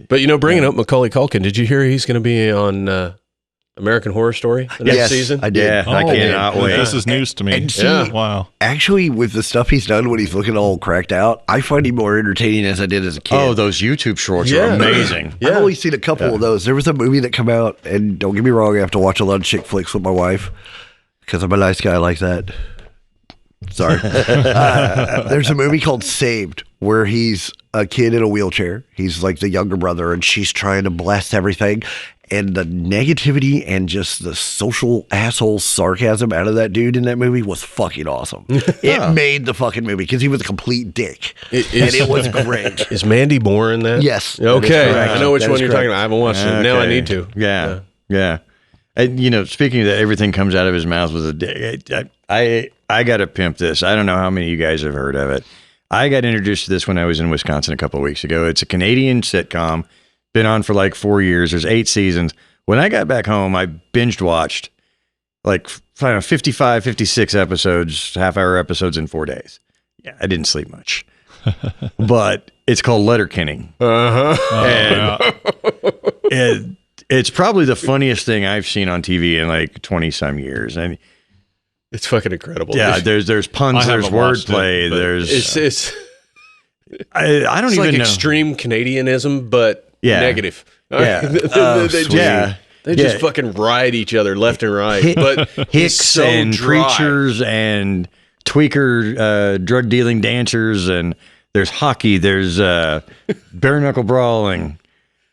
But bringing up Macaulay Culkin, did you hear he's going to be on American Horror Story the next season? I did. yeah, I cannot wait. This is news to me. And see, Wow. Actually, with the stuff he's done when he's looking all cracked out, I find him more entertaining as I did as a kid. Oh, those YouTube shorts are amazing. I've only seen a couple of those. There was a movie that came out, and don't get me wrong, I have to watch a lot of chick flicks with my wife because I'm a nice guy like that. Sorry. There's a movie called Saved where he's a kid in a wheelchair. He's like the younger brother, and she's trying to bless everything. And the negativity and just the social asshole sarcasm out of that dude in that movie was fucking awesome. It made the fucking movie because he was a complete dick. And it was great. Is Mandy Moore in that? Yes. Okay. That is I know which That one is you're correct. talking about. I haven't watched it. Now I need to. Yeah. And, speaking of that, everything comes out of his mouth with a dick. I got to pimp this. I don't know how many of you guys have heard of it. I got introduced to this when I was in Wisconsin a couple of weeks ago. It's a Canadian sitcom. Been on for like 4 years. There's 8 seasons. When I got back home, I binged watched like 55, 56 episodes, half-hour episodes in 4 days. Yeah, I didn't sleep much. But it's called Letterkenny. And it's probably the funniest thing I've seen on TV in like 20-some years. And It's fucking incredible. yeah, there's puns, there's wordplay, there's... It's I don't even like know. extreme Canadianism, but negative. Yeah. They just fucking ride each other left and right. But it's Hicks so and dry. preachers and tweaker drug dealing dancers, and there's hockey, there's bare knuckle brawling.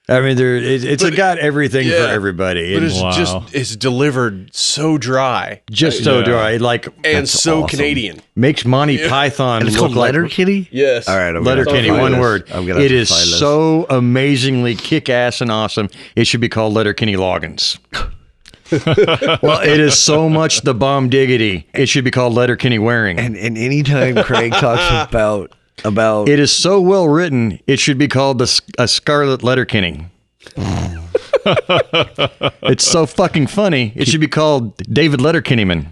I mean, it's got everything for everybody. But And it's delivered so dry. just so dry, like And so awesome. Canadian. makes Monty Python And it's look called like Letterkenny? Yes. All right. I'm Letterkenny, gonna have to one find word. this. I'm gonna have It to is find this. so amazingly kick-ass and awesome. It should be called Letterkenny Loggins. Well, it is so much the bomb diggity. It should be called Letterkenny Wearing. And anytime Craig talks about It is so well written, it should be called a Scarlet Letterkenny. It's so fucking funny. It should be called David Letterkennyman.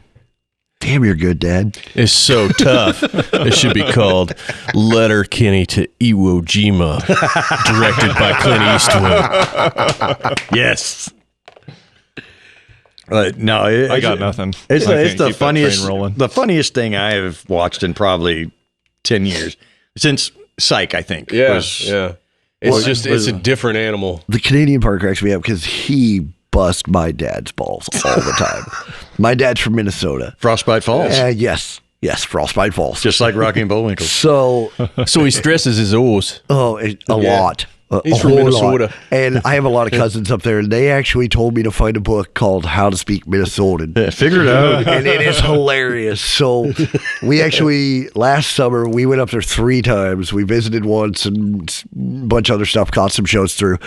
damn, you're good, Dad. It's so tough. It should be called Letterkenny to Iwo Jima, directed by Clint Eastwood. Yes. No, I got nothing. It's I the can't keep that train funniest. rolling. The funniest thing I have watched in probably 10 years since Psych. I think. was- Yeah. It's a different animal. The Canadian part cracks me up because he busts my dad's balls all the time. My dad's from Minnesota. Frostbite Falls, Yes, Frostbite Falls. just like Rocky and Bullwinkle. So, So he stresses his O's. a lot. He's A from whole Minnesota. lot. And I have a lot of cousins up there, and they actually told me to find a book called How to Speak Minnesotan. Yeah, figure it out. And it is hilarious. So we actually, last summer, we went up there 3 times. We visited once and a bunch of other stuff, caught some shows through.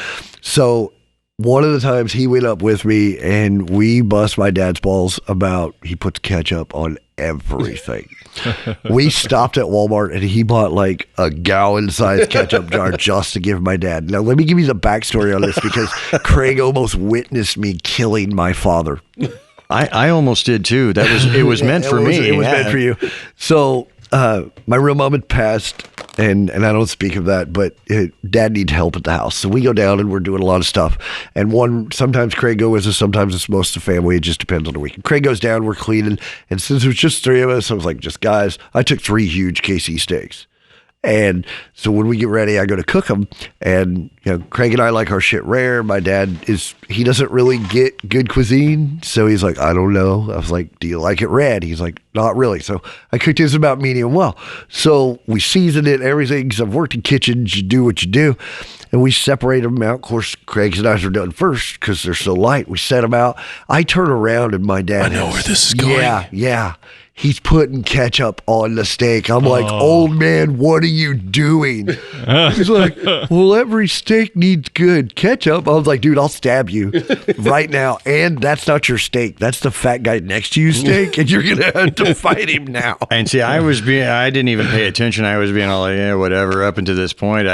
So one of the times he went up with me and we bust my dad's balls about he puts ketchup on everything. We stopped at Walmart and he bought like a gallon-sized ketchup jar just to give my dad. Now, let me give you the backstory on this because Craig almost witnessed me killing my father. I almost did too. It was meant for me. It was meant for you. So my real mom had passed, and I don't speak of that, but Dad needs help at the house. So we go down and we're doing a lot of stuff. And sometimes Craig goes with us, sometimes it's most of the family. It just depends on the week. Craig goes down, we're cleaning, and since it was just 3 of us, I was like, just guys, I took 3 huge KC steaks. And so when we get ready, I go to cook them. And, Craig and I like our shit rare. My dad he doesn't really get good cuisine. So he's like, I don't know. I was like, do you like it red? He's like, not really. So I cooked his about medium well. So we seasoned it, everything. Because I've worked in kitchens, you do what you do. And we separate them out. Of course, Craig's and ours are done first because they're so light. We set them out. I turn around and my dad. I know where this is going. Yeah. He's putting ketchup on the steak. I'm like, old man, what are you doing? He's like, well, every steak needs good ketchup. I was like, dude, I'll stab you right now. And that's not your steak. That's the fat guy next to you steak. And you're going to have to fight him now. And see, I didn't even pay attention. I was being all like, yeah, whatever. Up until this point,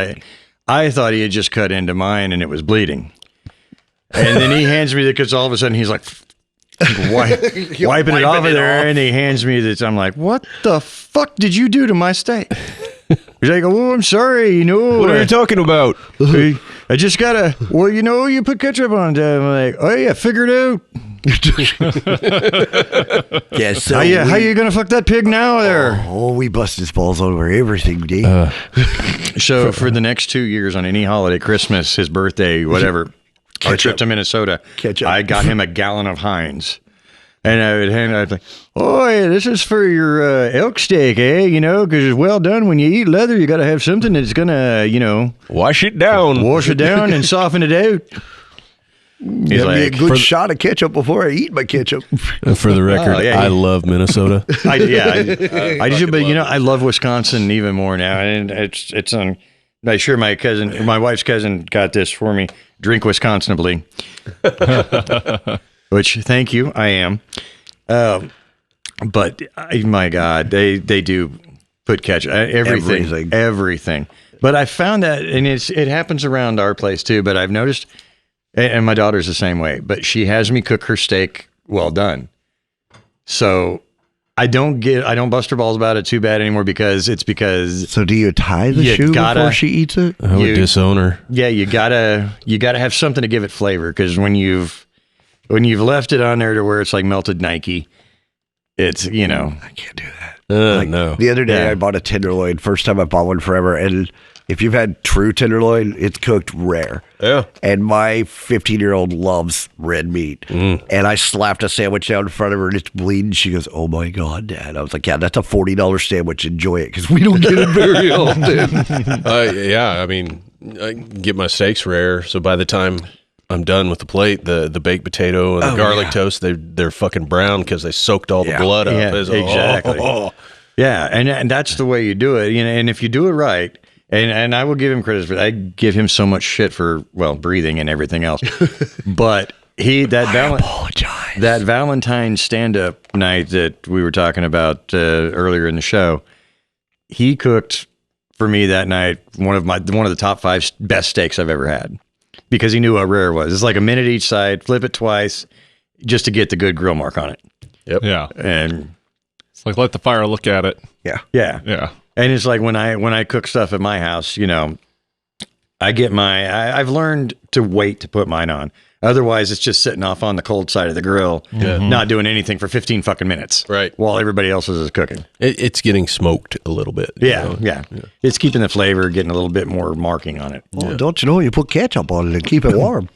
I thought he had just cut into mine and it was bleeding. And then he hands me because all of a sudden he's like, wiping it off of there, and he hands me this. I'm like, what the fuck did you do to my steak? He's like, oh, I'm sorry. What are you talking about? I just gotta. Well, you put ketchup on it. I'm like, oh yeah, figure it out. Yeah. So how you gonna fuck that pig now? There. Oh, we bust his balls over everything, D. So for the next 2 years, on any holiday, Christmas, his birthday, whatever. Our trip to Minnesota, I got him a gallon of Heinz. And I'd like, oh, yeah, this is for your elk steak, eh? Because it's well done. When you eat leather, you got to have something that's going to, wash it down and soften it out. He's like, a good shot of ketchup before I eat my ketchup. For the record, I love Minnesota. I do, but I love Wisconsin even more now. And it's on. I'm sure my wife's cousin got this for me. Drink Wisconsinably. Which, thank you, I am. But my God, they do put ketchup, everything. But I found that, and it happens around our place too. But I've noticed, and my daughter's the same way. But she has me cook her steak well done, so I don't bust her balls about it too bad anymore because. So do you tie the shoe before she eats it? I would disown her. Yeah, you gotta have something to give it flavor, because when you've left it on there to where it's like melted Nike, it's I can't do that. No. The other day I bought a tenderloin. First time I bought one forever, and if you've had true tenderloin, it's cooked rare. Yeah. And my 15-year-old loves red meat. And I slapped a sandwich down in front of her and it's bleeding. She goes, oh my God, Dad. I was like, yeah, that's a $40 sandwich. Enjoy it, because we don't get it very often. I mean, I get my steaks rare. So by the time I'm done with the plate, the baked potato and the garlic toast, they're fucking brown because they soaked all the blood up. Yeah, exactly. Yeah, and that's the way you do it. And if you do it right, and I will give him credit for that. I give him so much shit for breathing and everything else. But that Valentine's stand-up night that we were talking about earlier in the show, he cooked for me that night one of the top 5 best steaks I've ever had, because he knew how rare it was. It's like a minute each side, flip it twice, just to get the good grill mark on it. Yep. Yeah. And it's like, let the fire look at it. Yeah. And it's like when I cook stuff at my house, I've learned to wait to put mine on. Otherwise, it's just sitting off on the cold side of the grill, not doing anything for 15 fucking minutes. Right. While everybody else is cooking. It's getting smoked a little bit. Yeah. It's keeping the flavor, getting a little bit more marking on it. Well, don't you know you put ketchup on it and keep it warm?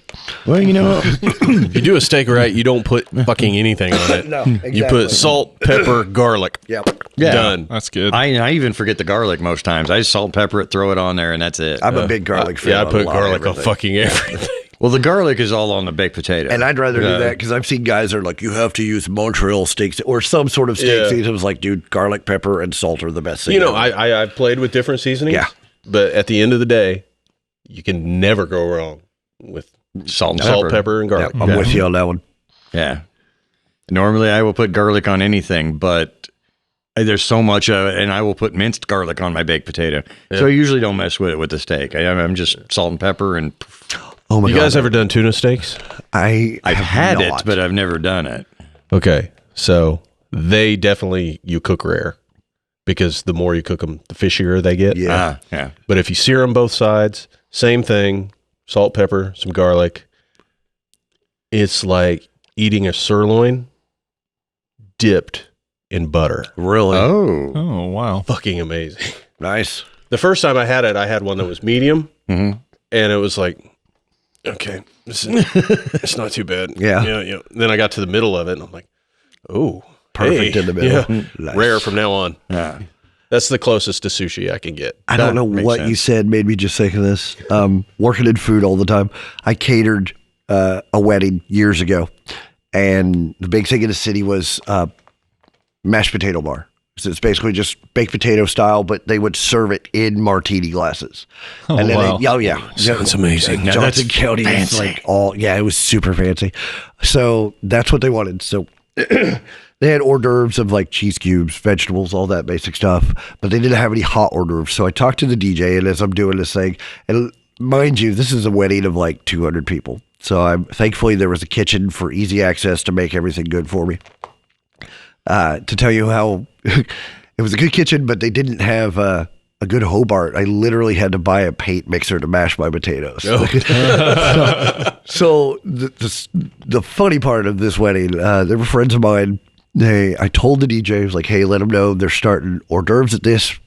Well, if you do a steak right, you don't put fucking anything on it. No, exactly. You put salt, pepper, garlic. Yep. Yeah. Done. That's good. I even forget the garlic most times. I just salt, pepper it, throw it on there, and that's it. I'm a big garlic fan. Yeah, I put on garlic on fucking everything. Well, the garlic is all on the baked potato. And I'd rather do that, because I've seen guys that are like, you have to use Montreal steaks or some sort of steak seasoning. I was like, dude, garlic, pepper, and salt are the best thing. I've played with different seasonings. Yeah. But at the end of the day, you can never go wrong with salt, pepper, and garlic. I'm with you on that one. Yeah. Normally, I will put garlic on anything, but there's so much of it, and I will put minced garlic on my baked potato. Yeah. So I usually don't mess with it with the steak. I'm just salt and pepper and... Oh my God. You guys ever done tuna steaks? I've had it, but I've never done it. Okay. So you cook rare, because the more you cook them, the fishier they get. Yeah. But if you sear them both sides, same thing, salt, pepper, some garlic, it's like eating a sirloin dipped in butter. Really? Oh, wow. Fucking amazing. Nice. The first time I had it, I had one that was medium, and it was like, okay, it's not too bad. Yeah. Then I got to the middle of it, and I'm like, oh, Perfect in the middle. Yeah. Nice. Rare from now on. Yeah. That's the closest to sushi I can get. I don't know Makes what you sense. said made me just think of this. Working in food all the time, I catered a wedding years ago, and the big thing in the city was mashed potato bar. So it's basically just baked potato style, but they would serve it in martini glasses. Oh, and then wow. Sounds amazing. Now Johnson that's County is fancy. like it was super fancy. So that's what they wanted. So they had hors d'oeuvres of like cheese cubes, vegetables, all that basic stuff, but they didn't have any hot hors d'oeuvres. So I talked to the DJ, and as I'm doing this thing, and mind you, this is a wedding of like 200 people. So thankfully there was a kitchen for easy access to make everything good for me. To tell you how it was a good kitchen, but they didn't have a good Hobart. I literally had to buy a paint mixer to mash my potatoes. So the funny part of this wedding, they were friends of mine. I told the DJ, I was like, hey, let them know they're starting hors d'oeuvres at this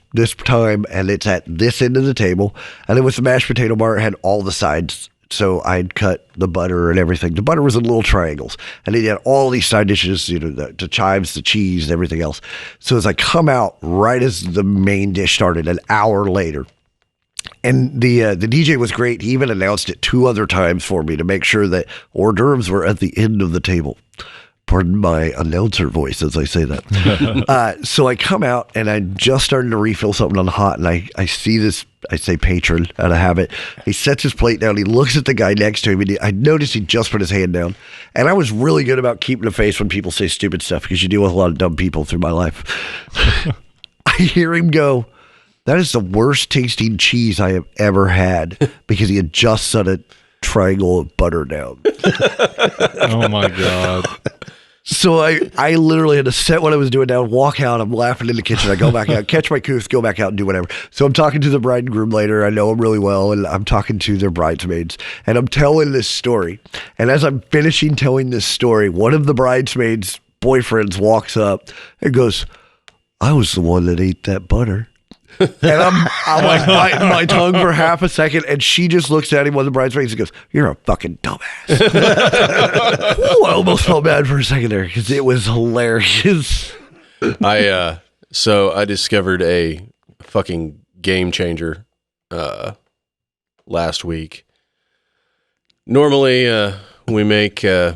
time, and it's at this end of the table. And then with the mashed potato bar, it had all the sides. So I'd cut the butter and everything. The butter was in little triangles, and they had all these side dishes, the chives, the cheese, and everything else. So as I come out, right as the main dish started, an hour later, and the DJ was great. He even announced it 2 other times for me to make sure that hors d'oeuvres were at the end of the table. Pardon my announcer voice as I say that. So I come out, and I just started to refill something on hot, and I see this, I say patron out of habit. He sets his plate down. He looks at the guy next to him, and I noticed he just put his hand down. And I was really good about keeping a face when people say stupid stuff, because you deal with a lot of dumb people through my life. I hear him go, that is the worst tasting cheese I have ever had, because he had just set a triangle of butter down. Oh my God. So I literally had to set what I was doing down, walk out. I'm laughing in the kitchen. I go back out, catch my couth, go back out and do whatever. So I'm talking to the bride and groom later. I know them really well, and I'm talking to their bridesmaids, and I'm telling this story. And as I'm finishing telling this story, one of the bridesmaids' boyfriends walks up and goes, I was the one that ate that butter. And I'm like biting my tongue for half a second, and she just looks at him, one of the bridesmaids, and goes, you're a fucking dumbass. Ooh, I almost felt bad for a second there, because it was hilarious. So I discovered a fucking game changer last week. Normally we make you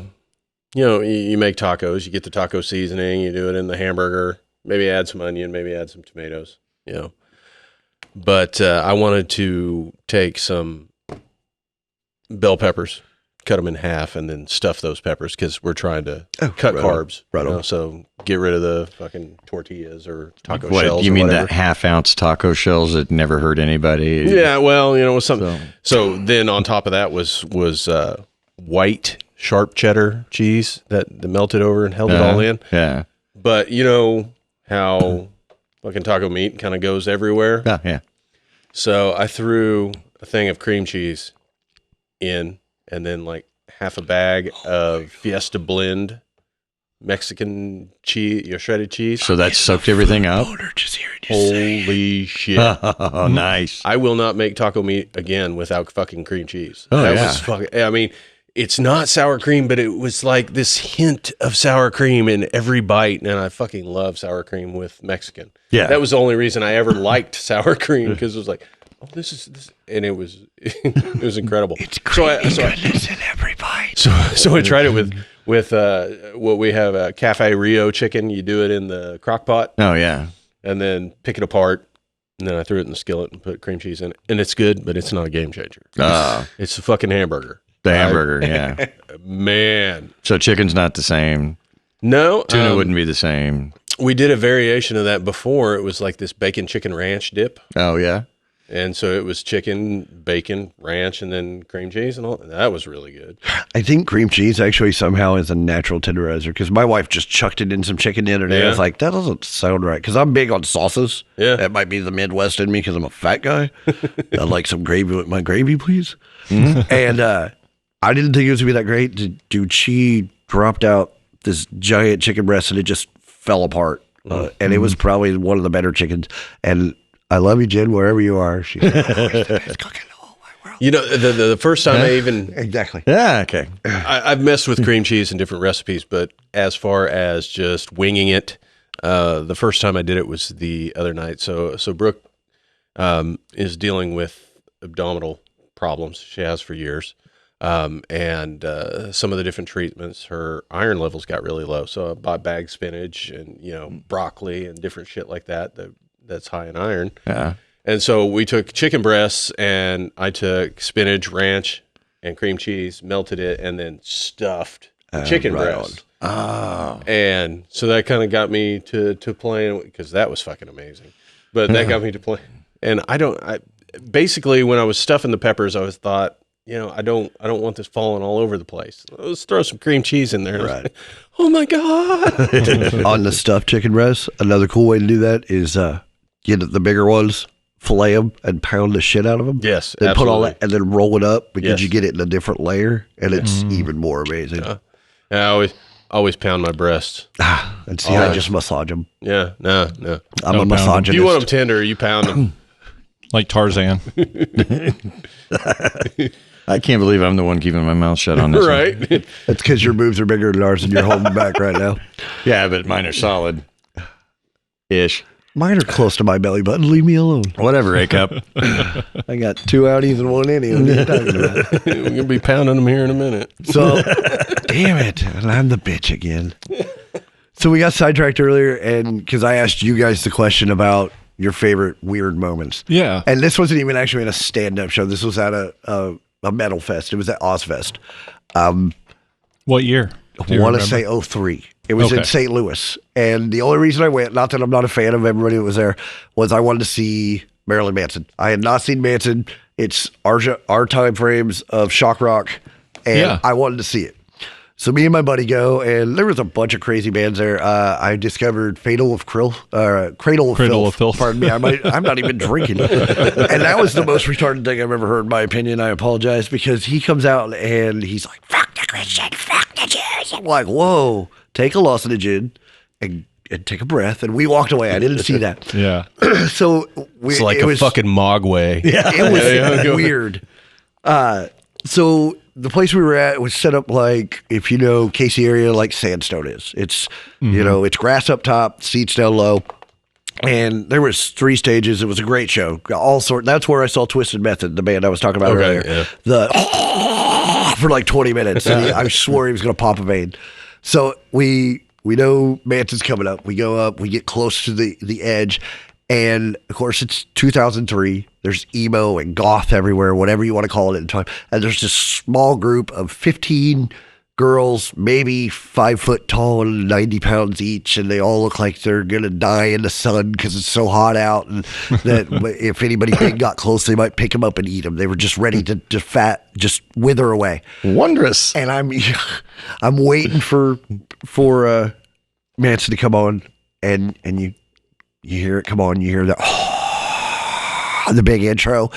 make tacos. You get the taco seasoning, you do it in the hamburger, maybe add some onion, maybe add some tomatoes, But I wanted to take some bell peppers, cut them in half, and then stuff those peppers, because we're trying to cut carbs. Right on. So get rid of the fucking tortillas or taco What, shells. you or mean whatever. that half-ounce taco shells that never hurt anybody? Yeah, well, it was something. So then on top of that was white sharp cheddar cheese that melted over and held it all in. Yeah. But you know how fucking taco meat kind of goes everywhere. Yeah. Yeah. So I threw a thing of cream cheese in, and then like half a bag of Fiesta Blend Mexican cheese, shredded cheese. So that soaked everything up. Holy shit. Oh, nice. I will not make taco meat again without fucking cream cheese. Oh, that yeah. was fucking, I mean, it's not sour cream, but it was like this hint of sour cream in every bite. And I fucking love sour cream with Mexican. Yeah. That was the only reason I ever liked sour cream, because it was like, oh, this is, and it was, it was incredible. It's creamy goodness in every bite. So I tried it with what we have, Cafe Rio chicken. You do it in the crock pot Oh, yeah. and then pick it apart. And then I threw it in the skillet and put cream cheese in it. And it's good, but it's not a game changer. It's a fucking hamburger. The hamburger, yeah. Man. So chicken's not the same. No. Tuna wouldn't be the same. We did a variation of that before. It was like this bacon chicken ranch dip. Oh, yeah. And so it was chicken, bacon, ranch, and then cream cheese and all. That was really good. I think cream cheese actually somehow is a natural tenderizer, because my wife just chucked it in some chicken the other day. I was like, that doesn't sound right, because I'm big on sauces. Yeah. That might be the Midwest in me, because I'm a fat guy. I'd like some gravy with my gravy, please. And I didn't think it was going to be that great. Dude, she dropped out this giant chicken breast, and it just fell apart. And it was probably one of the better chickens. And I love you, Jen, wherever you are. She's like, it's the best cooking in the whole wide world. You know, the first time I even Exactly. Yeah, okay. I've messed with cream cheese and different recipes, but as far as just winging it, the first time I did it was the other night. So Brooke is dealing with abdominal problems she has for years. And some of the different treatments, her iron levels got really low. So I bought bagged spinach and, broccoli and different shit like that's high in iron. Yeah. And so we took chicken breasts and I took spinach, ranch, and cream cheese, melted it, and then stuffed the chicken breast. Oh. And so that kind of got me to playing, because that was fucking amazing. But that got me to play. And I basically when I was stuffing the peppers, I was thought, I don't want this falling all over the place. Let's throw some cream cheese in there. And I was like, oh my God. On the stuffed chicken breast, another cool way to do that is get the bigger ones, fillet them, and pound the shit out of them. Yes, then absolutely. put all that, and then roll it up because Yes. you get it in a different layer, and it's even more amazing. I always pound my breasts. And see, I just massage them. Yeah, no. I'm a Don't pound 'em. misogynist. If you want them tender, you pound them. Like Tarzan. I can't believe I'm the one keeping my mouth shut on this. Right? That's because your boobs are bigger than ours, and you're holding back right now. Yeah, but mine are solid. Ish. Mine are close to my belly button. Leave me alone. Whatever, A-Cup. I got 2 outies and 1 innie. What are you talking about? We're going to be pounding them here in a minute. So, damn it. And I'm the bitch again. So we got sidetracked earlier, and because I asked you guys the question about your favorite weird moments. Yeah. And this wasn't even actually in a stand-up show. This was at a metal fest. It was at Ozfest. What year? Do I you want to remember? say 03. It was in Okay. St. Louis. And the only reason I went, not that I'm not a fan of everybody that was there, was I wanted to see Marilyn Manson. I had not seen Manson. It's our time frames of shock rock, and Yeah. I wanted to see it. So me and my buddy go, and there was a bunch of crazy bands there. I discovered Cradle of Filth. Pardon me, I'm not even drinking. And that was the most retarded thing I've ever heard, in my opinion. I apologize, because he comes out and he's like, fuck the Christian, fuck the Jews. I'm like, whoa, take a lozenge and take a breath. And we walked away. I didn't see that. Yeah. So It's like it a was, fucking mogwai. it was weird. So the place we were at was set up like, if you know Casey area, like Sandstone is. It's, it's grass up top, seats down low. And there was 3 stages. It was a great show. That's where I saw Twisted Method, the band I was talking about earlier. Yeah. For like 20 minutes. And I swore he was going to pop a vein. So we know Manson's coming up. We go up. We get close to the edge. And, of course, it's 2003. There's emo and goth everywhere, whatever you want to call it at the time. And there's this small group of 15 girls, maybe 5 foot tall and 90 pounds each. And they all look like they're going to die in the sun because it's so hot out. And that if anybody big got close, they might pick them up and eat them. They were just ready to just wither away. Wondrous. And I'm waiting for Manson to come on, and you hear it come on, you hear the big intro,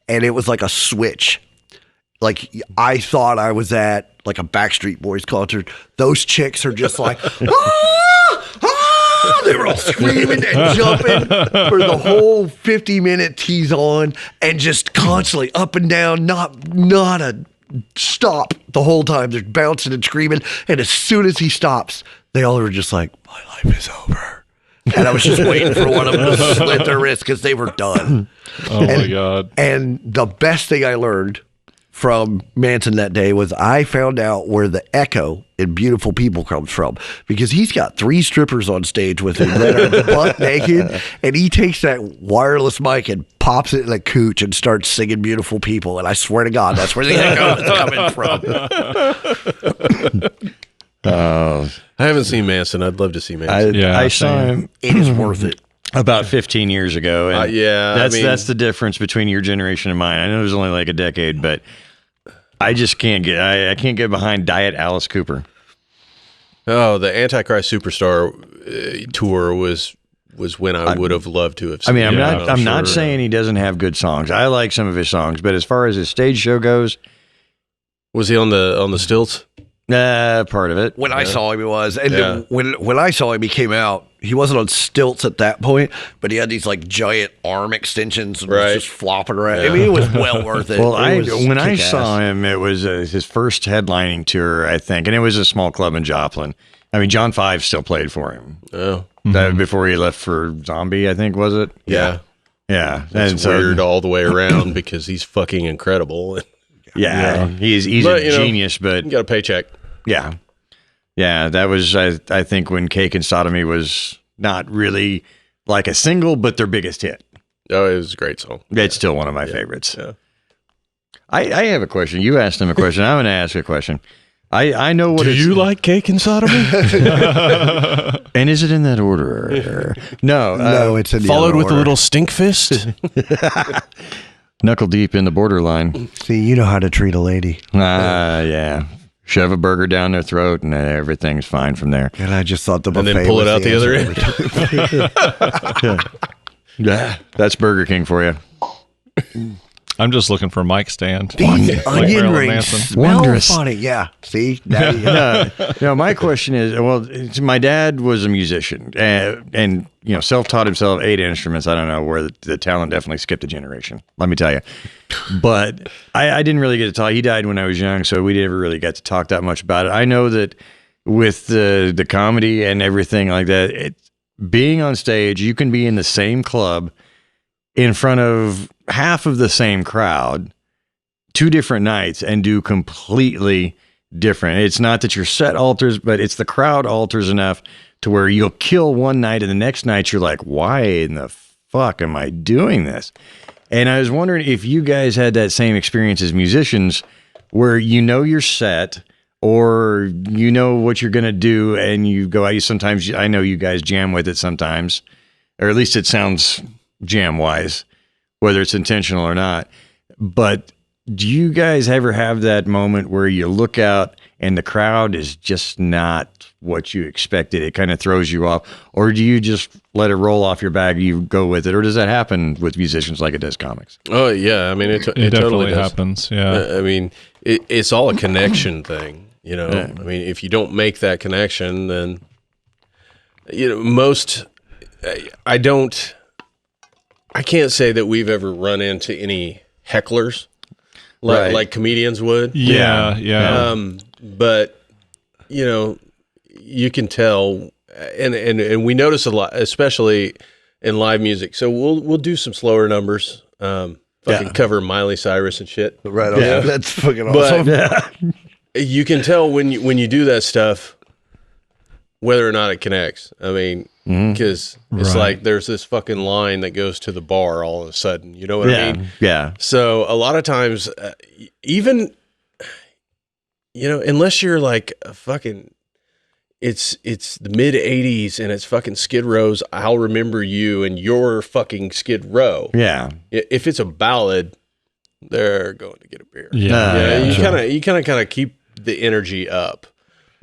and it was like a switch. Like, I thought I was at like a Backstreet Boys concert. Those chicks are just like, they were all screaming and jumping for the whole 50-minute tease on, and just constantly up and down, not a stop the whole time. They're bouncing and screaming, and as soon as he stops, they all were just like, my life is over. And I was just waiting for one of them to slit their wrist because they were done. Oh my God. And the best thing I learned from Manson that day was I found out where the echo in Beautiful People comes from, because he's got 3 strippers on stage with him that are butt naked, and he takes that wireless mic and pops it in a cooch and starts singing Beautiful People. And I swear to God, that's where the echo is coming from. I haven't seen Manson. I'd love to see Manson. I saw him It is worth it. about 15 years ago. And that's the difference between your generation and mine. I know it was only like a decade, but I just can't get I can't get behind Diet Alice Cooper. Oh, the Antichrist Superstar tour was when I would have loved to have I seen. mean, it. I'm not saying he doesn't have good songs. I like some of his songs, but as far as his stage show goes, Was he on the stilts? Part of it. When I saw him, he was. And Yeah. when I saw him, he came out. He wasn't on stilts at that point, but he had these like giant arm extensions and Right. was just flopping around. I mean, it was well worth it. Well, It was when I kick-ass. saw him, it was his first headlining tour, I think, and it was a small club in Joplin. I mean, John Five still played for him Oh, before he left for Zombie, I think, was it? yeah. Yeah, That's and so- weird all the way around because he's fucking incredible. Yeah, he's But, a you know, genius, but You got a paycheck. yeah, that was I think when Cake and Sodomy was not really like a single, but their biggest hit. Oh, it was a great song. It's still one of my favorites. Yeah. I have a question. You asked him a question. I'm going to ask a question. I know what Do it's, you like cake and sodomy? and is it in that order? No, No, it's in the Followed other with a order. little stink fist? knuckle deep in the borderline. See, you know how to treat a lady. Yeah. Shove a burger down their throat and everything's fine from there. And I just thought the And buffet then pull it was out the other answer. end. Yeah, that's Burger King for you. Oh, I'm just looking for a mic stand. These Like onion Marilyn rings Manson. smell Wondrous. funny. Yeah. See? Now you know. No, my question is, well, my dad was a musician and self-taught himself 8 instruments. I don't know where the talent definitely skipped a generation, let me tell you. But I didn't really get to talk. He died when I was young, so we never really got to talk that much about it. I know that with the comedy and everything like that, being on stage, you can be in the same club in front of half of the same crowd 2 different nights and do completely different. It's not that your set alters, but it's the crowd alters enough to where you'll kill one night and the next night you're like, why in the fuck am I doing this? And I was wondering if you guys had that same experience as musicians where you know your set or you know what you're going to do and you go out. Sometimes I know you guys jam with it sometimes, or at least it sounds jam wise, whether it's intentional or not. But do you guys ever have that moment where you look out and the crowd is just not what you expected? It kind of throws you off, or do you just let it roll off your back? You go with it, or does that happen with musicians like it does comics? Oh, yeah. I mean, it It totally definitely does. happens. Yeah. I mean, it's all a connection thing, you know. Yeah. I mean, if you don't make that connection, then I can't say that we've ever run into any hecklers Right. like comedians would. Yeah. But you can tell, and we notice a lot, especially in live music. So we'll do some slower numbers, fucking cover Miley Cyrus and shit. Right on. Yeah. That's fucking But awesome. you can tell when you do that stuff whether or not it connects. I mean, because it's Right. like there's this fucking line that goes to the bar all of a sudden. You know what I mean? Yeah. So a lot of times, even unless you're like a fucking, it's the mid '80s and it's fucking Skid Row's "I'll Remember You" and you're fucking Skid Row. Yeah. If it's a ballad, they're going to get a beer. Yeah. You kind of keep the energy up.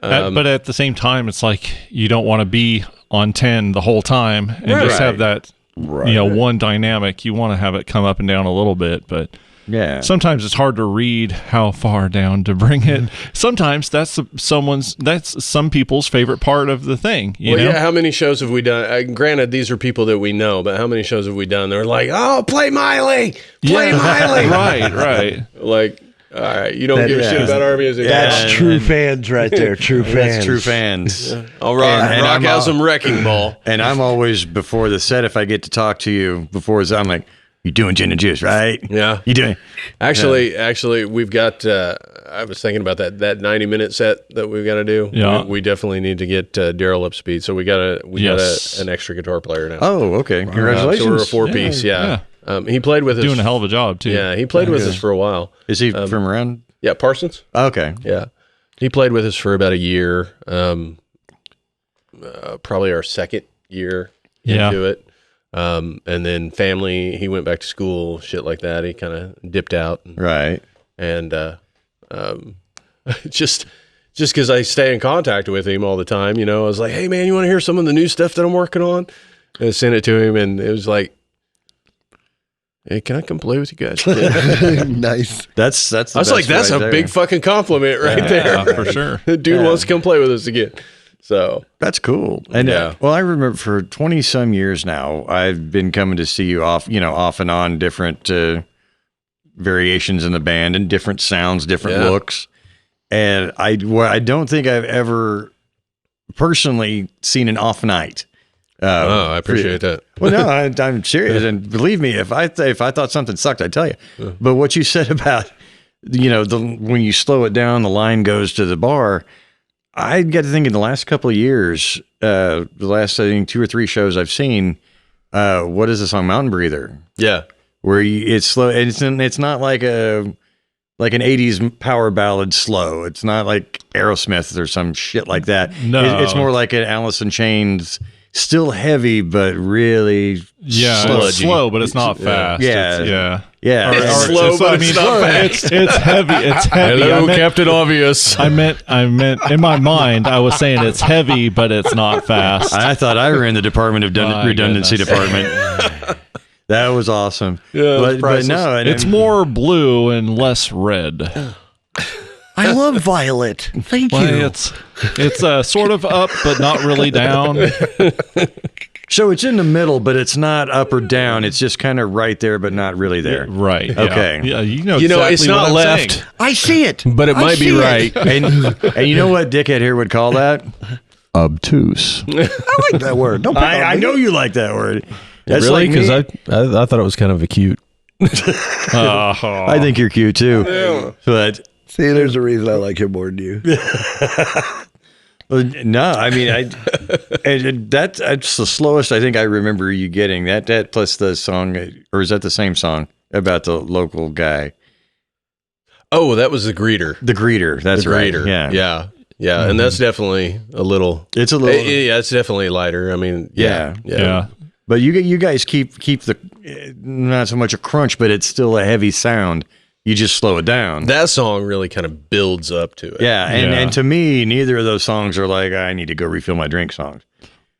But at the same time, it's like you don't want to be on 10 the whole time and just have that, one dynamic. You want to have it come up and down a little bit, but Yeah. sometimes it's hard to read how far down to bring it. Sometimes that's some people's favorite part of the thing. You know? Yeah. How many shows have we done? Granted, these are people that we know, but how many shows have we done? They're like, "Oh, play Miley, play Miley." Right. Like, all right, you don't give a shit about our music. That's Yeah. true fans right there. True fans. That's true fans. I'll rock And I'm out all- some Wrecking Ball. And I'm always before the set, if I get to talk to you before, I'm like, "You doing gin and juice, right? Yeah. You doing?" Actually, we've got. I was thinking about that 90-minute set that we've got to do. Yeah. We definitely need to get Daryl up speed. So we got Yes. an extra guitar player now. Oh, okay. So Congratulations. we're a 4-piece. Yeah. He played with us. Doing a hell of a job, too. Yeah, he played with us for a while. Is he from around? Yeah, Parsons. Okay. Yeah, he played with us for about a year. Probably our second year into it. And then family, he went back to school, shit like that. He kind of dipped out, Right. and just because I stay in contact with him all the time, I was like, "Hey man, you want to hear some of the new stuff that I'm working on?" And I sent it to him, and it was like, Hey, can I come play with you guys again? Nice. That's the I was like, best that's right a there. big fucking compliment right Yeah, there. for sure. The dude wants to come play with us again. So That's cool. And Yeah. well, I remember for 20 some years now, I've been coming to see you off and on different variations in the band and different sounds, different Yeah. looks. And I don't think I've ever personally seen an off night. I appreciate that. Well, no, I'm serious, and believe me, if I thought something sucked, I'd tell you. But what you said about when you slow it down, the line goes to the bar. I got to thinking the last couple of years, the last I think 2 or 3 shows I've seen. What is the song Mountain Breather? Yeah. Where it's slow, and it's not like an 80s power ballad slow. It's not like Aerosmith or some shit like that. No. It's more like an Alice in Chains. Still heavy, but really slow, but it's not fast. Yeah. Yeah. It's slow, but it's not fast. It's heavy. It's heavy. Hello, Captain Obvious. I meant in my mind, I was saying it's heavy, but it's not fast. I thought I ran the Department of My Redundancy goodness. Department. That was awesome. Yeah, but priceless. no, It's more blue and less red. I love Violet. Thank Well, you. it's sort of up, but not really down. so it's in the middle, but it's not up or down. It's just kind of right there, but not really there. Right. Yeah. Okay. Yeah, you know It's exactly not what I'm left, saying. I see it. but it I might be see right. it. And you know what dickhead here would call that? Obtuse. I like that word. Don't pick on I me. know you like that word. That's Really? like me. Because I thought it was kind of a cute. I think you're cute too. But See, there's a reason I like him more than you. no, I mean, that's the slowest I think I remember you getting. That plus the song, or is that the same song about the local guy? Oh, that was the greeter. The greeter. That's The right. greeter. Yeah. Yeah. Yeah. And that's definitely a little. It's a little. Yeah, it's definitely lighter. I mean, yeah. Yeah. But you guys keep the not so much a crunch, but it's still a heavy sound. You just slow it down. That song really kind of builds up to it. Yeah, Yeah. and to me, neither of those songs are like I need to go refill my drink songs.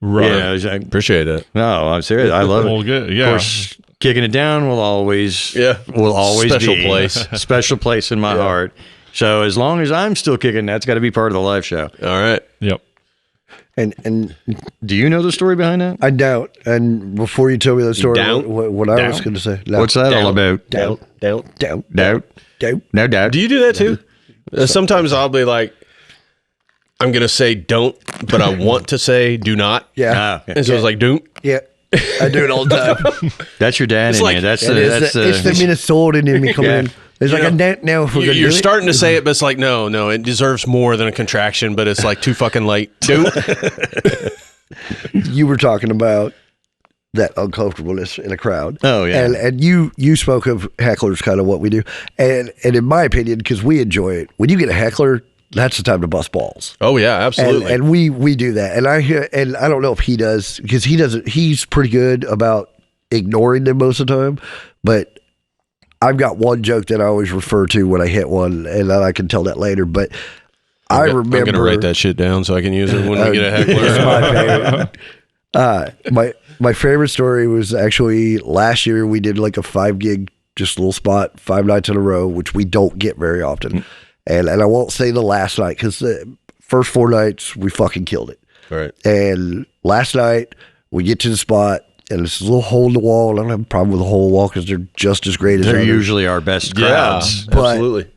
Right. You know, Appreciate it. no, I'm serious. I love it. Well, good. Of Yeah. course, kicking it down will always Special be place. special place in my heart. So as long as I'm still kicking, that's got to be part of the live show. All right. Yep. And Do you know the story behind that? I doubt. And before you tell me the story, Doubt? what I was Doubt? going to say. What's that all about? Doubt. Doubt. Doubt. Doubt. Doubt. No doubt. Do you do that too? Sometimes I'll be like, I'm going to say don't, but I want to say do not. Yeah. Ah, okay. And so it's like, don't. Yeah. I do it all the time. That's your dad in like- you. That's It is it's the Minnesotan in me coming in. It's like, I don't know if we're going to do You're it. starting to say it, but it's like, no, it deserves more than a contraction, but it's like too fucking late. Don't. You were talking about that uncomfortableness in a crowd. Oh, yeah. And you spoke of hecklers, kind of what we do. And in my opinion, because we enjoy it, when you get a heckler, that's the time to bust balls. Oh, yeah, absolutely. And we do that. And I don't know if he does, because he's pretty good about ignoring them most of the time. But I've got one joke that I always refer to when I hit one, and I can tell that later. But I remember. I'm going to write that shit down so I can use it when we get a heckler. It's my favorite. My favorite story was actually last year. We did like a 5 gig, just a little spot, 5 nights in a row, which we don't get very often. And I won't say the last night, because the first 4 nights we fucking killed it. Right. And last night we get to the spot, and it's a little hole in the wall. And I don't have a problem with a hole in the wall because they're just as great as They're others. usually our best crowds. But- absolutely.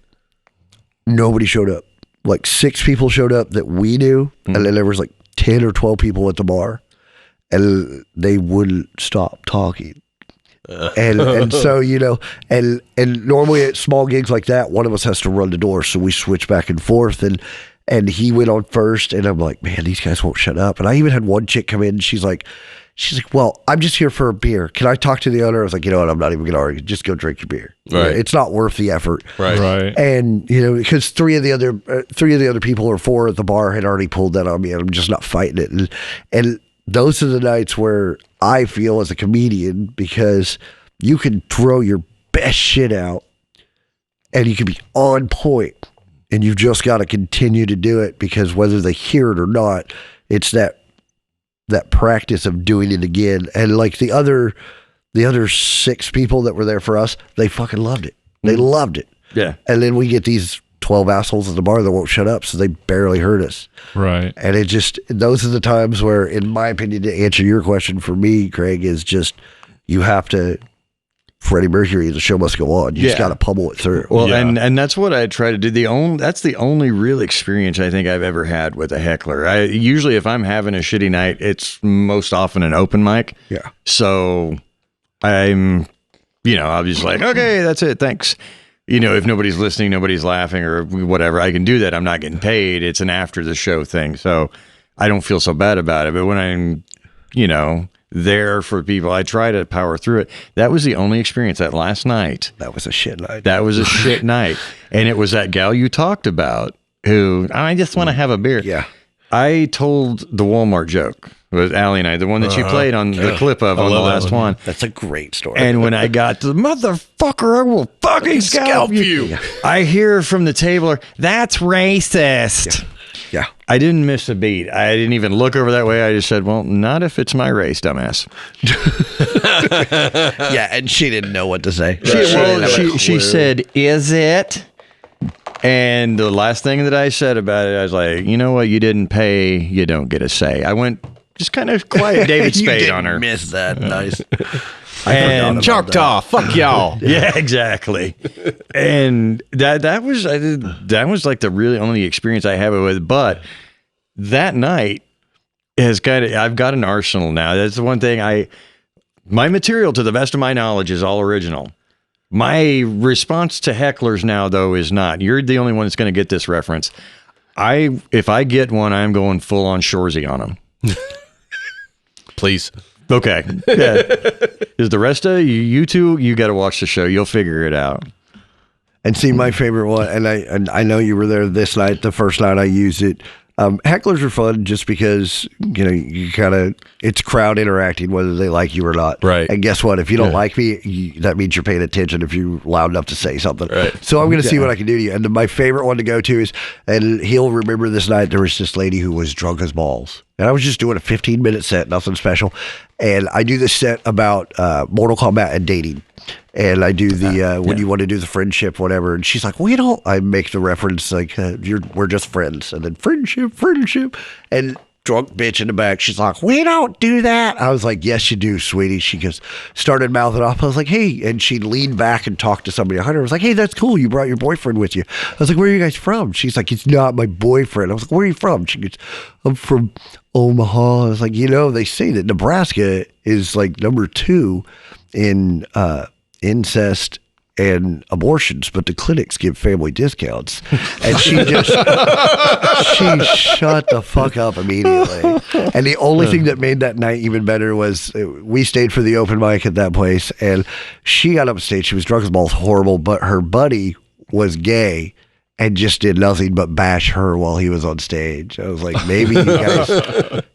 Nobody showed up. Like 6 people showed up that we knew, and then there was like 10 or 12 people at the bar, and they wouldn't stop talking. And so, and normally at small gigs like that, one of us has to run the door, so we switch back and forth, and he went on first, and I'm like, man, these guys won't shut up. And I even had one chick come in, and she's like, well, I'm just here for a beer. Can I talk to the owner? I was like, you know what? I'm not even going to argue. Just go drink your beer. Right. It's not worth the effort. Right. Right. And because 3 of the other people or 4 at the bar had already pulled that on me, and I'm just not fighting it. And those are the nights where I feel as a comedian, because you can throw your best shit out, and you can be on point, and you've just got to continue to do it, because whether they hear it or not, it's that practice of doing it again. And like the other the other 6 people that were there for us, they fucking loved it. They loved it. Yeah. And then we get these 12 assholes at the bar that won't shut up, so they barely heard us. Right. And it just, those are the times where, in my opinion, to answer your question for me, Craig, is just, you have to, Freddie Mercury, the show must go on. You just got to pummel it through. Well, and that's what I try to do. That's the only real experience I think I've ever had with a heckler. Usually if I'm having a shitty night, it's most often an open mic. Yeah. So I'm, I'm just like, okay, that's it. Thanks. If nobody's listening, nobody's laughing or whatever, I can do that. I'm not getting paid. It's an after the show thing. So I don't feel so bad about it. But when I'm, there for people, I try to power through it. That was the only experience that last night. That was a shit night. That was a shit night. And it was that gal you talked about who, I just want to have a beer. Yeah. I told the Walmart joke. It was Allie and I, the one that you played on the clip of on the last one. That's a great story. And when I got to the motherfucker, I will fucking scalp you. Yeah. I hear from the tabler, that's racist. Yeah. I didn't miss a beat. I didn't even look over that way. I just said, well, not if it's my race, dumbass. Yeah, and she didn't know what to say. She said, is it? And the last thing that I said about it, I was like, you know what? You didn't pay. You don't get a say. I went just kind of quiet David Spade on her. Miss that. Nice. And Choctaw, fuck y'all. Yeah, exactly. And that was like the really only experience I have it with. But that night has I've got an arsenal now. That's the one thing my material, to the best of my knowledge, is all original. My response to hecklers now, though, is not. You're the only one that's going to get this reference. If I get one, I'm going full on Shoresy on them. Please. Okay. Yeah. Is the rest of you two, you got to watch the show. You'll figure it out. And see, my favorite one, and I know you were there this night, the first night I used it. Hecklers are fun just because, you kind of, it's crowd interacting, whether they like you or not. Right. And guess what? If you don't like me, that means you're paying attention if you're loud enough to say something. Right. So I'm going to see what I can do to you. And my favorite one to go to is, and he'll remember this night, there was this lady who was drunk as balls. And I was just doing a 15-minute set, nothing special. And I do this set about Mortal Kombat and dating. And I do the, when you want to do the friendship, whatever. And she's like, I make the reference like, we're just friends. And then friendship. And drunk bitch in the back, she's like, we don't do that. I was like, yes, you do, sweetie. She goes, started mouthing off. I was like, hey. And she leaned back and talked to somebody behind her. I was like, hey, that's cool. You brought your boyfriend with you. I was like, where are you guys from? She's like, it's not my boyfriend. I was like, where are you from? She goes, I'm from Omaha. I was like, they say that Nebraska is like number 2 in incest and abortions, but the clinics give family discounts. And she shut the fuck up immediately. And the only thing that made that night even better was we stayed for the open mic at that place, and she got up stage. She was drunk as balls, horrible, but her buddy was gay and just did nothing but bash her while he was on stage. I was like, maybe you guys,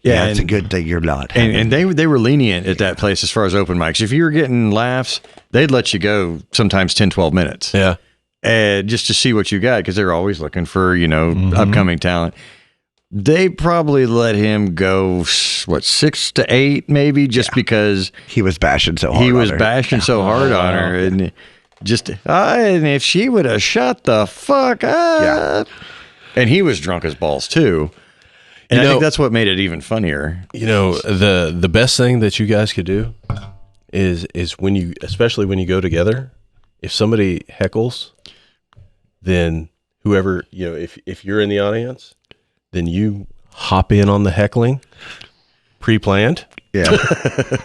it's a good thing you're not. And they were lenient at that place as far as open mics. If you were getting laughs, they'd let you go sometimes 10, 12 minutes. Yeah. Just to see what you got, because they're always looking for, upcoming talent. They probably let him go, 6 to 8 maybe, just because he was bashing so hard. He was bashing so hard on her. And and if she would have shut the fuck up. And he was drunk as balls too. And I think that's what made it even funnier. The best thing that you guys could do is especially when you go together, if somebody heckles, then whoever, if you're in the audience, then you hop in on the heckling, pre-planned. Yeah.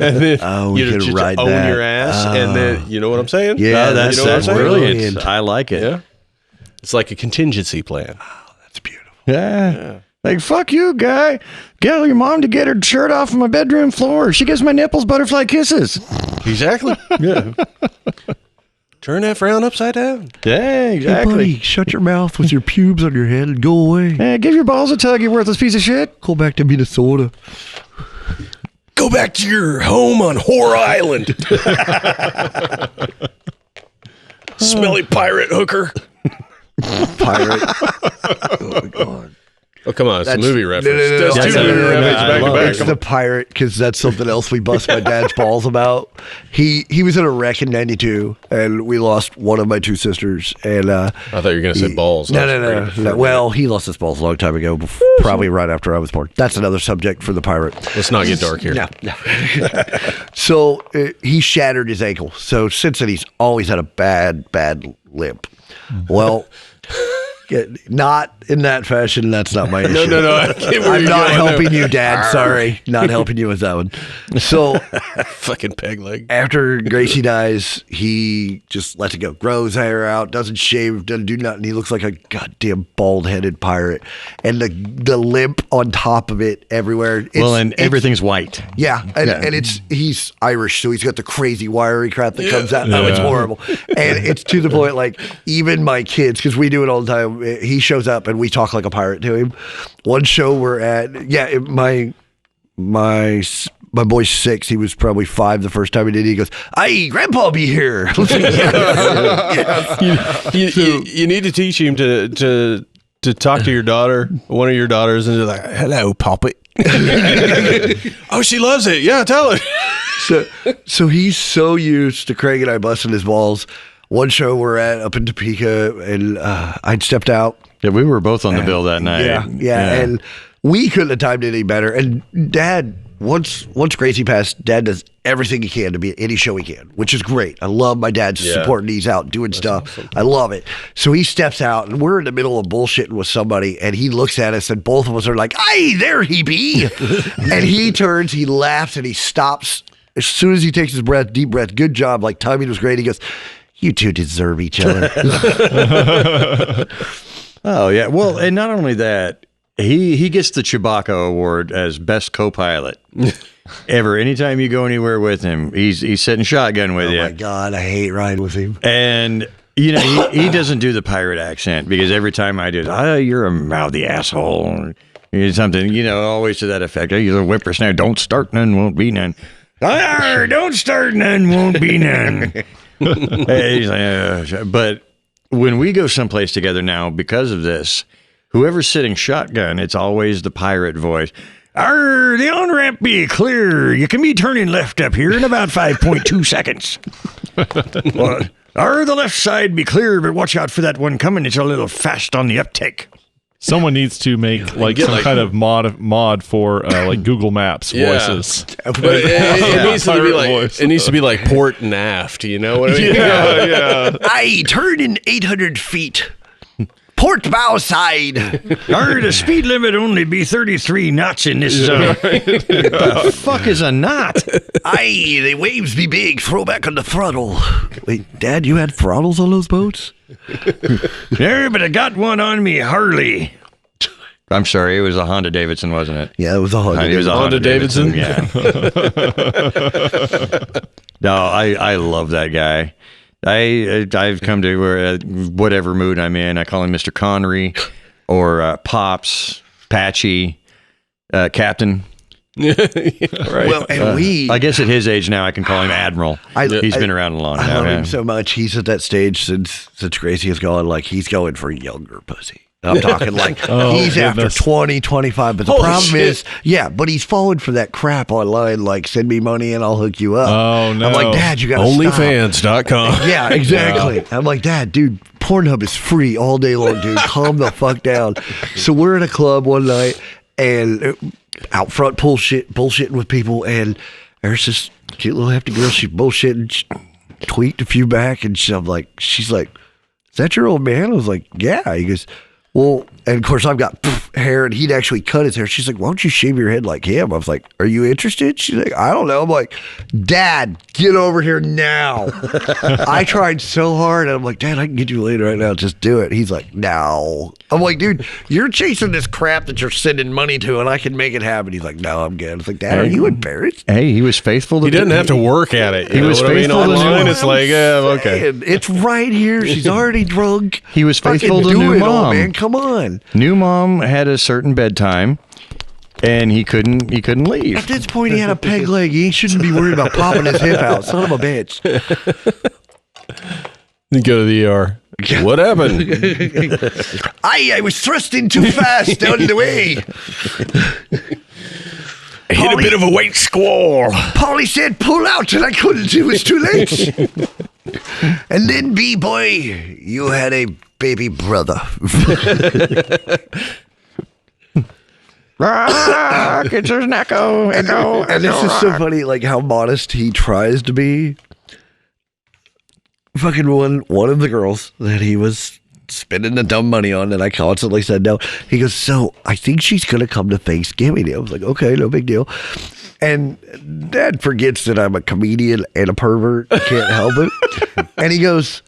And then we could just ride own that. your ass, and then you know what I'm saying? Yeah, that's brilliant. I like it. Yeah. It's like a contingency plan. Oh, that's beautiful. Yeah. Like, fuck you, guy. Get your mom to get her shirt off of my bedroom floor. She gives my nipples butterfly kisses. Exactly. Yeah. Turn that frown upside down. Yeah, exactly. Hey, buddy, shut your mouth with your pubes on your head and go away. Hey, give your balls a tug, you worthless piece of shit. Go back to Minnesota. Go back to your home on Whore Island. Smelly pirate hooker. Pirate. Oh, my God. Oh, come on. It's a That's- movie no, reference. no, no, That's no, two no, movie no, no, references I back to love back. It's the pirate, because that's something else we bust my dad's balls about. He was in a wreck in '92, and we lost one of my two sisters. And I thought you were going to say balls. No. Well, he lost his balls a long time ago, probably right after I was born. That's another subject for the pirate. Let's not get dark here. No. So he shattered his ankle. So since then, he's always had a bad limp. Well, not in that fashion. That's not my issue. No. I get where I'm you're not going. helping you, Dad. Sorry. Not helping you with that one. So Fucking peg leg. after Gracie dies, he just lets it go. Grows hair out, doesn't shave, doesn't do nothing. He looks like a goddamn bald-headed pirate. And the limp on top of it everywhere. And everything's white. Yeah, and he's Irish, so he's got the crazy wiry crap that comes out. Oh, it's horrible. And it's to the point, like, even my kids, because we do it all the time, he shows up and we talk like a pirate to him. One show we're at, my boy's 6. He was probably 5 the first time he did it. He goes, "Aye, Grandpa be here." I was like, yes. You need to teach him to talk to your daughter, one of your daughters, and be like, "Hello, Poppet." Oh, she loves it. Yeah, tell her. So he's so used to Craig and I busting his balls. One show we're at up in Topeka, and I'd stepped out. Yeah, we were both on the bill that night. Yeah, and we couldn't have timed it any better. And Dad, once Gracie passed, Dad does everything he can to be at any show he can, which is great. I love my dad's supporting. He's out doing stuff. Awesome. I love it. So he steps out, and we're in the middle of bullshitting with somebody, and he looks at us, and both of us are like, "Aye, there he be." And he turns, he laughs, and he stops. As soon as he takes his breath, deep breath, good job, like timing was great. He goes, "You two deserve each other." Oh, yeah. Well, and not only that, he gets the Chewbacca award as best co-pilot ever. Anytime you go anywhere with him, he's sitting shotgun with you. Oh my God, I hate riding with him. And you know, he doesn't do the pirate accent, because every time I do, "You're a mouthy asshole," or something, you know, always to that effect. "You're a whippersnapper. Don't start none, won't be none. Don't start none, won't be none." He's like, but when we go someplace together now, because of this, whoever's sitting shotgun, it's always the pirate voice. The on-ramp be clear. You can be turning left up here in about 5.2 seconds. The left side be clear, but watch out for that one coming. It's a little fast on the uptake. Someone needs to make kind of mod for like Google Maps voices. But it needs to be like it needs to be like port and aft. You know what I mean? Yeah. "Aye, turn in 800 feet. Port bow side." The speed limit only be 33 knots in this zone. The fuck is a knot? "Aye, the waves be big. Throw back on the throttle." Wait, Dad, you had throttles on those boats? Yeah, but I got one on me, Harley. I'm sorry, it was a Honda Davidson, wasn't it? Yeah, it was a Honda. It was a Honda Davidson? Yeah. No, I love that guy. I've come to where whatever mood I'm in, I call him Mr. Connery or Pops, Patchy, Captain. Right. Well, and I guess at his age now, I can call him Admiral. He's been around a long I time. love Yeah. him so much. He's at that stage since Gracie has gone, like, he's going for younger pussy. I'm talking like he's after 20, 25. But the problem is, but he's falling for that crap online, like, send me money and I'll hook you up. Oh, no. I'm like, Dad, you got to Onlyfans.com. Yeah, exactly. Yeah. I'm like, Dad, dude, Pornhub is free all day long, dude. Calm the fuck down. So we're at a club one night, and out front bullshitting with people, and there's this cute little hefty girl. She's bullshitting. She tweaked a few back, and she's like, "Is that your old man?" I was like, "Yeah." He goes, "Well," and of course I've got hair, and he'd actually cut his hair. She's like, "Why don't you shave your head like him?" I was like, "Are you interested?" She's like, "I don't know." I'm like, "Dad, get over here now." I tried so hard, and I'm like, "Dad, I can get you later right now. Just do it." He's like, "No." I'm like, "Dude, you're chasing this crap that you're sending money to, and I can make it happen." He's like, "No, I'm good." I was like, "Dad, are you embarrassed?" Hey, he was faithful to He doesn't have to work at it. He was faithful to online. New It's like, okay. It's right here. She's already drunk. He was faithful Fucking to do new it, old mom. man. Come on. New mom had a certain bedtime, and he couldn't leave. At this point, he had a peg leg. He shouldn't be worried about popping his hip out. Son of a bitch. You go to the ER. What happened? I was thrusting too fast down the way. I hit a bit of a white squall. Paulie said pull out and I couldn't. It was too late. And then, B-boy, you had a baby brother. It's an echo. And this is so funny, like how modest he tries to be. Fucking one of the girls that he was spending the dumb money on, and I constantly said no. He goes, so I think she's gonna come to Thanksgiving. I was like, okay, no big deal. And Dad forgets that I'm a comedian and a pervert. I can't help it. And he goes,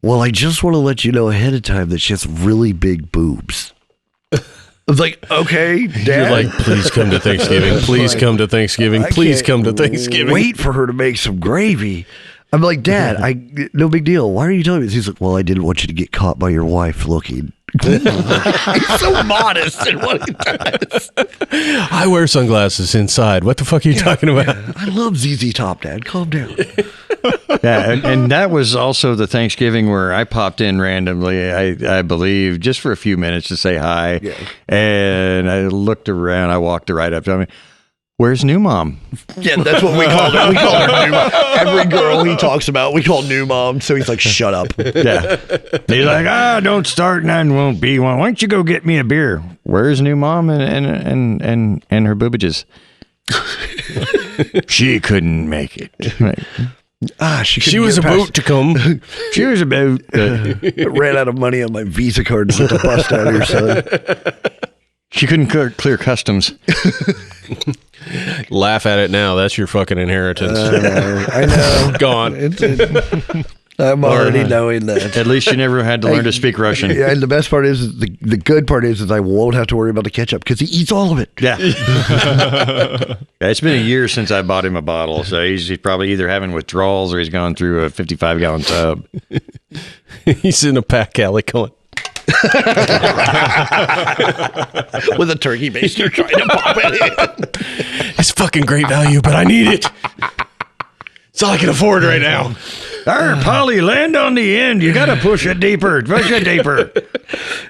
well, I just want to let you know ahead of time that she has really big boobs. I was like, okay, Dad. You're like, please come to Thanksgiving. Please come to Thanksgiving. Please come to Thanksgiving. Wait for her to make some gravy. I'm like, Dad, no big deal. Why are you telling me this? He's like, well, I didn't want you to get caught by your wife looking. He's so modest in what he does. I wear sunglasses inside. What the fuck are you talking about? Yeah. I love ZZ Top, Dad. Calm down. Yeah, and that was also the Thanksgiving where I popped in randomly, I believe, just for a few minutes to say hi. Yeah. And I looked around. I walked right up to him. Where's new mom? Yeah, that's what we call her. We call her new mom. Every girl he talks about, we call new mom. So he's like, shut up. Yeah. He's like, don't start, none won't be one. Why don't you go get me a beer? Where's new mom and her boobages? She couldn't make it. She was about to come. She was about. Ran out of money on my Visa card to put the bust out here, son. She couldn't clear customs. Laugh at it now. That's your fucking inheritance. I know. Gone. I'm already knowing that. At least you never had to learn to speak Russian. Yeah, and the best part is the good part is I won't have to worry about the ketchup because he eats all of it. Yeah. It's been a year since I bought him a bottle, so he's probably either having withdrawals or he's gone through a 55-gallon tub. He's in a pack alley going. With a turkey baster trying to pop it in. It's fucking great value, but I need it. It's all I can afford right now. Polly, land on the end. You got to push it deeper. Push it deeper.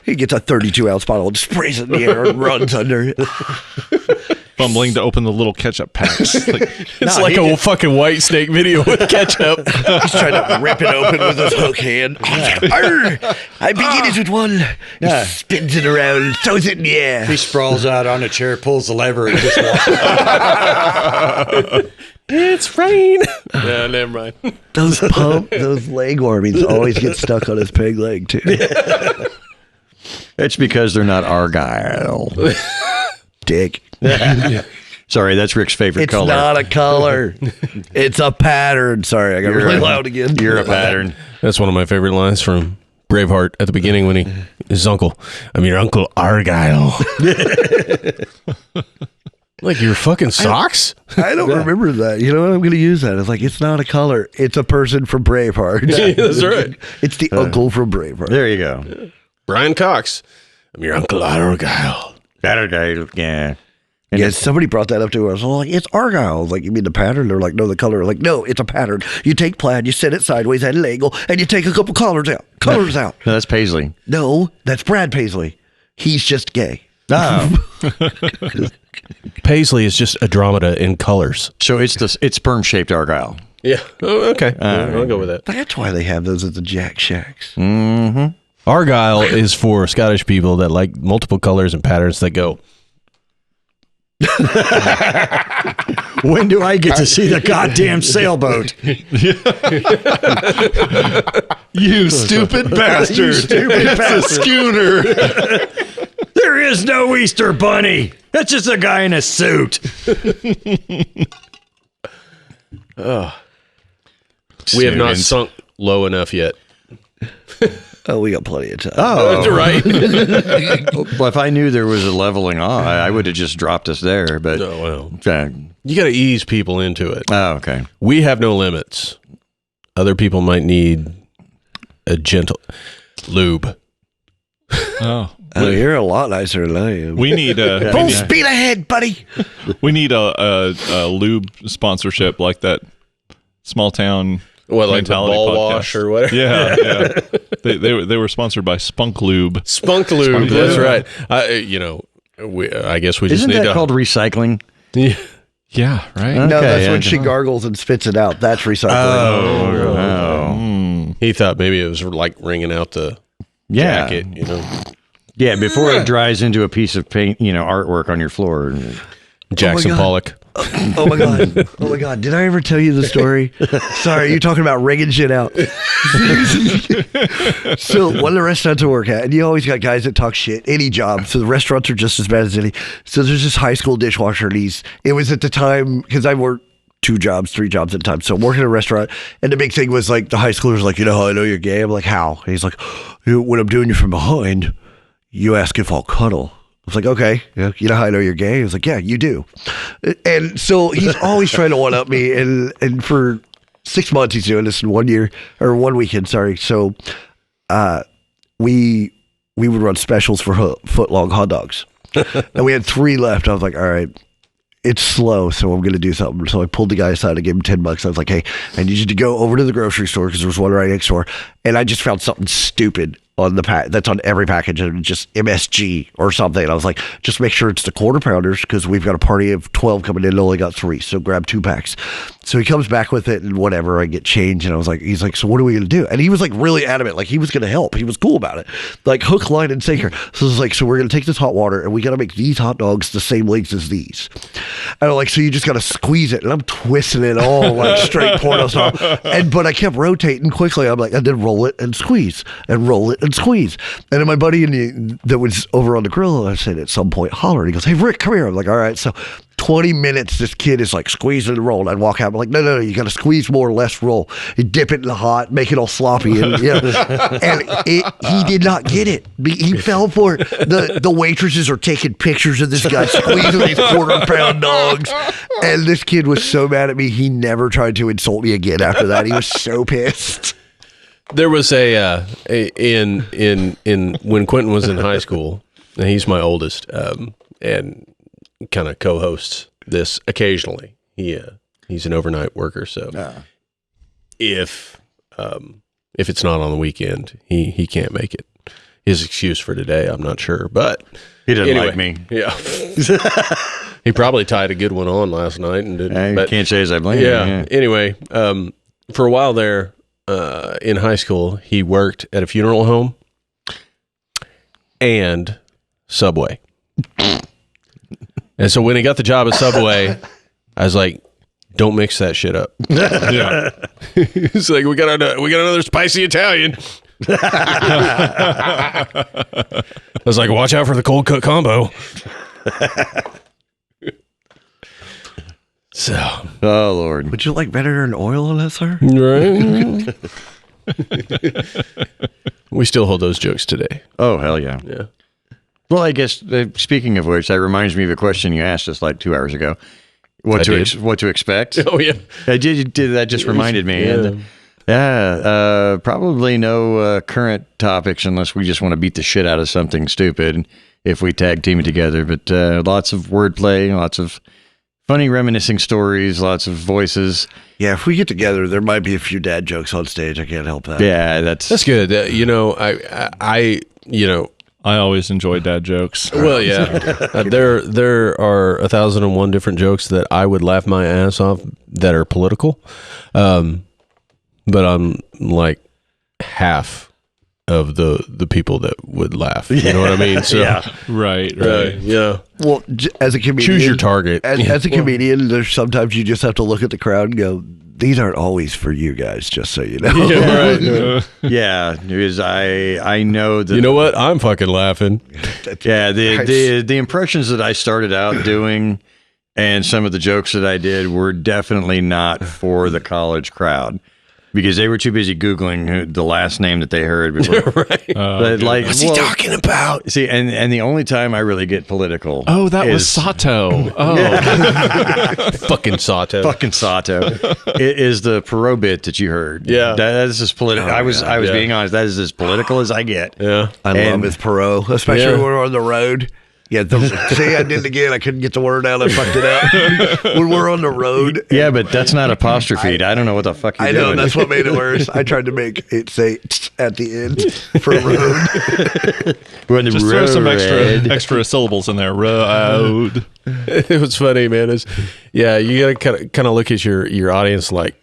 He gets a 32-ounce bottle and sprays it in the air and runs under it. Fumbling to open the little ketchup packs. It's like a fucking White Snake video with ketchup. He's trying to rip it open with his hook hand. I begin it with one. He spins it around, throws it in the air. He sprawls out on a chair, pulls the lever, and just walks. It's rain. No, never mind. Those leg warmings always get stuck on his peg leg, too. It's because they're not Argyle. Dick. Sorry, that's Rick's favorite color. It's not a color. It's a pattern. Sorry, I got really loud again. You're a pattern. That's one of my favorite lines from Braveheart at the beginning when his uncle. I'm your Uncle Argyle. Like your fucking socks? I don't remember that. You know what? I'm going to use that. It's like, it's not a color. It's a person from Braveheart. Yeah, that's right. It's the uncle from Braveheart. There you go. Brian Cox. I'm your Uncle Argyle. Argyle, yeah. And yeah, somebody brought that up to us. I was like, it's Argyle. I was like, you mean the pattern? They're like, no, the color. I'm like, no, it's a pattern. You take plaid, you set it sideways at an angle, and you take a couple colors out. No, that's Paisley. No, that's Brad Paisley. He's just gay. Oh. Paisley is just Andromeda in colors. So it's sperm-shaped Argyle. Yeah. Oh, okay. I'll go with that. That's why they have those at the Jack Shacks. Mm-hmm. Argyle is for Scottish people that like multiple colors and patterns that go. When do I get to see the goddamn sailboat? You stupid bastard. You stupid it's bastard. A schooner. There is no Easter bunny. That's just a guy in a suit. We have not sunk low enough yet. Oh, we got plenty of time. Oh, that's right. Well, if I knew there was a leveling off, I would have just dropped us there. But you got to ease people into it. Oh, okay. We have no limits. Other people might need a gentle lube. Oh, you're a lot nicer than I am. we need a Full speed ahead, buddy. we need a lube sponsorship like that small town What, like the Mentality ball podcast. wash or whatever? Yeah. They were sponsored by Spunk Lube. Spunk Lube. That's right. I guess we just Isn't need that to called recycling? Yeah, right. No, Okay, that's when I she know. gargles and spits it out. That's recycling. He thought maybe it was like wringing out the Yeah. jacket, you know, Yeah, before it dries into a piece of paint, artwork on your floor. Jackson God. Pollock. Oh my god! Oh my god! Did I ever tell you the story? Sorry, you're talking about rigging shit out. So one of the restaurants I work at, and you always got guys that talk shit. Any job, so the restaurants are just as bad as any. So there's this high school dishwasher, and it was at the time because I worked 2 jobs, 3 jobs at a time. So I'm working at a restaurant, and the big thing was like the high schooler's like, you know how I know you're gay? I'm like, how? And he's like, when I'm doing you from behind, you ask if I'll cuddle. I was like, okay, you know how I know you're gay? He was like, yeah, you do. And so he's always trying to one-up me. And for 6 months, he's doing this in 1 year, or 1 weekend, sorry. So we would run specials for foot-long hot dogs. And we had 3 left. I was like, all right, it's slow, so I'm going to do something. So I pulled the guy aside. I gave him $10. I was like, hey, I need you to go over to the grocery store because there was one right next door. And I just found something stupid on the pack that's on every package, and just MSG or something. And I was like, just make sure it's the quarter pounders because we've got a party of 12 coming in and only got 3. So grab 2 packs. So he comes back with it and whatever. I get change, and I was like, he's like, so what are we going to do? And he was like really adamant, like he was going to help. He was cool about it, like hook, line, and sinker. So it's like, so we're going to take this hot water and we got to make these hot dogs the same length as these. And I'm like, so you just got to squeeze it, and I'm twisting it all like straight porno style. But I kept rotating quickly. I'm like, and then roll it and squeeze and roll it and squeeze. And then my buddy that was over on the grill, I said at some point, holler. And he goes, hey, Rick, come here. I'm like, all right. So 20 minutes, this kid is like squeezing and rolling. I'd walk out. I'm like, no, you got to squeeze more, less roll. You dip it in the hot, make it all sloppy. And, he did not get it. He fell for it. The waitresses are taking pictures of this guy squeezing these quarter-pound dogs. And this kid was so mad at me, he never tried to insult me again after that. He was so pissed. There was in when Quentin was in high school, and he's my oldest, and kind of co-hosts this occasionally. He's an overnight worker, so if it's not on the weekend, he can't make it. His excuse for today, I'm not sure, but He doesn't anyway, like me. Yeah, he probably tied a good one on last night and didn't. I but, can't say as I blame yeah. him. Anyway, for a while there. In high school, he worked at a funeral home and Subway. And so when he got the job at Subway, I was like, don't mix that shit up. Yeah. He's like, we got another spicy Italian. I was like, watch out for the cold cut combo. So, Oh, Lord. Would you like vinegar and oil on that, sir? right? We still hold those jokes today. Oh, hell yeah. Yeah. Well, I guess, speaking of which, that reminds me of a question you asked us like 2 hours ago. What to expect? Oh, yeah. I did. That just reminded me. Yeah. Probably no current topics unless we just want to beat the shit out of something stupid if we tag team it together. But lots of wordplay, lots of funny reminiscing stories, lots of voices. Yeah, if we get together, there might be a few dad jokes on stage. I can't help that. Yeah, that's good. I always enjoy dad jokes. Well, yeah. There are 1,001 different jokes that I would laugh my ass off that are political. But I'm like half of the people that would laugh. You know what I mean? So, yeah. Right. yeah. Well, as a comedian, Choose your target. As a comedian, there's sometimes you just have to look at the crowd and go, these aren't always for you guys, just so you know. Yeah, right. yeah. Because I know that You know what? I'm fucking laughing. Yeah, the impressions that I started out doing and some of the jokes that I did were definitely not for the college crowd because they were too busy Googling the last name that they heard before. Right. But like, What's he talking about? See, and the only time I really get political. Oh, that was is Sato. Oh, Fucking Sato. fucking Sato. It is the Perot bit that you heard. Yeah. That is as political. I was being honest. That is as political as I get. Yeah. I love his Perot, especially when we're on the road. Yeah, see, I did it again. I couldn't get the word out. I fucked it up. When we're on the road. Yeah, but that's not apostrophe. I don't know what the fuck you're I know, doing. that's what made it worse. I tried to make it say at the end for road. We're on the Just throw some road. extra syllables in there. Road. It was funny, man. You gotta kind of look at your audience like,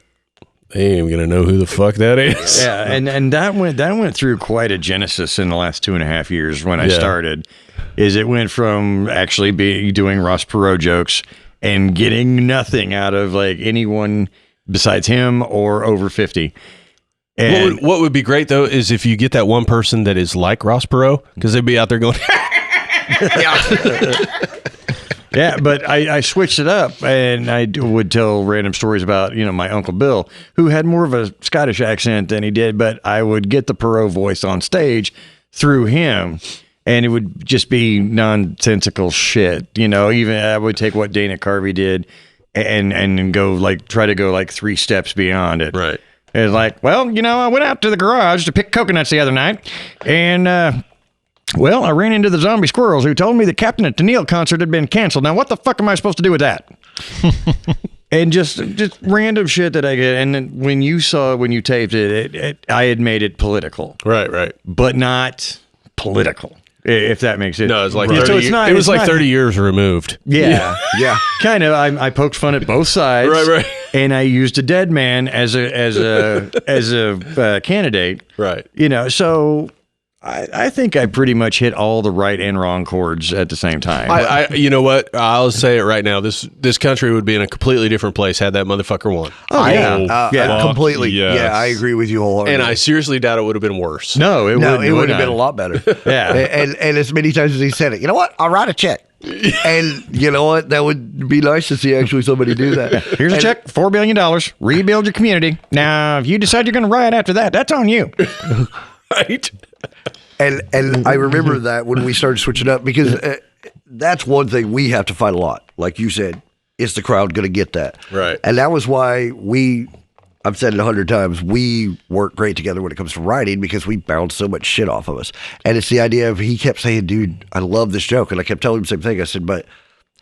they ain't gonna know who the fuck that is. Yeah, and that went through quite a genesis in the last 2.5 years when I started. Is it went from actually doing Ross Perot jokes and getting nothing out of like anyone besides him or over 50. And What would be great though is if you get that one person that is like Ross Perot, because they'd be out there going, yeah, but I switched it up, and I would tell random stories about, my Uncle Bill, who had more of a Scottish accent than he did, but I would get the Perot voice on stage through him, and it would just be nonsensical shit. Even I would take what Dana Carvey did and go try to go 3 steps beyond it. right. It's like, well, I went out to the garage to pick coconuts the other night, and I ran into the zombie squirrels who told me the Captain at the Neil concert had been canceled. Now, what the fuck am I supposed to do with that? And just random shit that I get. And then when you taped it, I had made it political, Right. but not political, if that makes it. No, it's like 30, so it's not, it was it's like not, 30 years removed. Yeah. Yeah. Kind of. I poked fun at both sides. Right. And I used a dead man as a candidate. Right. So I think I pretty much hit all the right and wrong chords at the same time. I you know what? I'll say it right now. This country would be in a completely different place had that motherfucker won. Oh, yeah. Yeah, completely. yes. Yeah, I agree with you wholeheartedly. And I seriously doubt it would have been worse. No, it would have been a lot better. Yeah. And as many times as he said it, you know what? I'll write a check. And you know what? That would be nice to see actually somebody do that. Here's a check, $4 billion. Rebuild your community. Now, if you decide you're going to riot after that, that's on you. Right. And I remember that when we started switching up, because that's one thing we have to fight a lot. Like you said, is the crowd going to get that? Right. And that was why I've said it 100 times, we work great together when it comes to writing because we bounce so much shit off of us. And it's the idea of, he kept saying, dude, I love this joke. And I kept telling him the same thing. I said, but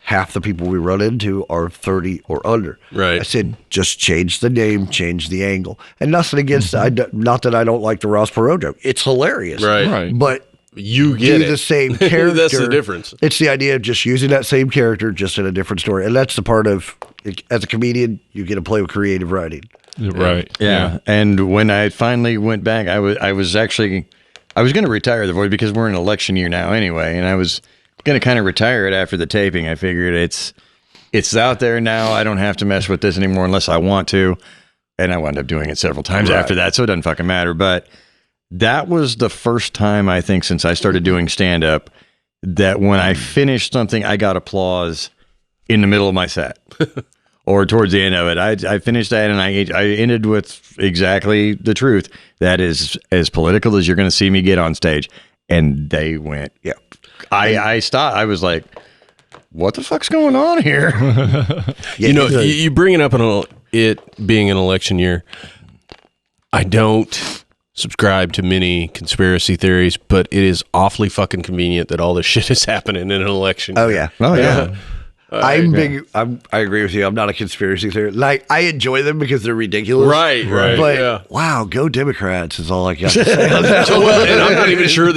half the people we run into are 30 or under. Right. I said, just change the name, change the angle. And nothing against, not that I don't like the Ross Perot joke. It's hilarious. Right. But You get do it. the same character. That's the difference. It's the idea of just using that same character, just in a different story. And that's the part of, as a comedian, you get to play with creative writing. Right. Yeah. And when I finally went back, I was going to retire the voice because we're in election year now anyway. And I was going to kind of retire it after the taping. I figured it's out there now. I don't have to mess with this anymore unless I want to. And I wound up doing it several times after that. So it doesn't fucking matter. But that was the first time, I think, since I started doing stand-up, that when I finished something, I got applause in the middle of my set or towards the end of it. I finished that, and I ended with exactly the truth. That is as political as you're going to see me get on stage. And they went, Yeah. I stopped. I was like, what the fuck's going on here? Yeah, You bring it up on it being an election year. I don't subscribe to many conspiracy theories, but it is awfully fucking convenient that all this shit is happening in an election. Oh, yeah. Oh, yeah. I agree with you. I'm not a conspiracy theorist. Like, I enjoy them because they're ridiculous. Right. But yeah. wow, go Democrats is all I got to say on that. Well, and I'm not even sure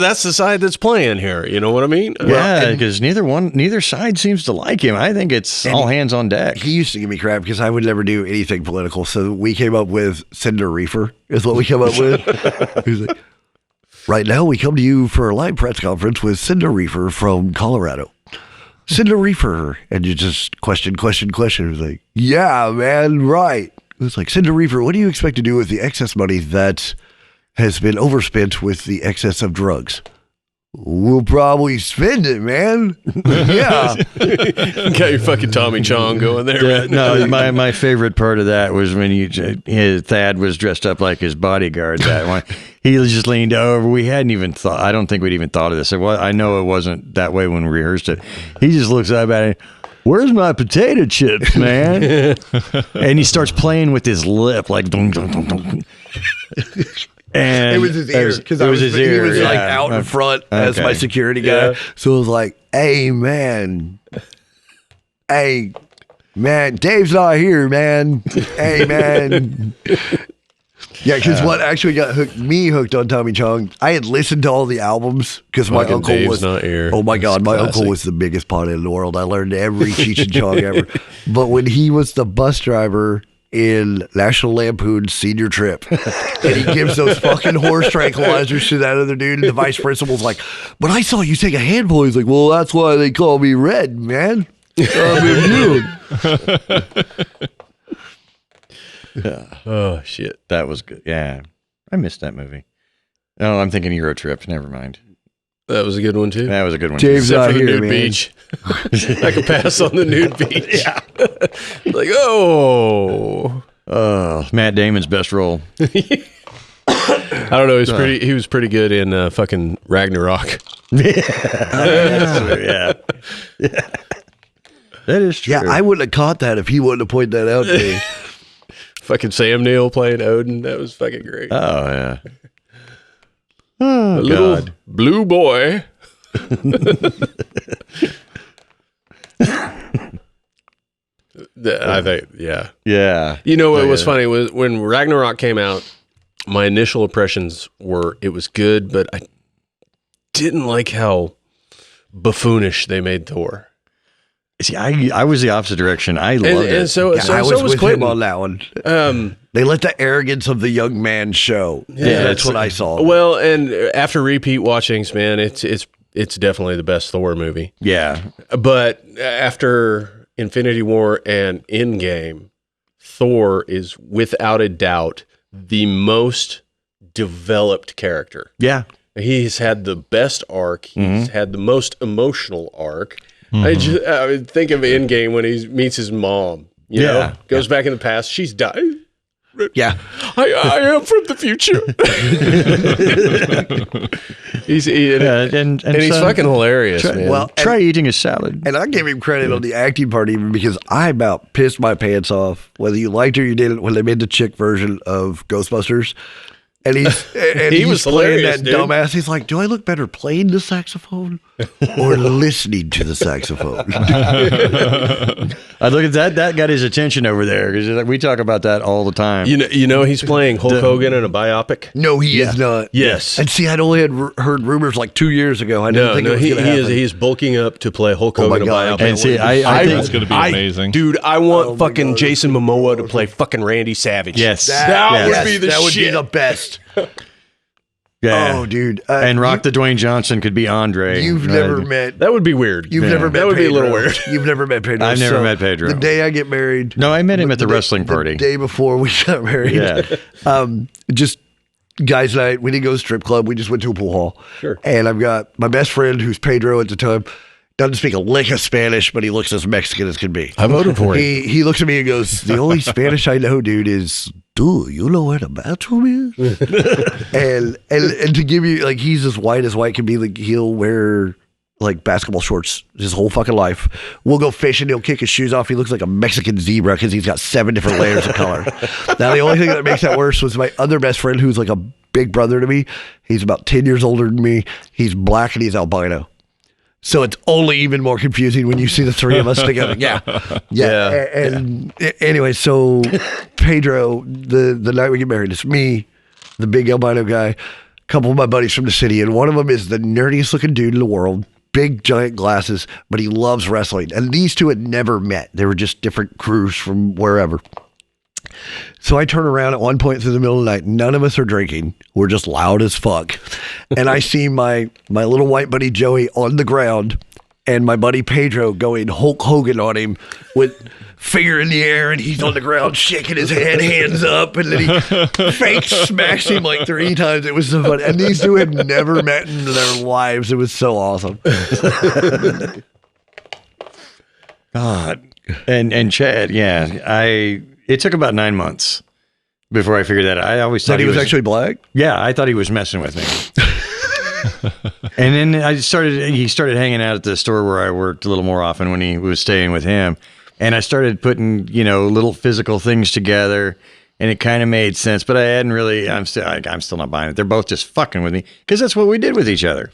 that's the side that's playing here. You know what I mean? Yeah, because neither side seems to like him. I think it's all hands on deck. He used to give me crap because I would never do anything political. So we came up with Senator Reefer is what we come up with. He's like, right now we come to you for a live press conference with Senator Reefer from Colorado. Senator Reefer. And you just question. It was like, yeah, man, right. It was like, Senator Reefer, what do you expect to do with the excess money that has been overspent with the excess of drugs? We'll probably spend it, man. Yeah. Got your fucking Tommy Chong going there. Yeah, man. no, my favorite part of that was when Thad was dressed up like his bodyguard. That one, he just leaned over. We hadn't even thought. I don't think we'd even thought of this. I know it wasn't that way when we rehearsed it. He just looks up at it. Where's my potato chips, man? And he starts playing with his lip like. Dun, dun, dun, dun. And it was his ear because it was his ear. He was like yeah. out in front as my security guy. Yeah. So it was like, hey man, Dave's not here, man. Hey man. Yeah, because what actually got me hooked on Tommy Chong, I had listened to all the albums because my Fucking uncle Dave's was. Not Here. Oh my God, It's my classic. uncle was the biggest pothead in the world. I learned every Cheech and Chong ever. But when he was the bus driver in National Lampoon's Senior Trip, and he gives those fucking horse tranquilizers to that other dude, and the vice principal's like, "But I saw you take a handful." He's like, "Well, that's why they call me Red, man. I'm immune." Oh shit. That was good. Yeah. I missed that movie. Oh, I'm thinking Euro Trip. Never mind. That was a good one too. That was a good one. Dave's Except not for the here, nude man. beach. I could pass on the nude beach. Yeah. Like, oh. Oh, Matt Damon's best role. I don't know. He was pretty good in fucking Ragnarok. Yeah. That is true. Yeah, I wouldn't have caught that if he wouldn't have pointed that out to me. Fucking Sam Neill playing Odin. That was fucking great. Oh, yeah. Oh, A little God. blue boy. I think, yeah. Yeah. You know what was Yeah. funny was when Ragnarok came out, my initial impressions were it was good, but I didn't like how buffoonish they made Thor. See, I was the opposite direction. I loved it. And so, Yeah, so, I was so was with Quentin. him on that one. Um, They let the arrogance of the young man show. Yeah, that's what I saw. well, and after repeat watchings, man, it's definitely the best Thor movie. Yeah. But after Infinity War and Endgame, Thor is without a doubt the most developed character. Yeah. He's had the best arc. He's had the most emotional arc. I would think of Endgame when he meets his mom. You know, goes back in the past. She's died. Yeah. I am from the future. he's and he's son, fucking hilarious, man. Well, Try eating a salad. and I give him credit on the acting part even because I about pissed my pants off, whether you liked it or you didn't, when they made the chick version of Ghostbusters. And he He was playing hilarious, that dude. dumbass. He's like, do I look better playing the saxophone or listening to the saxophone? I look at that. That got his attention over there because we talk about that all the time. you know he's playing Hulk Hogan in a biopic. No, he is not. Yes. And see, I'd only had heard rumors like 2 years ago. I didn't think it was he going to happen. is bulking up to play Hulk Oh my Hogan in a God, biopic. and see, I think That's going to be amazing. Dude, I want my fucking God. Jason Momoa to play fucking Randy Savage. yes, That yes. would be the that would be shit. the best. yeah. Oh, dude. And Rock the Dwayne Johnson could be Andre. You've Right. never met. That would be weird. You've never met That would be a Pedro. little weird. You've never met Pedro. I've never met Pedro. The day I get married. No, I met him at the wrestling The party. day before we got married. Yeah. Just guys' night. We didn't go to strip club. We just went to a pool hall. Sure. And I've got my best friend, who's Pedro at the time, doesn't speak a lick of Spanish, but he looks as Mexican as can be. I voted for him. He looks at me and goes, "The only Spanish I know, dude, is do you know where the bathroom is?" and to give you like, he's as white can be. Like, he'll wear like basketball shorts his whole fucking life. We'll go fishing. He'll kick his shoes off. He looks like a Mexican zebra because he's got 7 different layers of color. Now, the only thing that makes that worse was my other best friend, who's like a big brother to me. He's about 10 years older than me. He's black and he's albino. So it's only even more confusing when you see the three of us together. Yeah. And anyway, so Pedro, the night we get married, it's me, the big albino guy, a couple of my buddies from the city, and one of them is the nerdiest looking dude in the world, big giant glasses, but he loves wrestling. And these two had never met. They were just different crews from wherever. So I turn around at one point through the middle of the night. None of us are drinking. We're just loud as fuck. And I see my little white buddy Joey on the ground and my buddy Pedro going Hulk Hogan on him with finger in the air, and he's on the ground shaking his head, hands up, and then he fake smacks him like 3 times. It was so funny. And these two had never met in their lives. It was so awesome. God. And Chad, it took about 9 months before I figured that out. I always thought That he was actually black? Yeah, I thought he was messing with me. And then he started hanging out at the store where I worked a little more often when he was staying with him. And I started putting, little physical things together. and it kind of made sense, but I hadn't really. I'm still not buying it. They're both just fucking with me because that's what we did with each other.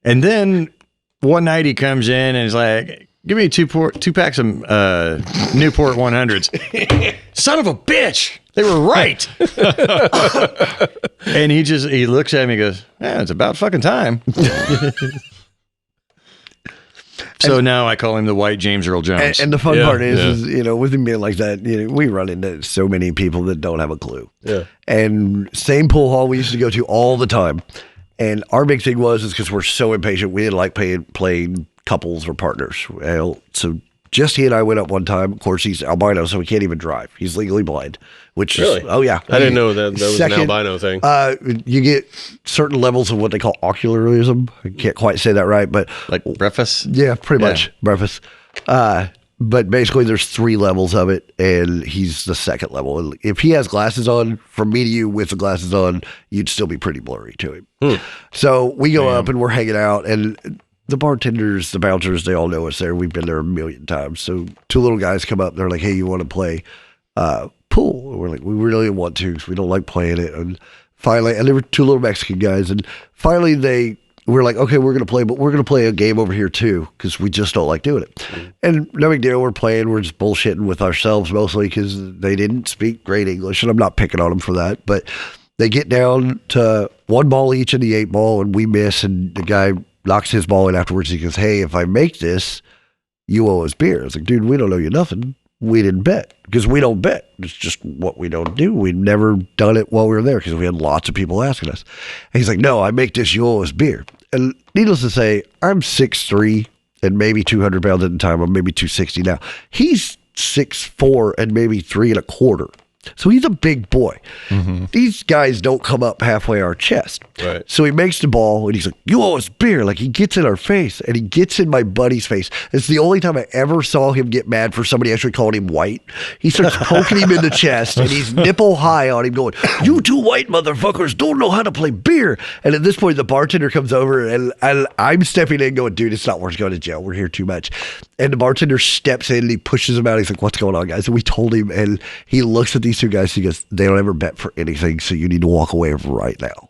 And then one night he comes in and he's like, "Give me two packs of Newport 100s." Son of a bitch! They were right. And he looks at me and goes, "Yeah, it's about fucking time." So now I call him the White James Earl Jones. And the fun part is, with him being like that, we run into so many people that don't have a clue. Yeah. And same pool hall we used to go to all the time. And our big thing was because we're so impatient, we didn't like playing couples or partners. Well, so just he and I went up one time. Of course, he's albino, so he can't even drive. He's legally blind. Which really? Oh yeah, I didn't know that was an albino thing. You get certain levels of what they call ocularism. I can't quite say that right, but like breakfast. Yeah, pretty much breakfast. But basically, there's 3 levels of it, and he's the second level. And if he has glasses on, from me to you with the glasses on, you'd still be pretty blurry to him. So we go up and we're hanging out, and the bartenders, the bouncers, they all know us there. We've been there a million times. So 2 little guys come up. They're like, "Hey, you want to play pool?" And we're like, "We really want to because we don't like playing it." And finally, and there were 2 little Mexican guys. And finally, we're like, "Okay, we're going to play, but we're going to play a game over here too because we just don't like doing it." And no big deal. We're playing. We're just bullshitting with ourselves mostly because they didn't speak great English. And I'm not picking on them for that. But they get down to 1 ball each in the 8 ball, and we miss. And the guy knocks his ball in afterwards. He goes, "Hey, if I make this, you owe us beer." I was like, "Dude, we don't owe you nothing. We didn't bet because we don't bet. It's just what we don't do. We've never done it while we were there because we had lots of people asking us." And he's like, "No, I make this, you owe us beer." And needless to say, I'm 6'3" and maybe 200 pounds at the time. I'm maybe 260 now. He's 6'4" and maybe 3 1/4. So he's a big boy. These guys don't come up halfway our chest. Right. So he makes the ball and he's like, "You owe us beer." Like he gets in our face and he gets in my buddy's face. It's the only time I ever saw him get mad for somebody actually calling him white. He starts poking him in the chest and he's nipple high on him going, "You 2 white motherfuckers don't know how to play beer." And at this point, the bartender comes over and I'm stepping in going, "Dude, it's not worth going to jail. We're here too much." And the bartender steps in and he pushes him out. He's like, "What's going on, guys?" And we told him, and he looks at these 2 guys. He goes, "They don't ever bet for anything, so you need to walk away right now."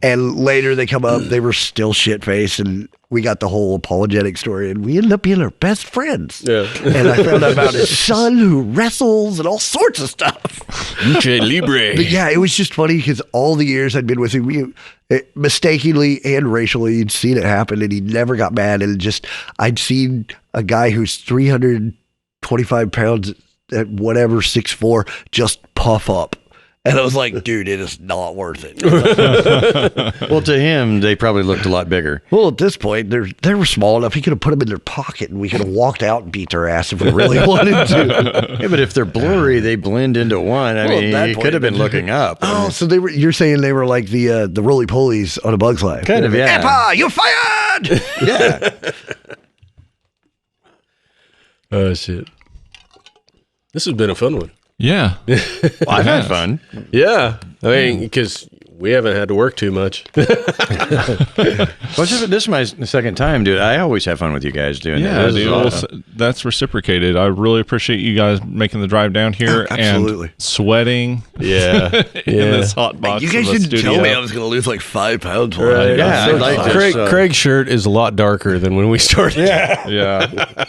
And later they come up, they were still shit-faced, and we got the whole apologetic story, and we ended up being our best friends. Yeah. And I found out about his son who wrestles and all sorts of stuff. Lucha Libre. But yeah, it was just funny because all the years I'd been with him, mistakenly and racially, he'd seen it happen, and he never got mad. And just, I'd seen a guy who's 325 pounds at whatever, 6'4", just puff up. And I was like, "Dude, it is not worth it." Well, to him, they probably looked a lot bigger. Well, at this point, they were small enough. He could have put them in their pocket, and we could have walked out and beat their ass if we really wanted to. Yeah, but if they're blurry, they blend into one. I mean, he could have been looking up. Oh, so they were? You're saying they were like the roly-polies on A Bug's Life? Kind of, yeah. Epa, you're fired! Yeah. Oh, shit. This has been a fun one. Yeah. Well, I've had fun. Yeah. I mean, because we haven't had to work too much. Well, this is my second time, dude. I always have fun with you guys doing that. Dude, that's reciprocated. I really appreciate you guys making the drive down here Absolutely. and sweating Yeah. in this hot box. You guys of a didn't studio. tell me I was going to lose like 5 pounds. Right. Yeah, I'd like this. Craig's shirt is a lot darker than when we started. Yeah.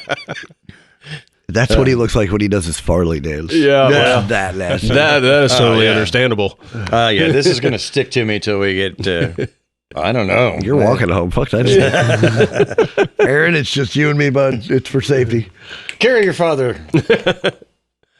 That's what he looks like when he does his Farley dance. Yeah. Well, that nasty. That is totally understandable. Yeah, this is going to stick to me till we get to, I don't know. You're walking home. Fuck that shit. Aaron, it's just you and me, bud. It's for safety. Carry your father.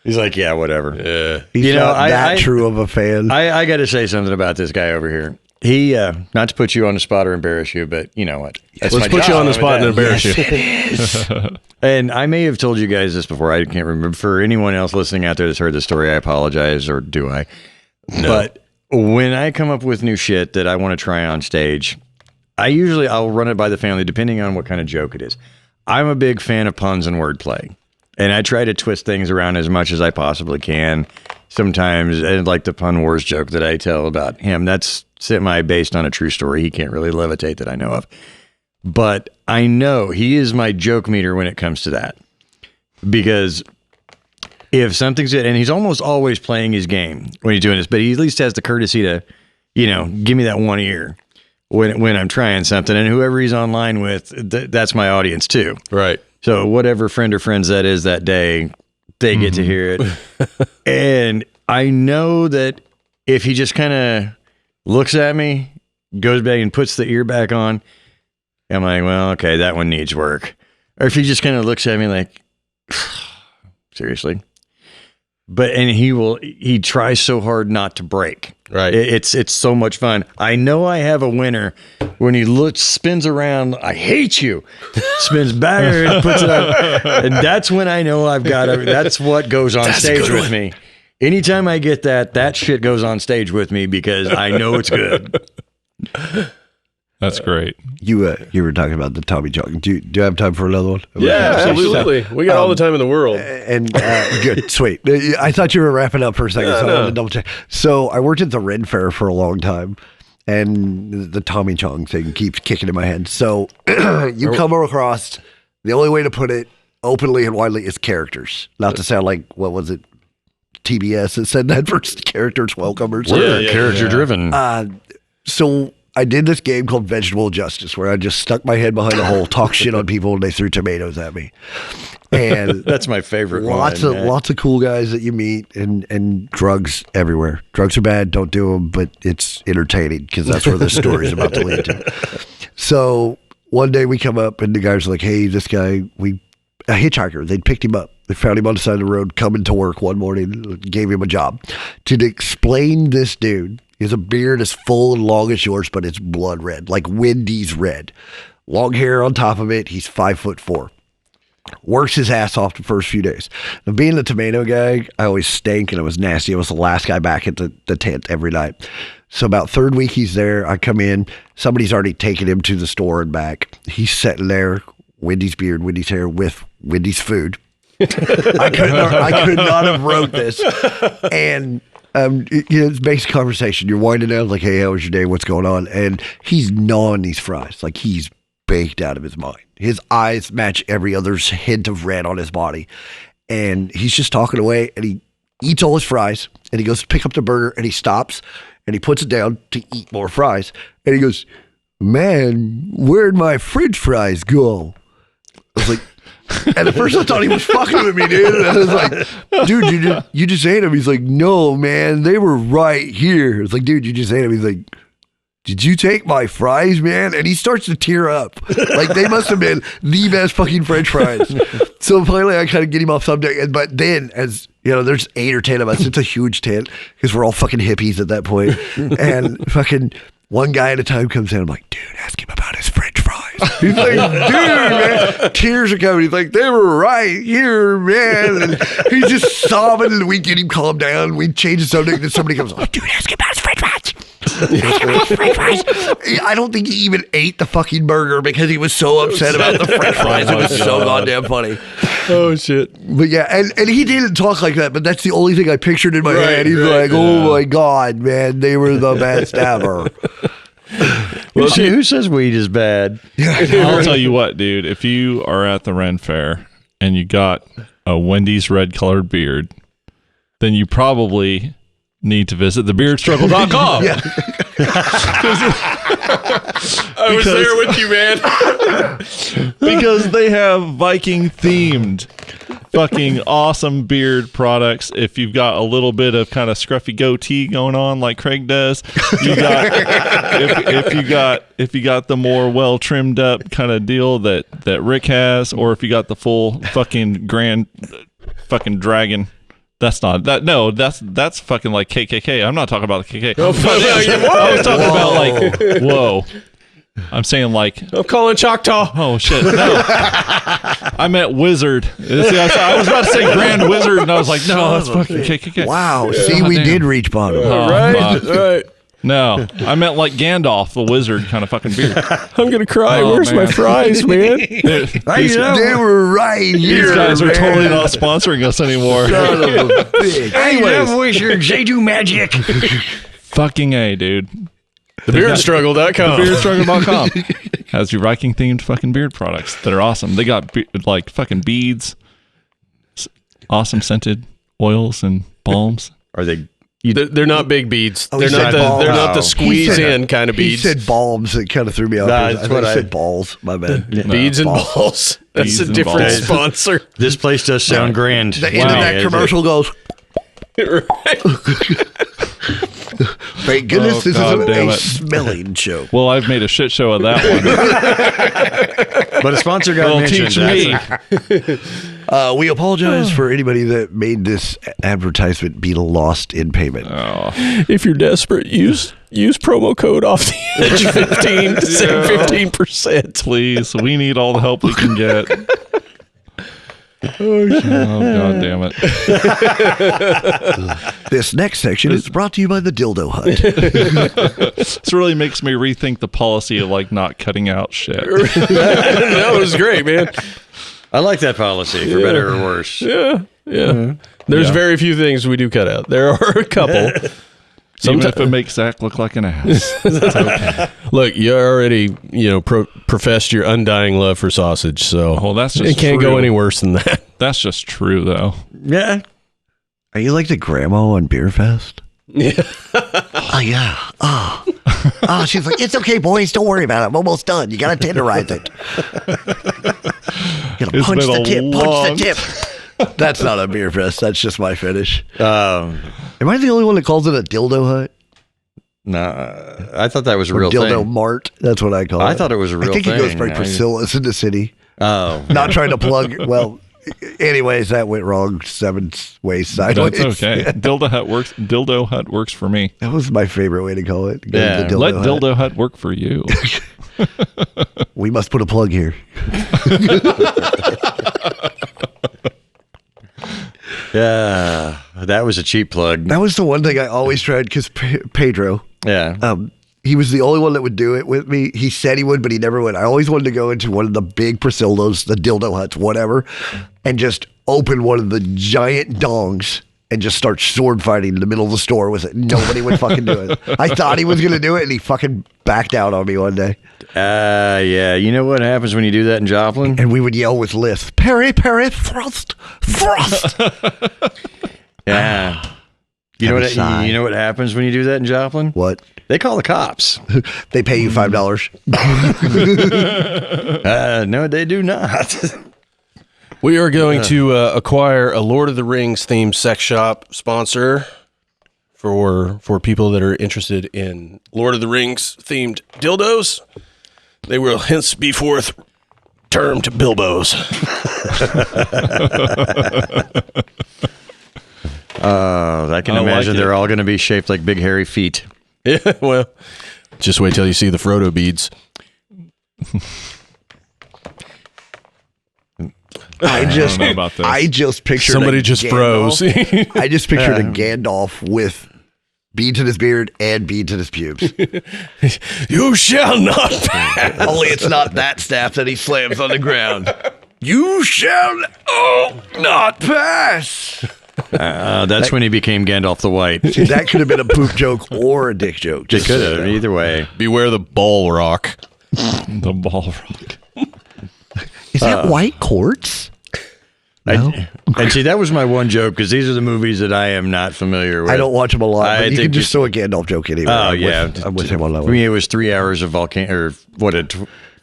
He's like, yeah, whatever. Yeah. He's not that true of a fan. I got to say something about this guy over here. He, not to put you on the spot or embarrass you, but you know what? Let's put you on the spot and embarrass you. And I may have told you guys this before. I can't remember. For anyone else listening out there that's heard the story, I apologize, or do I? No. But when I come up with new shit that I want to try on stage, I'll run it by the family, depending on what kind of joke it is. I'm a big fan of puns and wordplay, and I try to twist things around as much as I possibly can. Sometimes, and like the pun wars joke that I tell about him, that's semi-based on a true story. He can't really levitate that I know of. But I know he is my joke meter when it comes to that. Because if something's good, and he's almost always playing his game when he's doing this, but he at least has the courtesy to, give me that one ear when I'm trying something. And whoever he's online with, that's my audience too. Right. So whatever friend or friends that is that day, they get to hear it. And I know that if he just kind of looks at me, goes back and puts the ear back on, I'm like, well, okay, that one needs work. Or if he just kind of looks at me like, seriously. And he tries so hard not to break. Right. It's so much fun. I know I have a winner when he spins around. I hate you. Spins back and puts it up. And that's when I know I've got that's what goes on stage with me. Anytime I get that shit goes on stage with me because I know it's good. That's great. You were talking about the Tommy John. Do you have time for another one? Yeah, absolutely. We got all the time in the world. And good, sweet. I thought you were wrapping up for a second, so I wanted to double check. So I worked at the Ren Fair for a long time, and the Tommy Chong thing keeps kicking in my head. So you come across, the only way to put it openly and widely is characters. Not to sound like, what was it, TBS that said that versus characters welcome or something. Character driven. So I did this game called Vegetable Justice where I just stuck my head behind a hole, talked shit on people, and they threw tomatoes at me. And that's my favorite lots of cool guys that you meet, and drugs everywhere. Drugs are bad, don't do them, but it's entertaining because that's where the story's about to lead to. So one day we come up and the guys are like, hey, this guy, a hitchhiker, they'd picked him up. They found him on the side of the road coming to work one morning, gave him a job. To explain this dude, his beard is full and long as yours, but it's blood red, like Wendy's red. Long hair on top of it. He's 5'4". Works his ass off the first few days. Now, being the tomato guy, I always stank and I was nasty. I was the last guy back at the tent every night. So about third week he's there. I come in. Somebody's already taken him to the store and back. He's sitting there, Wendy's beard, Wendy's hair, with Wendy's food. I could not have wrote this. And it's basic conversation. You're winding down like, hey, how was your day? What's going on? And he's gnawing these fries. Like he's baked out of his mind. His eyes match every other hint of red on his body. And he's just talking away and he eats all his fries and he goes to pick up the burger and he stops and he puts it down to eat more fries. And he goes, man, where'd my French fries go? I was like, and at first I thought he was fucking with me, dude. And I was like, dude, you just ate them. He's like, no, man, they were right here. It's like, dude, you just ate them. He's like, did you take my fries, man? And he starts to tear up. Like they must have been the best fucking French fries. So finally I kind of get him off subject. But then as there's 8 or 10 of us. It's a huge tent because we're all fucking hippies at that point. And fucking one guy at a time comes in. I'm like, dude, ask him about his French fries. He's like, dude, man, tears are coming. He's like, they were right here, man. And he's just sobbing, and we get him calmed down. We change the subject, and somebody comes, oh, dude, ask him about his French fries. I don't think he even ate the fucking burger because he was so upset about the French fries. It was so goddamn funny. Oh shit! But yeah, and he didn't talk like that. But that's the only thing I pictured in my head. He's like, "Oh my god, man, they were the best ever." Well, who says weed is bad? I'll tell you what, dude. If you are at the Ren Fair and you got a Wendy's red-colored beard, then you probably need to visit thebeardstruggle.com. Yeah. I was there with you, man. Because they have Viking themed fucking awesome beard products. If you've got a little bit of kind of scruffy goatee going on like Craig does, you got if you got the more well trimmed up kind of deal that Rick has, or if you got the full fucking grand fucking dragon. That's not that. No, that's fucking like KKK. I'm not talking about the KKK. I was talking about like, whoa. I'm saying like, I'm calling Choctaw. Oh shit! No, I meant wizard. See, I was about to say grand wizard, and I was like, no, that's fucking KKK. Wow. See, we did reach bottom. Right. No, I meant like Gandalf, the wizard, kind of fucking beard. I'm gonna cry. Where's my fries, man? They were right here. These guys are totally not sponsoring us anymore. Son of a bitch. Anyways, wizards, they do magic. Fucking A, dude. Thebeardstruggle.com. Thebeardstruggle.com has your Viking themed fucking beard products that are awesome. They got like fucking beads, awesome scented oils and balms? Are they? They're not big beads. Oh, they're he not said balls. they're not the Oh. squeeze in kind of He beads. said balms. It kind of threw me off. Nah, I that's thought what he I- said balls. My bad. Beads and balls. That's Beads a and different balls. sponsor. This place does sound grand. The end of that commercial goes, thank goodness this God isn't damn a it. smelling show. Well, I've made a shit show of that one. But a sponsor got Well, mentioned. teach me. We apologize for anybody that made this advertisement be lost in payment. If you're desperate, use promo code off the edge 15 to save 15%. Please, we need all the help we can get. Oh, God damn it. This next section is brought to you by the Dildo Hut. This really makes me rethink the policy of like not cutting out shit. That was great, man. I like that policy, for better or worse. Yeah. There's very few things we do cut out. There are a couple. Even if it makes Zach look like an ass. Look, you already, professed your undying love for sausage, so Well, that's just it can't go true. any worse than that. That's just true, though. Yeah. Are you like the grandma on Beer Fest? Yeah. Oh, yeah. Oh, she's like, it's okay, boys. Don't worry about it. I'm almost done. You got to tenderize it. You got to It's punch been the a tip. long- Punch the tip. That's not a Beer Fest. That's just my finish. Um, Am I the only one that calls it a dildo hut? no, I thought that was a Or real dildo thing. mart? That's what I call it. I thought it was a real I think thing. it goes by Priscilla's in the city. Oh. Not trying to plug. Well, anyways, that went wrong 7 ways sideways. That's okay. Dildo Hut works for me. That was my favorite way to call it. Go to Yeah. the dildo Let hut. Dildo Hut work for you. We must put a plug here. Yeah. That was a cheap plug. That was the one thing I always tried because Pedro, Yeah. he was the only one that would do it with me. He said he would, but he never would. I always wanted to go into one of the big Priscillas, the dildo huts, whatever, and just open one of the giant dongs and just start sword fighting in the middle of the store with it. Nobody would fucking do it. I thought he was going to do it, and he fucking backed out on me one day. Yeah. You know what happens when you do that in Joplin? And we would yell with lisp, parry, parry, thrust, thrust. Yeah. You know Have a sigh. what? You know what happens when you do that in Joplin? What? They call the cops. They pay you $5. No, they do not. We are going to acquire a Lord of the Rings themed sex shop sponsor for people that are interested in Lord of the Rings themed dildos. They will hence be forth termed Bilbos. I can I like imagine it. they're all going to be shaped like big hairy feet. Yeah, well, just wait till you see the Frodo beads. I just know about this. I just pictured Somebody a just Gandalf. froze. I just pictured a Gandalf with beads in his beard and beads in his pubes. You shall not pass. Only it's not that staff that he slams on the ground. You shall not pass. That's when he became Gandalf the White. See, that could have been a poop joke or a dick joke. It Just could so you have, know. either way. Beware the ball rock. The ball rock. Is that white quartz? No? And see, that was my one joke because these are the movies that I am not familiar with. I don't watch him a lot, I but you think can just throw a Gandalf joke anyway. Oh, I'm yeah. I'm with him on that For one. me, it was 3 hours of volcano, or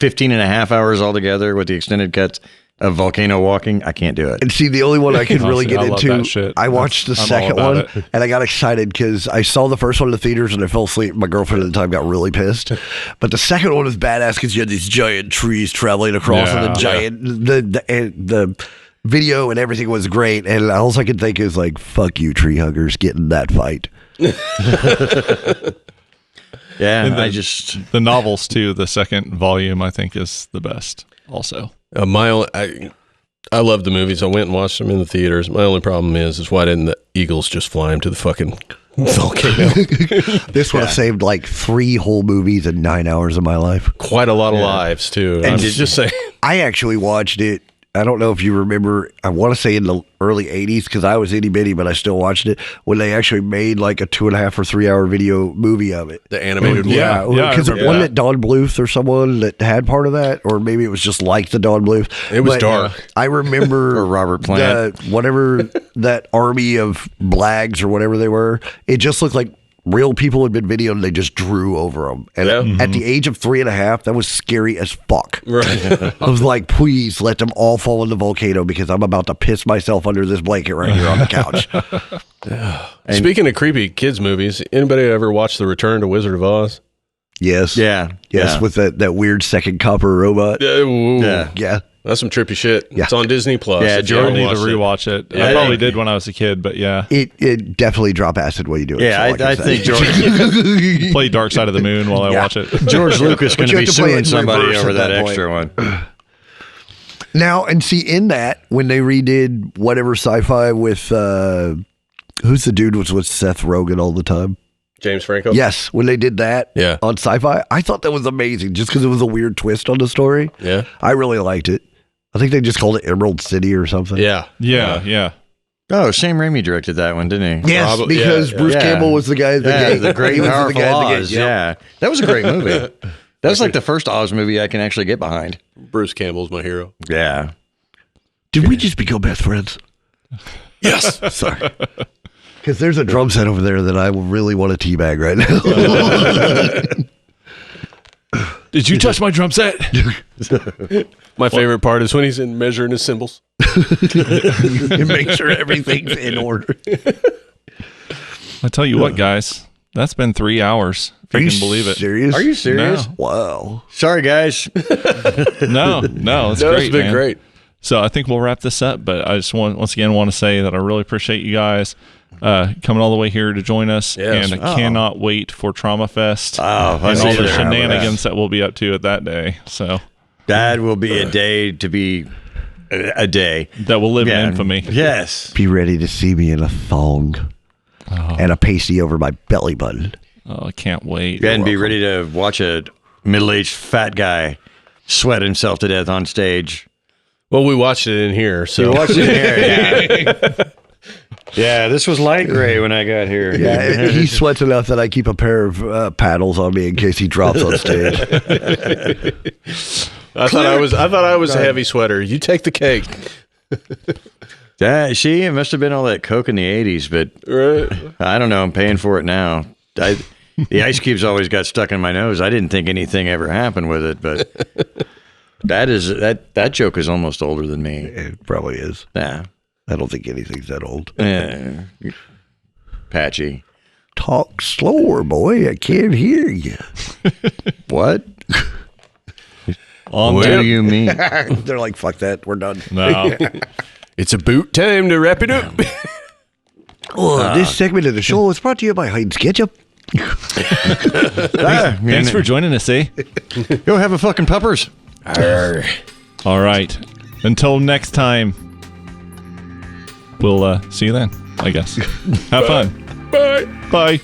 15 and a half hours altogether with the extended cuts of volcano walking. I can't do it. And see, the only one I could really Honestly, get I love into, that shit. I watched the I'm all second about one, it. and I got excited because I saw the first one in the theaters and I fell asleep. My girlfriend at the time got really pissed. But the second one was badass because you had these giant trees traveling across, and the Yeah. giant, the video and everything was great. And all I could think is like, fuck you, tree huggers, get in that fight. Yeah, And I the- just The novels, too, the second volume, I think, is the best also. I love the movies. I went and watched them in the theaters. My only problem is why didn't the Eagles just fly him to the fucking volcano? This would have saved like 3 whole movies and 9 hours of my life. Quite a lot of lives too. I'm did- just saying. I actually watched it I don't know if you remember, I want to say in the early 80s, because I was itty bitty, but I still watched it, when they actually made like a 2.5 or 3 hour video movie of it. The animated one. Yeah, because it wasn't it Don Bluth or someone that had part of that, or maybe it was just like the Don Bluth. It was dark. I remember Or Robert Plant. Whatever that army of blags or whatever they were, it just looked like real people had been videoed and they just drew over them. And at the age of 3.5, that was scary as fuck. Right. I was like, please let them all fall in the volcano because I'm about to piss myself under this blanket right here on the couch. Speaking of creepy kids movies, anybody ever watch The Return to Wizard of Oz? Yes. Yeah. Yes, with that weird second copper robot. Yeah. Yeah. That's some trippy shit. Yeah. It's on Disney Plus. Yeah, if you I haven't need to watched it. rewatch it. Yeah, I probably I- did when I was a kid, but yeah. It definitely drop acid while you do it. Yeah, That's all I can say. think George, Play Dark Side of the Moon while I watch it. George Lucas going you to be have to play it suing in somebody reverse over at that that extra one. Now, and see, in that, when they redid whatever sci-fi with, who's the dude was with Seth Rogen all the time? James Franco? Yes, when they did that Yeah. on sci-fi, I thought that was amazing just because it was a weird twist on the story. Yeah. I really liked it. I think they just called it Emerald City or something. Yeah. Yeah. Oh, Sam Raimi directed that one, didn't he? Yes, Probably- because yeah, Bruce yeah. Campbell was the guy at the Yeah, gate. the Great He was Powerful guy at the Oz. gate. Yep. Yeah, that was a great movie. That was like the first Oz movie I can actually get behind. Bruce Campbell's my hero. Yeah. Did we just become best friends? Yes. Sorry. Because there's a drum set over there that I really want to teabag right now. Did you touch my drum set? My favorite part is when he's in measuring his cymbals. And make sure everything's in order. I tell you what, guys, that's been 3 hours. If you can believe it. Serious? Are you serious? No. Wow. Sorry, guys. No, it's No, great. it's been man. great. So I think we'll wrap this up, but I just once again want to say that I really appreciate you guys coming all the way here to join us, Yes. and I cannot wait for TraumaFest Oh, and all the there. shenanigans that we'll be up to at that day. So That will be a day to be a day. that will live Yeah. in infamy. Yes. Be ready to see me in a thong and a pasty over my belly button. Oh, I can't wait. And be ready to watch a middle-aged fat guy sweat himself to death on stage. Well, we watched it in here, so Watch it here. Yeah. Yeah, this was light gray when I got here. Yeah, he sweats enough that I keep a pair of paddles on me in case he drops on stage. I thought I was a heavy sweater. You take the cake. Yeah, see, it must have been all that coke in the 80s, but Right. I don't know. I'm paying for it now. The ice cubes always got stuck in my nose. I didn't think anything ever happened with it, but that joke is almost older than me. It probably is. Yeah. I don't think anything's that old. Patchy. Talk slower, boy. I can't hear you. What? On What to do you mean? They're like, fuck that. We're done. no. It's about time to wrap it up. This segment of the show is brought to you by Heinz Ketchup. Thanks for joining us, eh? Go have a fucking puppers. All right. Until next time, we'll see you then, I guess. Have fun. Bye. Bye.